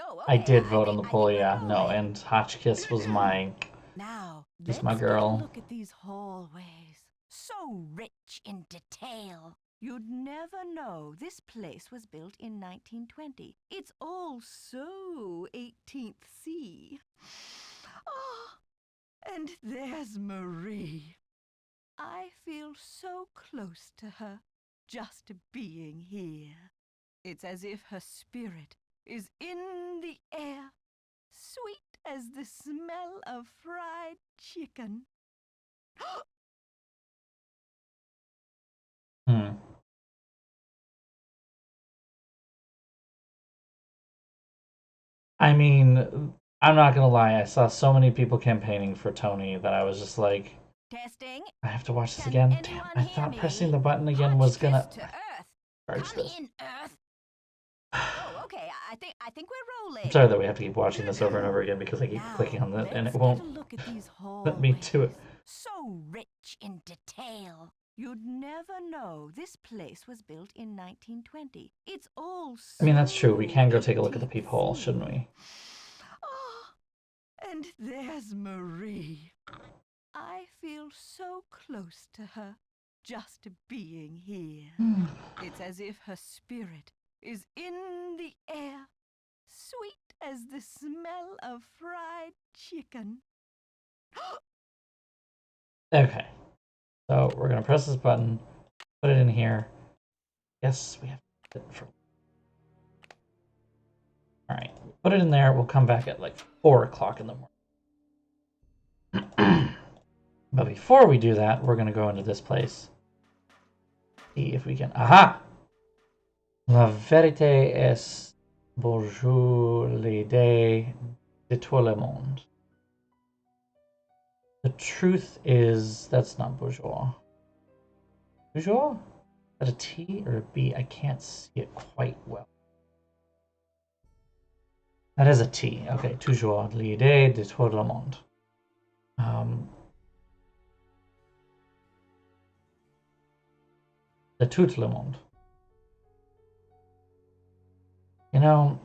Oh, okay. I did vote on the think poll, we're yeah. No, rolling. and Hotchkiss was my... Now, Just let's my girl. Get a look at these hallways. So rich in detail. You'd never know this place was built in 1920. It's all so 18th C. Oh, and there's Marie. I feel so close to her, just being here. It's as if her spirit is in the air, sweet as the smell of fried chicken. I mean, I'm not gonna lie, I saw so many people campaigning for Tony that I was just like, Testing. I have to watch this Can again? Damn, anyone I hear thought me? pressing the button again was gonna Hotchkiss to Earth. charge Come this. in, Earth. Oh, okay. I think we're rolling. I'm sorry that we have to keep watching this over and over again because I keep Now, clicking on it and it let's won't get a look at these let me do it. hallways. So rich in detail. You'd never know this place was built in 1920. It's all so I mean, that's true. We can go take a look at the 18th peephole, C. shouldn't we? Oh, and there's Marie. I feel so close to her, just being here. It's as if her spirit is in the air, sweet as the smell of fried chicken. Okay. So we're gonna press this button, put it in here. Yes, we have to put it for... Alright, put it in there. We'll come back at like 4 o'clock in the morning. But before we do that, we're gonna go into this place. See if we can... Aha! La vérité est bonjour l'idée de tout le monde. The truth is... That's not bonjour. Bonjour? Is that a T or a B? I can't see it quite well. That is a T. Okay, toujours l'idée de tout le monde. De tout le monde. You know,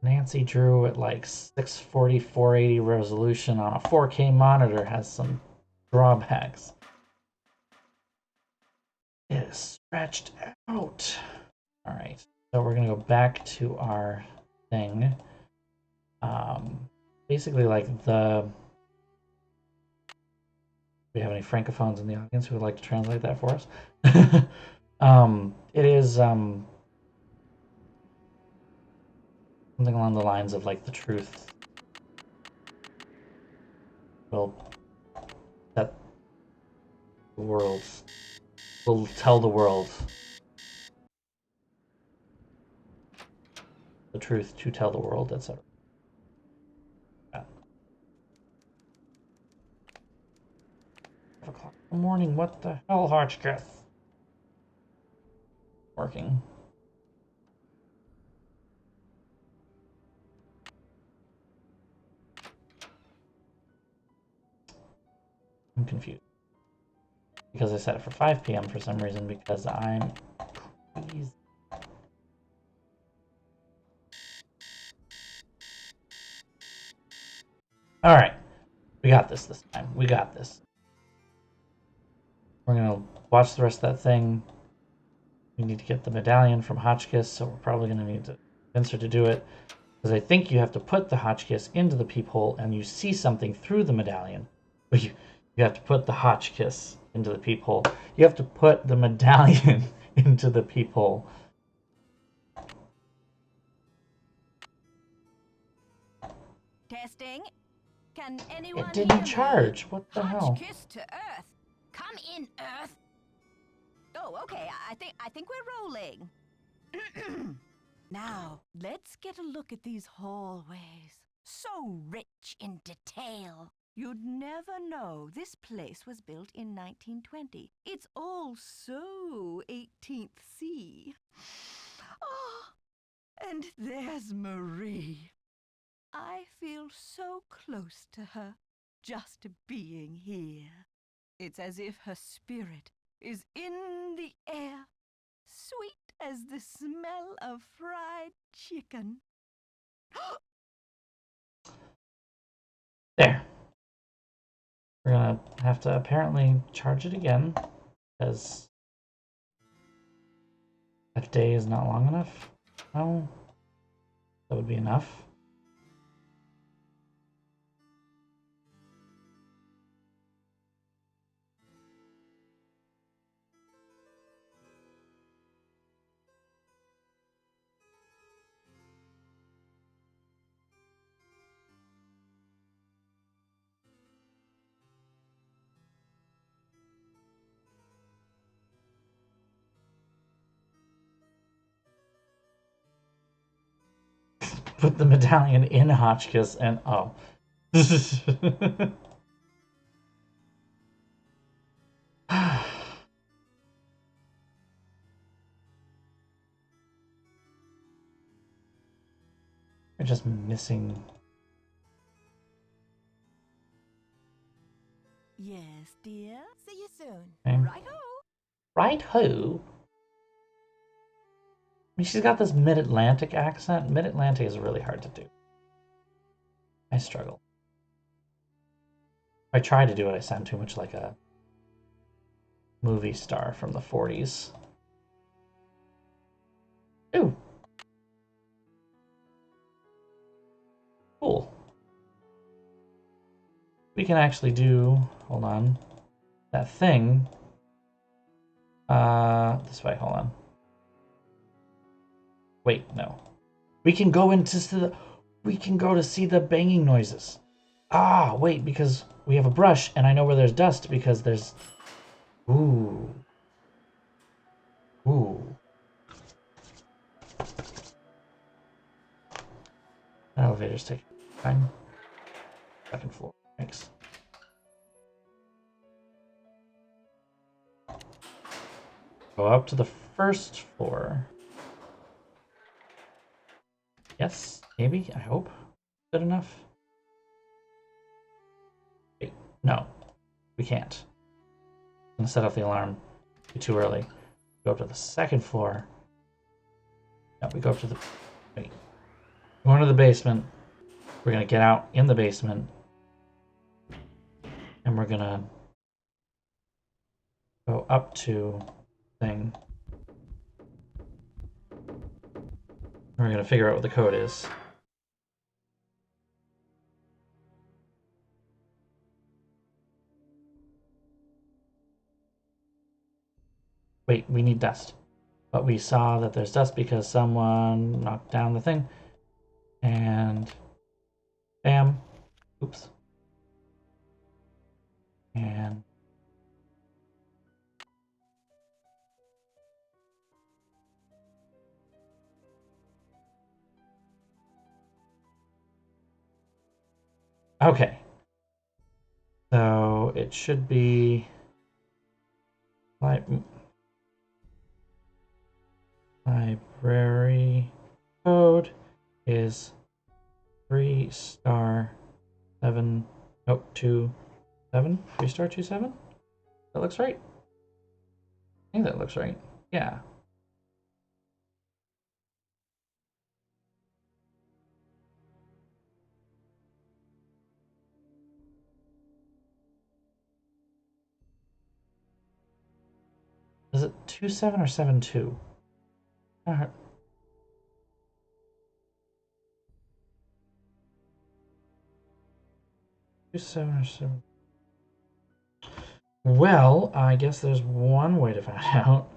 Nancy Drew at like 640, 480 resolution on a 4K monitor has some drawbacks. It is stretched out. Alright, so we're gonna go back to our thing. Basically like the... Do we have any francophones in the audience who would like to translate that for us? It is something along the lines of like the truth will set the world, will tell the world truth to tell the world, etc. 5 o'clock in the morning, what the hell, Hotchkiss? Working. I'm confused. Because I set it for 5 p.m. for some reason, because I'm crazy. Alright. We got this time. We got this. We're going to watch the rest of that thing. We need to get the medallion from Hotchkiss, so we're probably going to need to convince her to do it. Because I think you have to put the Hotchkiss into the peephole and you see something through the medallion. But you have to put the Hotchkiss into the peephole. You have to put the medallion into the peephole. Testing. Can anyone It didn't hear me? charge. What the hell? Hotchkiss to Earth. Come in, Earth. Oh, okay. I think we're rolling. Now, let's get a look at these hallways. So rich in detail. You'd never know this place was built in 1920. It's all so 18th C. Oh, and there's Marie. I feel so close to her, just being here. It's as if her spirit is in the air, sweet as the smell of fried chicken. There. We're gonna have to apparently charge it again, because that day is not long enough. No, that would be enough. Put the medallion in Hotchkiss and oh. We're just missing. Yes, dear. See you soon. Okay. Right-ho. Right ho? I mean, she's got this mid-Atlantic accent. Mid-Atlantic is really hard to do. I struggle. If I try to do it, I sound too much like a movie star from the 40s. Ooh. Cool. We can actually do, hold on, that thing. This way, hold on. Wait, no. We can go to see the banging noises. Ah, wait, because we have a brush and I know where there's dust because there's... Ooh. Ooh. Elevators take time. Second floor. Thanks. Go up to the first floor. Yes, maybe, I hope. Good enough? Wait, no. We can't. I'm gonna set off the alarm. Too early. Go up to the second floor. No, we go up to the... Wait. Go into the basement. We're gonna get out in the basement. And we're gonna go up to thing. We're gonna figure out what the code is. Wait, we need dust. But we saw that there's dust because someone knocked down the thing. And bam. Oops. And Okay. So it should be library code is 3*7. Nope, 27. 3*27. That looks right. I think that looks right. Yeah. Is it 27 or 72? 27 or 7. Well, I guess there's one way to find out.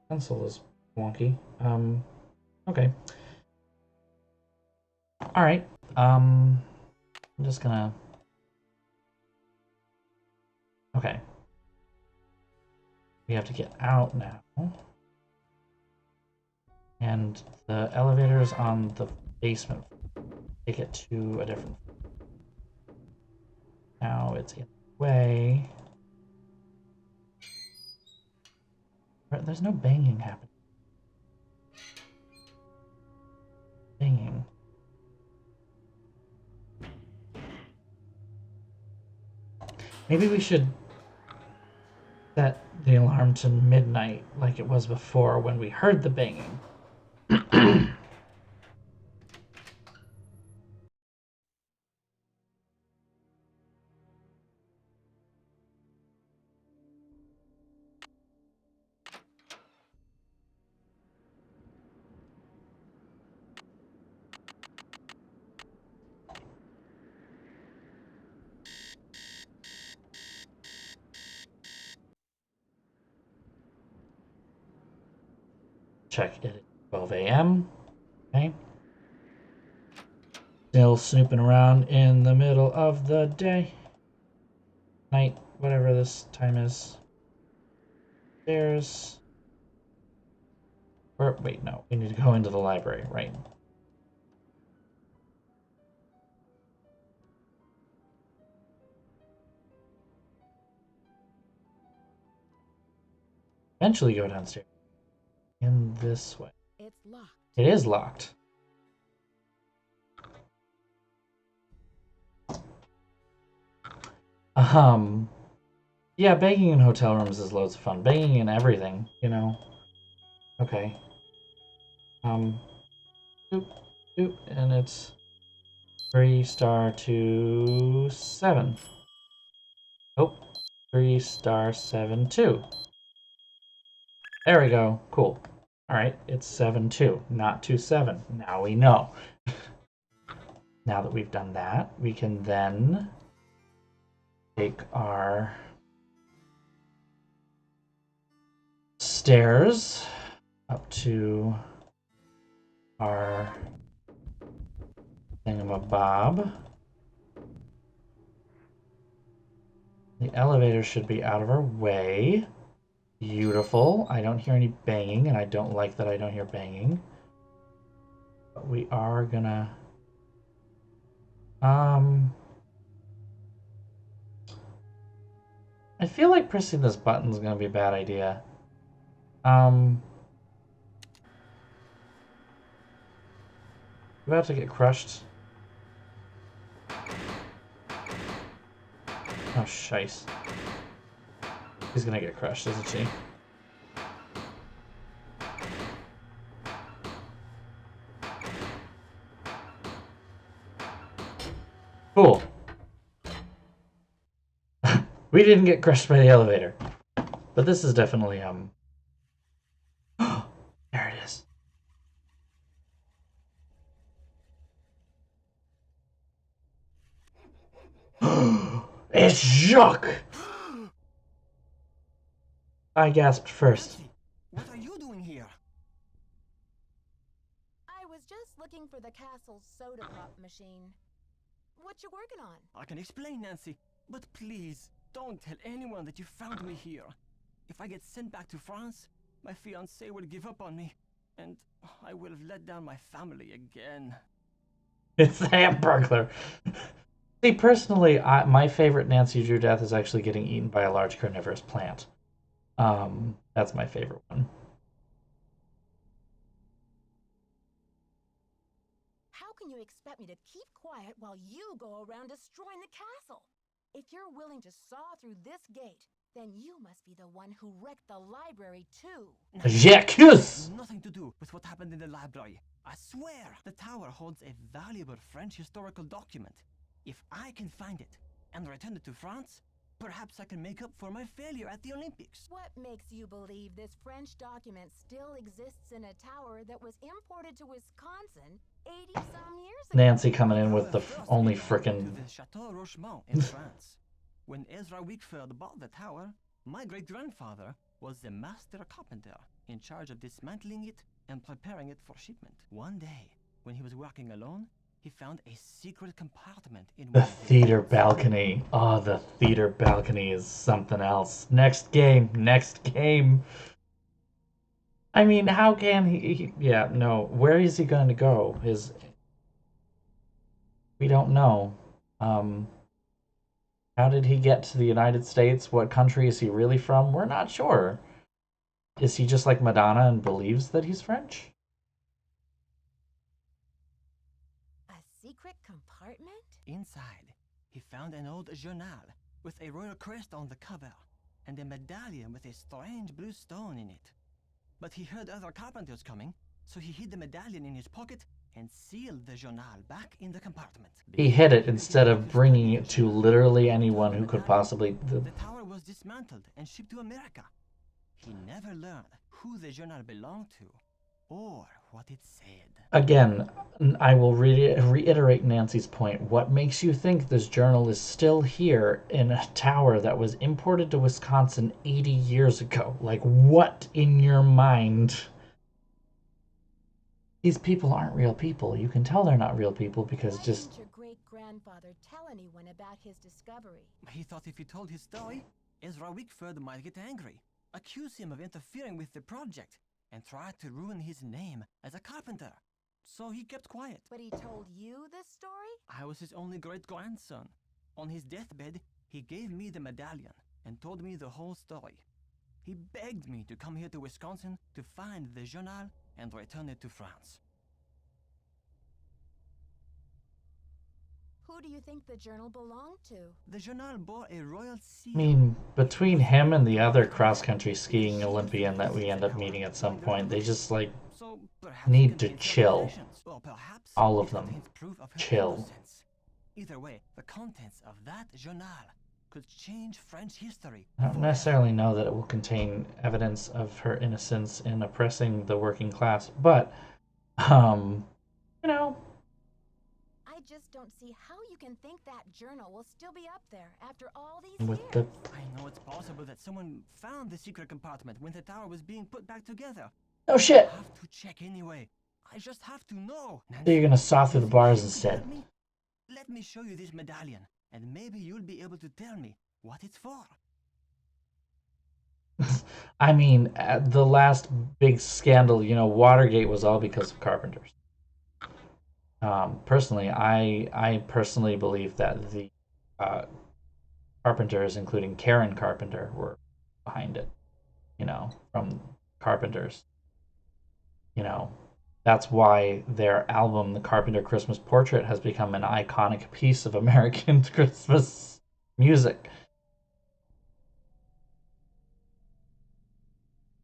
Pencil is wonky. Okay. All right. I'm just gonna. Okay. We have to get out now. And the elevator is on the basement. Take it to a different. Now it's in the way. There's no banging happening. Banging. Maybe we should set the alarm to midnight like it was before when we heard the banging. Check it at 12 a.m. Okay. Still snooping around in the middle of the day. Night, whatever this time is. There's. Or, wait, no. We need to go into the library, right? Eventually go downstairs. In this way. It's locked. It is locked. Yeah, banging in hotel rooms is loads of fun. Banging in everything, you know. Okay. Doop, doop, and it's 3*27. Oh, 3*72. There we go. Cool. All right, it's 7-2, not 2-7. Now we know. Now that we've done that, we can then take our stairs up to our thingamabob. The elevator should be out of our way. Beautiful. I don't hear any banging, and I don't like that I don't hear banging. But we are gonna... I feel like pressing this button is gonna be a bad idea. About to get crushed. Oh, shice. She's gonna get crushed, isn't she? Cool. We didn't get crushed by the elevator. But this is definitely, there it is. It's Jacques! I gasped first. Nancy, what are you doing here? I was just looking for the castle's soda pop machine. What you working on? I can explain, Nancy, but please, don't tell anyone that you found me here. If I get sent back to France, my fiancé will give up on me, and I will have let down my family again. It's the Hamburglar. See, personally, my favorite Nancy Drew death is actually getting eaten by a large carnivorous plant. That's my favorite one. How can you expect me to keep quiet while you go around destroying the castle? If you're willing to saw through this gate, then you must be the one who wrecked the library too. Jacques! Nothing to do with what happened in the library. I swear, the tower holds a valuable French historical document. If I can find it and return it to France, perhaps I can make up for my failure at the Olympics. What makes you believe this French document still exists in a tower that was imported to Wisconsin 80-some years ago? Nancy coming in with the only frickin' To the Chateau Rochemont in France. When Ezra Wickford bought the tower, my great-grandfather was the master carpenter in charge of dismantling it and preparing it for shipment. One day, when he was working alone, he found a secret compartment in the one of theater balcony. Oh, the theater balcony is something else. Next game, next game. I mean, how can he yeah, no. Where is he going to go? We don't know. How did he get to the United States? What country is he really from? We're not sure. Is he just like Madonna and believes that he's French? A secret compartment? Inside, he found an old journal with a royal crest on the cover and a medallion with a strange blue stone in it. But he heard other carpenters coming, so he hid the medallion in his pocket and sealed the journal back in the compartment. He hid it instead of bringing it to literally anyone who could possibly... The tower was dismantled and shipped to America. He never learned who the journal belonged to or what it said. Again, I will reiterate Nancy's point. What makes you think this journal is still here in a tower that was imported to Wisconsin 80 years ago? Like, what in your mind? These people aren't real people. You can tell they're not real people because Why just... didn't your great-grandfather tell anyone about his discovery? He thought if he told his story, Ezra Wickford might get angry, accuse him of interfering with the project, and try to ruin his name as a carpenter. So he kept quiet. But he told you this story? I was his only great-grandson. On his deathbed, he gave me the medallion and told me the whole story. He begged me to come here to Wisconsin to find the journal and return it to France. Who do you think the journal belonged to? The journal bore a royal seal. I mean, between him and the other cross-country skiing Olympian that we end up meeting at some point, they just, like, So perhaps need it to contains chill. revelations, or perhaps All of it them. contains proof of her Chill. innocence. Either way, the contents of that journal could change French history. I don't necessarily know that it will contain evidence of her innocence in oppressing the working class, but, you know, I just don't see how you can think that journal will still be up there after all these with years. the... I know it's possible that someone found the secret compartment when the tower was being put back together. Oh shit! I have to check anyway. I just have to know. So you're gonna saw through the bars Could you instead. help me? Let me show you this medallion, and maybe you'll be able to tell me what it's for. I mean, the last big scandal, you know, Watergate was all because of carpenters. Personally, I personally believe that the carpenters, including Karen Carpenter, were behind it. You know, from Carpenters. You know, that's why their album, The Carpenter Christmas Portrait, has become an iconic piece of American Christmas music.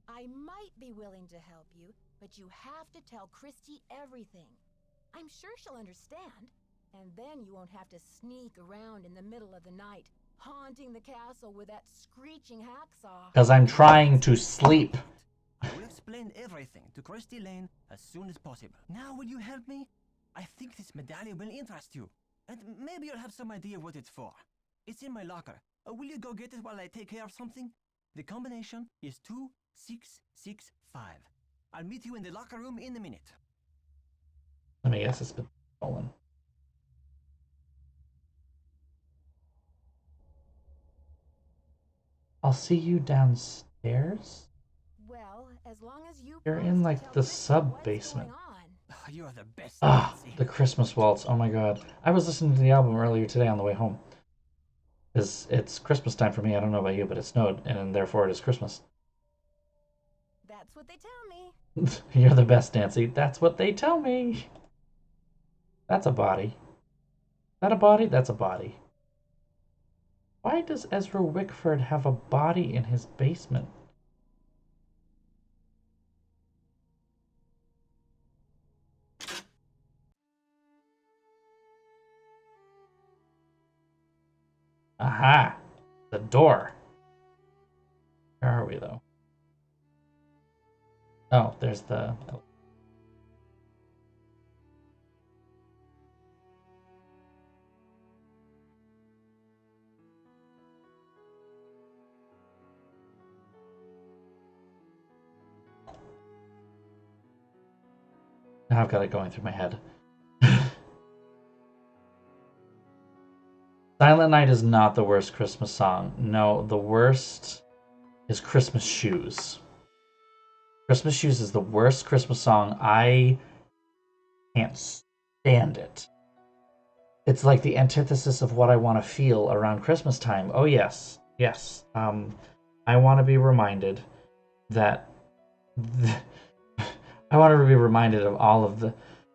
I might be willing to help you, but you have to tell Christy everything. I'm sure she'll understand, and then you won't have to sneak around in the middle of the night, haunting the castle with that screeching hacksaw. Because I'm trying to sleep. I will explain everything to Christy Lane as soon as possible. Now, will you help me? I think this medallion will interest you, and maybe you'll have some idea what it's for. It's in my locker. Will you go get it while I take care of something? The combination is 2665. I'll meet you in the locker room in a minute. Let me guess, it's been stolen. I'll see you downstairs? Well, as long as you You're promise in, to like, tell the Christy what's sub-basement. going on. You are the best, Ah, Nancy. the Christmas waltz. Oh my god. I was listening to the album earlier today on the way home. It's Christmas time for me. I don't know about you, but it snowed, and therefore it is Christmas. That's what they tell me. You're the best, Nancy. That's what they tell me. That's a body. Is that a body? That's a body. Why does Ezra Wickford have a body in his basement? Aha! The door. Where are we, though? Oh, there's the... Now I've got it going through my head. Silent Night is not the worst Christmas song. No, the worst is Christmas Shoes. Christmas Shoes is the worst Christmas song. I can't stand it. It's like the antithesis of what I want to feel around Christmas time. Oh yes, yes. I want to be reminded that I want to be reminded of all of the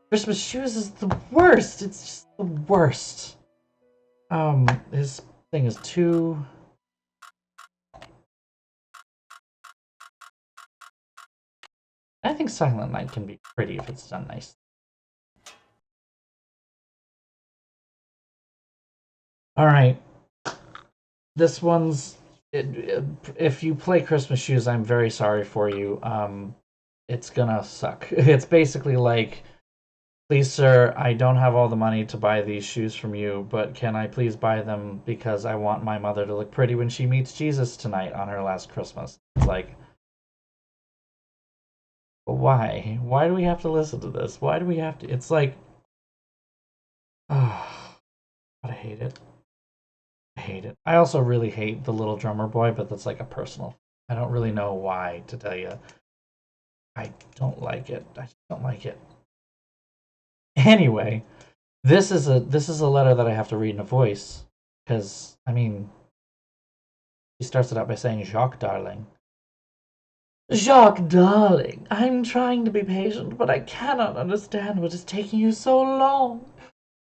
Christmas Shoes is the worst. It's just the worst. His thing is too. I think Silent Night can be pretty if it's done nice. All right, this one's. If you play Christmas Shoes, I'm very sorry for you. It's gonna suck. It's basically like, please, sir, I don't have all the money to buy these shoes from you, but can I please buy them because I want my mother to look pretty when she meets Jesus tonight on her last Christmas. It's like, why? Why do we have to listen to this? Why do we have to? It's like, oh, I hate it. I hate it. I also really hate the Little Drummer Boy, but that's like a personal. I don't really know why to tell you. I don't like it. I just don't like it. Anyway, this is a letter that I have to read in a voice because I mean, she starts it out by saying, "Jacques, darling." Jacques, darling, I'm trying to be patient, but I cannot understand what is taking you so long.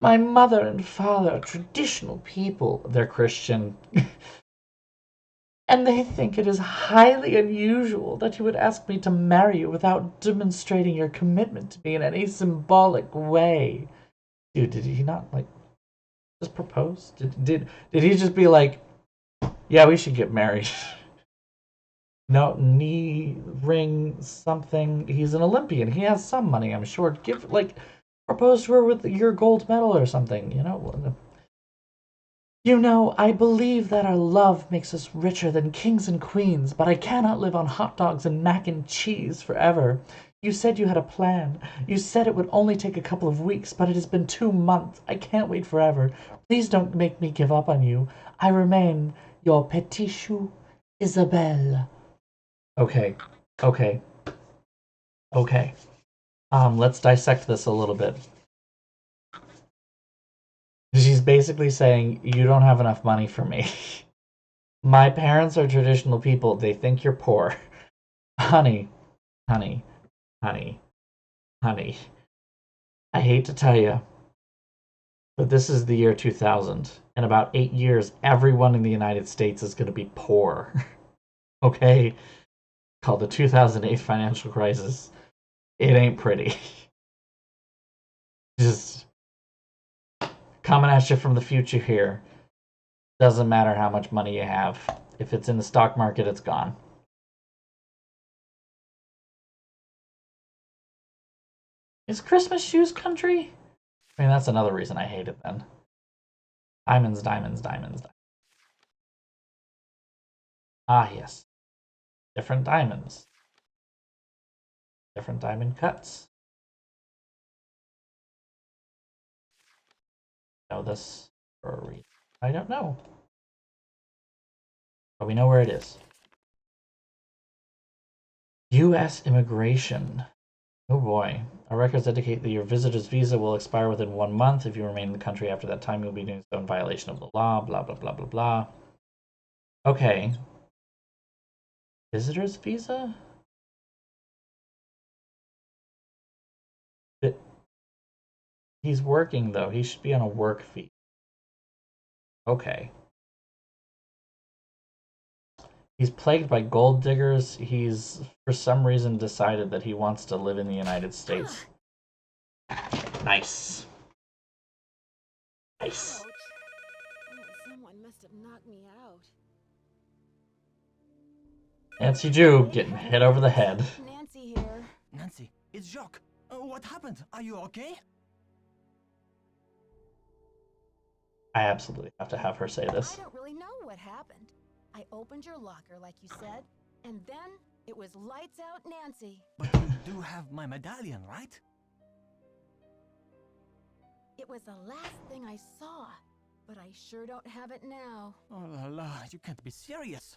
My mother and father are traditional people. They're Christian. And they think it is highly unusual that you would ask me to marry you without demonstrating your commitment to me in any symbolic way. Dude, did he not, like, just propose? Did he just be like, yeah, we should get married? No, knee ring, something. He's an Olympian. He has some money, I'm sure. Propose to her with your gold medal or something, you know? You know, I believe that our love makes us richer than kings and queens, but I cannot live on hot dogs and mac and cheese forever. You said you had a plan. You said it would only take a couple of weeks, but it has been 2 months. I can't wait forever. Please don't make me give up on you. I remain your petit chou, Isabelle. Okay, okay, okay. Let's dissect this a little bit. She's basically saying, you don't have enough money for me. My parents are traditional people. They think you're poor. Honey, honey, honey, honey. I hate to tell you, but this is the year 2000. In about 8 years, everyone in the United States is going to be poor. Okay? Called the 2008 financial crisis. It ain't pretty. Just coming at you from the future here. Doesn't matter how much money you have. If it's in the stock market, it's gone. Is Christmas Shoes country? I mean, that's another reason I hate it then. Diamonds, diamonds, diamonds. Ah, yes. Different diamonds. Different diamond cuts. Know this for a reason. I don't know. But we know where it is. U.S. immigration. Oh boy. Our records indicate that your visitor's visa will expire within 1 month. If you remain in the country after that time, you'll be doing so in violation of the law. Blah, blah, blah, blah, blah. Okay. Visitor's visa? But he's working, though. He should be on a work visa. Okay. He's plagued by gold diggers. He's, for some reason, decided that he wants to live in the United States. Nice. Nice. Ouch. Oh, someone must have knocked me out. Nancy Jew getting hit over the head. Nancy here. Nancy, it's Jacques. What happened? Are you okay? I absolutely have to have her say this. I don't really know what happened. I opened your locker like you said, and then it was lights out Nancy. But you do have my medallion, right? It was the last thing I saw, but I sure don't have it now. Oh la la, you can't be serious.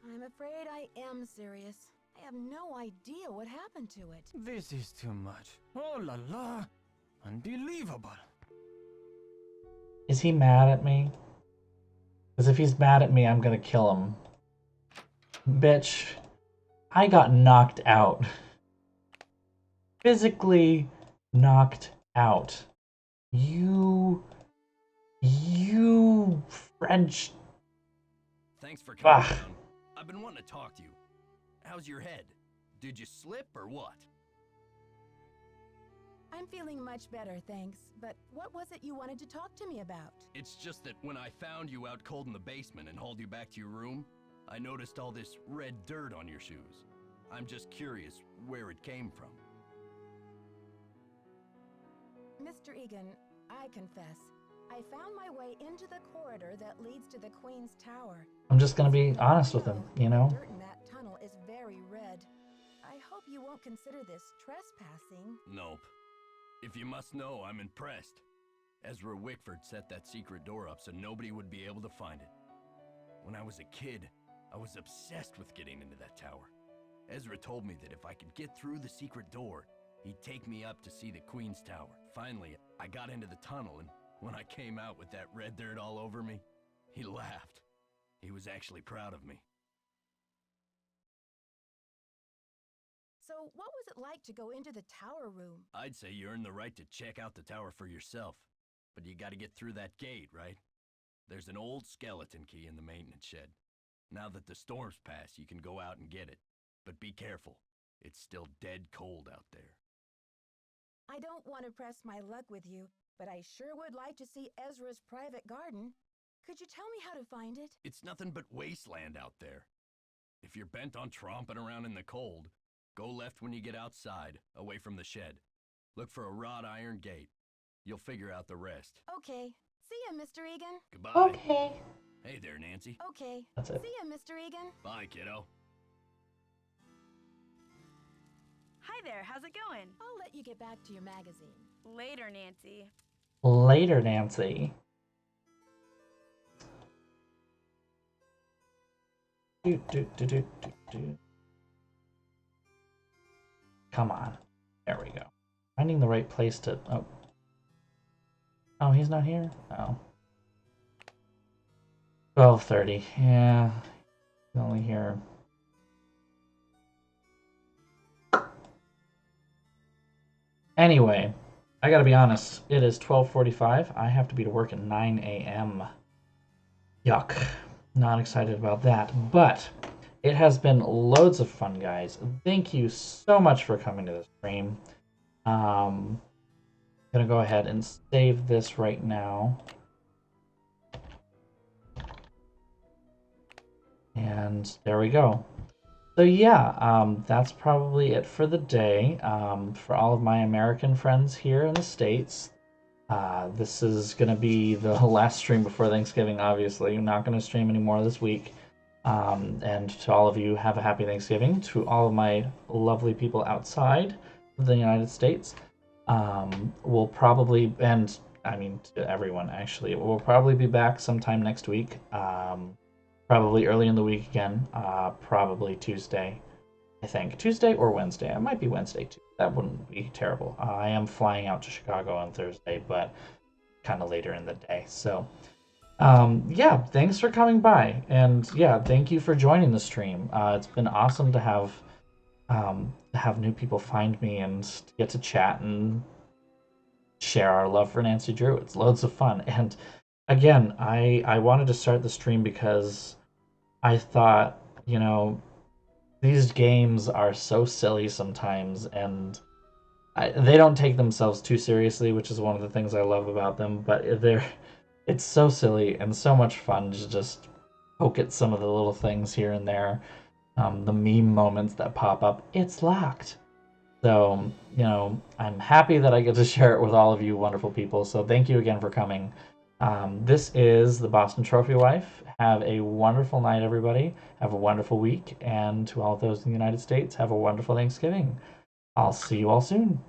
I'm afraid I am serious. I have no idea what happened to it. This is too much. Oh la la. Unbelievable. Is he mad at me? Because if he's mad at me, I'm gonna kill him. Bitch, I got knocked out. Physically knocked out. You French. Thanks for coming Ah. down. I've been wanting to talk to you. How's your head? Did you slip or what? I'm feeling much better, thanks. But what was it you wanted to talk to me about? It's just that when I found you out cold in the basement and hauled you back to your room, I noticed all this red dirt on your shoes. I'm just curious where it came from. Mr. Egan, I confess, I found my way into the corridor that leads to the Queen's Tower. I'm just gonna be honest with him, you know? The dirt in that tunnel is very red. I hope you won't consider this trespassing. Nope. If you must know, I'm impressed. Ezra Wickford set that secret door up so nobody would be able to find it. When I was a kid, I was obsessed with getting into that tower. Ezra told me that if I could get through the secret door, he'd take me up to see the Queen's Tower. Finally, I got into the tunnel, and when I came out with that red dirt all over me, he laughed. He was actually proud of me. So what was it like to go into the tower room? I'd say you earned the right to check out the tower for yourself, but you gotta get through that gate, right? There's an old skeleton key in the maintenance shed. Now that the storm's passed, you can go out and get it. But be careful. It's still dead cold out there. I don't want to press my luck with you, but I sure would like to see Ezra's private garden. Could you tell me how to find it? It's nothing but wasteland out there. If you're bent on tromping around in the cold, go left when you get outside, away from the shed. Look for a wrought iron gate. You'll figure out the rest. Okay. See ya, Mr. Egan. Goodbye. Okay. Hey there, Nancy. Okay. That's it. See ya, Mr. Egan. Bye, kiddo. Hi there, how's it going? I'll let you get back to your magazine. Later, Nancy. Later, Nancy. Do. Come on. There we go. Finding the right place to... Oh. Oh, he's not here? Oh. 12:30. Yeah. He's only here. Anyway, I gotta be honest. It is 12:45. I have to be to work at 9 a.m. Yuck. Not excited about that. But it has been loads of fun, guys. Thank you so much for coming to the stream. Gonna go ahead and save this right now. And there we go. So yeah, that's probably it for the day. For all of my American friends here in the States, this is going to be the last stream before Thanksgiving, obviously. I'm not going to stream anymore this week. And to all of you, have a happy Thanksgiving. To all of my lovely people outside of the United States, we'll probably, and I mean to everyone actually, we'll probably be back sometime next week. Probably early in the week again, probably Tuesday. I think Tuesday or Wednesday. It might be Wednesday too. That wouldn't be terrible. I am flying out to Chicago on Thursday, but kind of later in the day. So, yeah, thanks for coming by, and yeah, thank you for joining the stream. It's been awesome to have new people find me and to get to chat and share our love for Nancy Drew. It's loads of fun. And again, I wanted to start the stream because I thought, these games are so silly sometimes, and they don't take themselves too seriously, which is one of the things I love about them. But it's so silly and so much fun to just poke at some of the little things here and there. The meme moments that pop up. It's locked. So, I'm happy that I get to share it with all of you wonderful people. So thank you again for coming. This is the Boston Trophy Wife. Have a wonderful night, everybody. Have a wonderful week. And to all those in the United States, have a wonderful Thanksgiving. I'll see you all soon.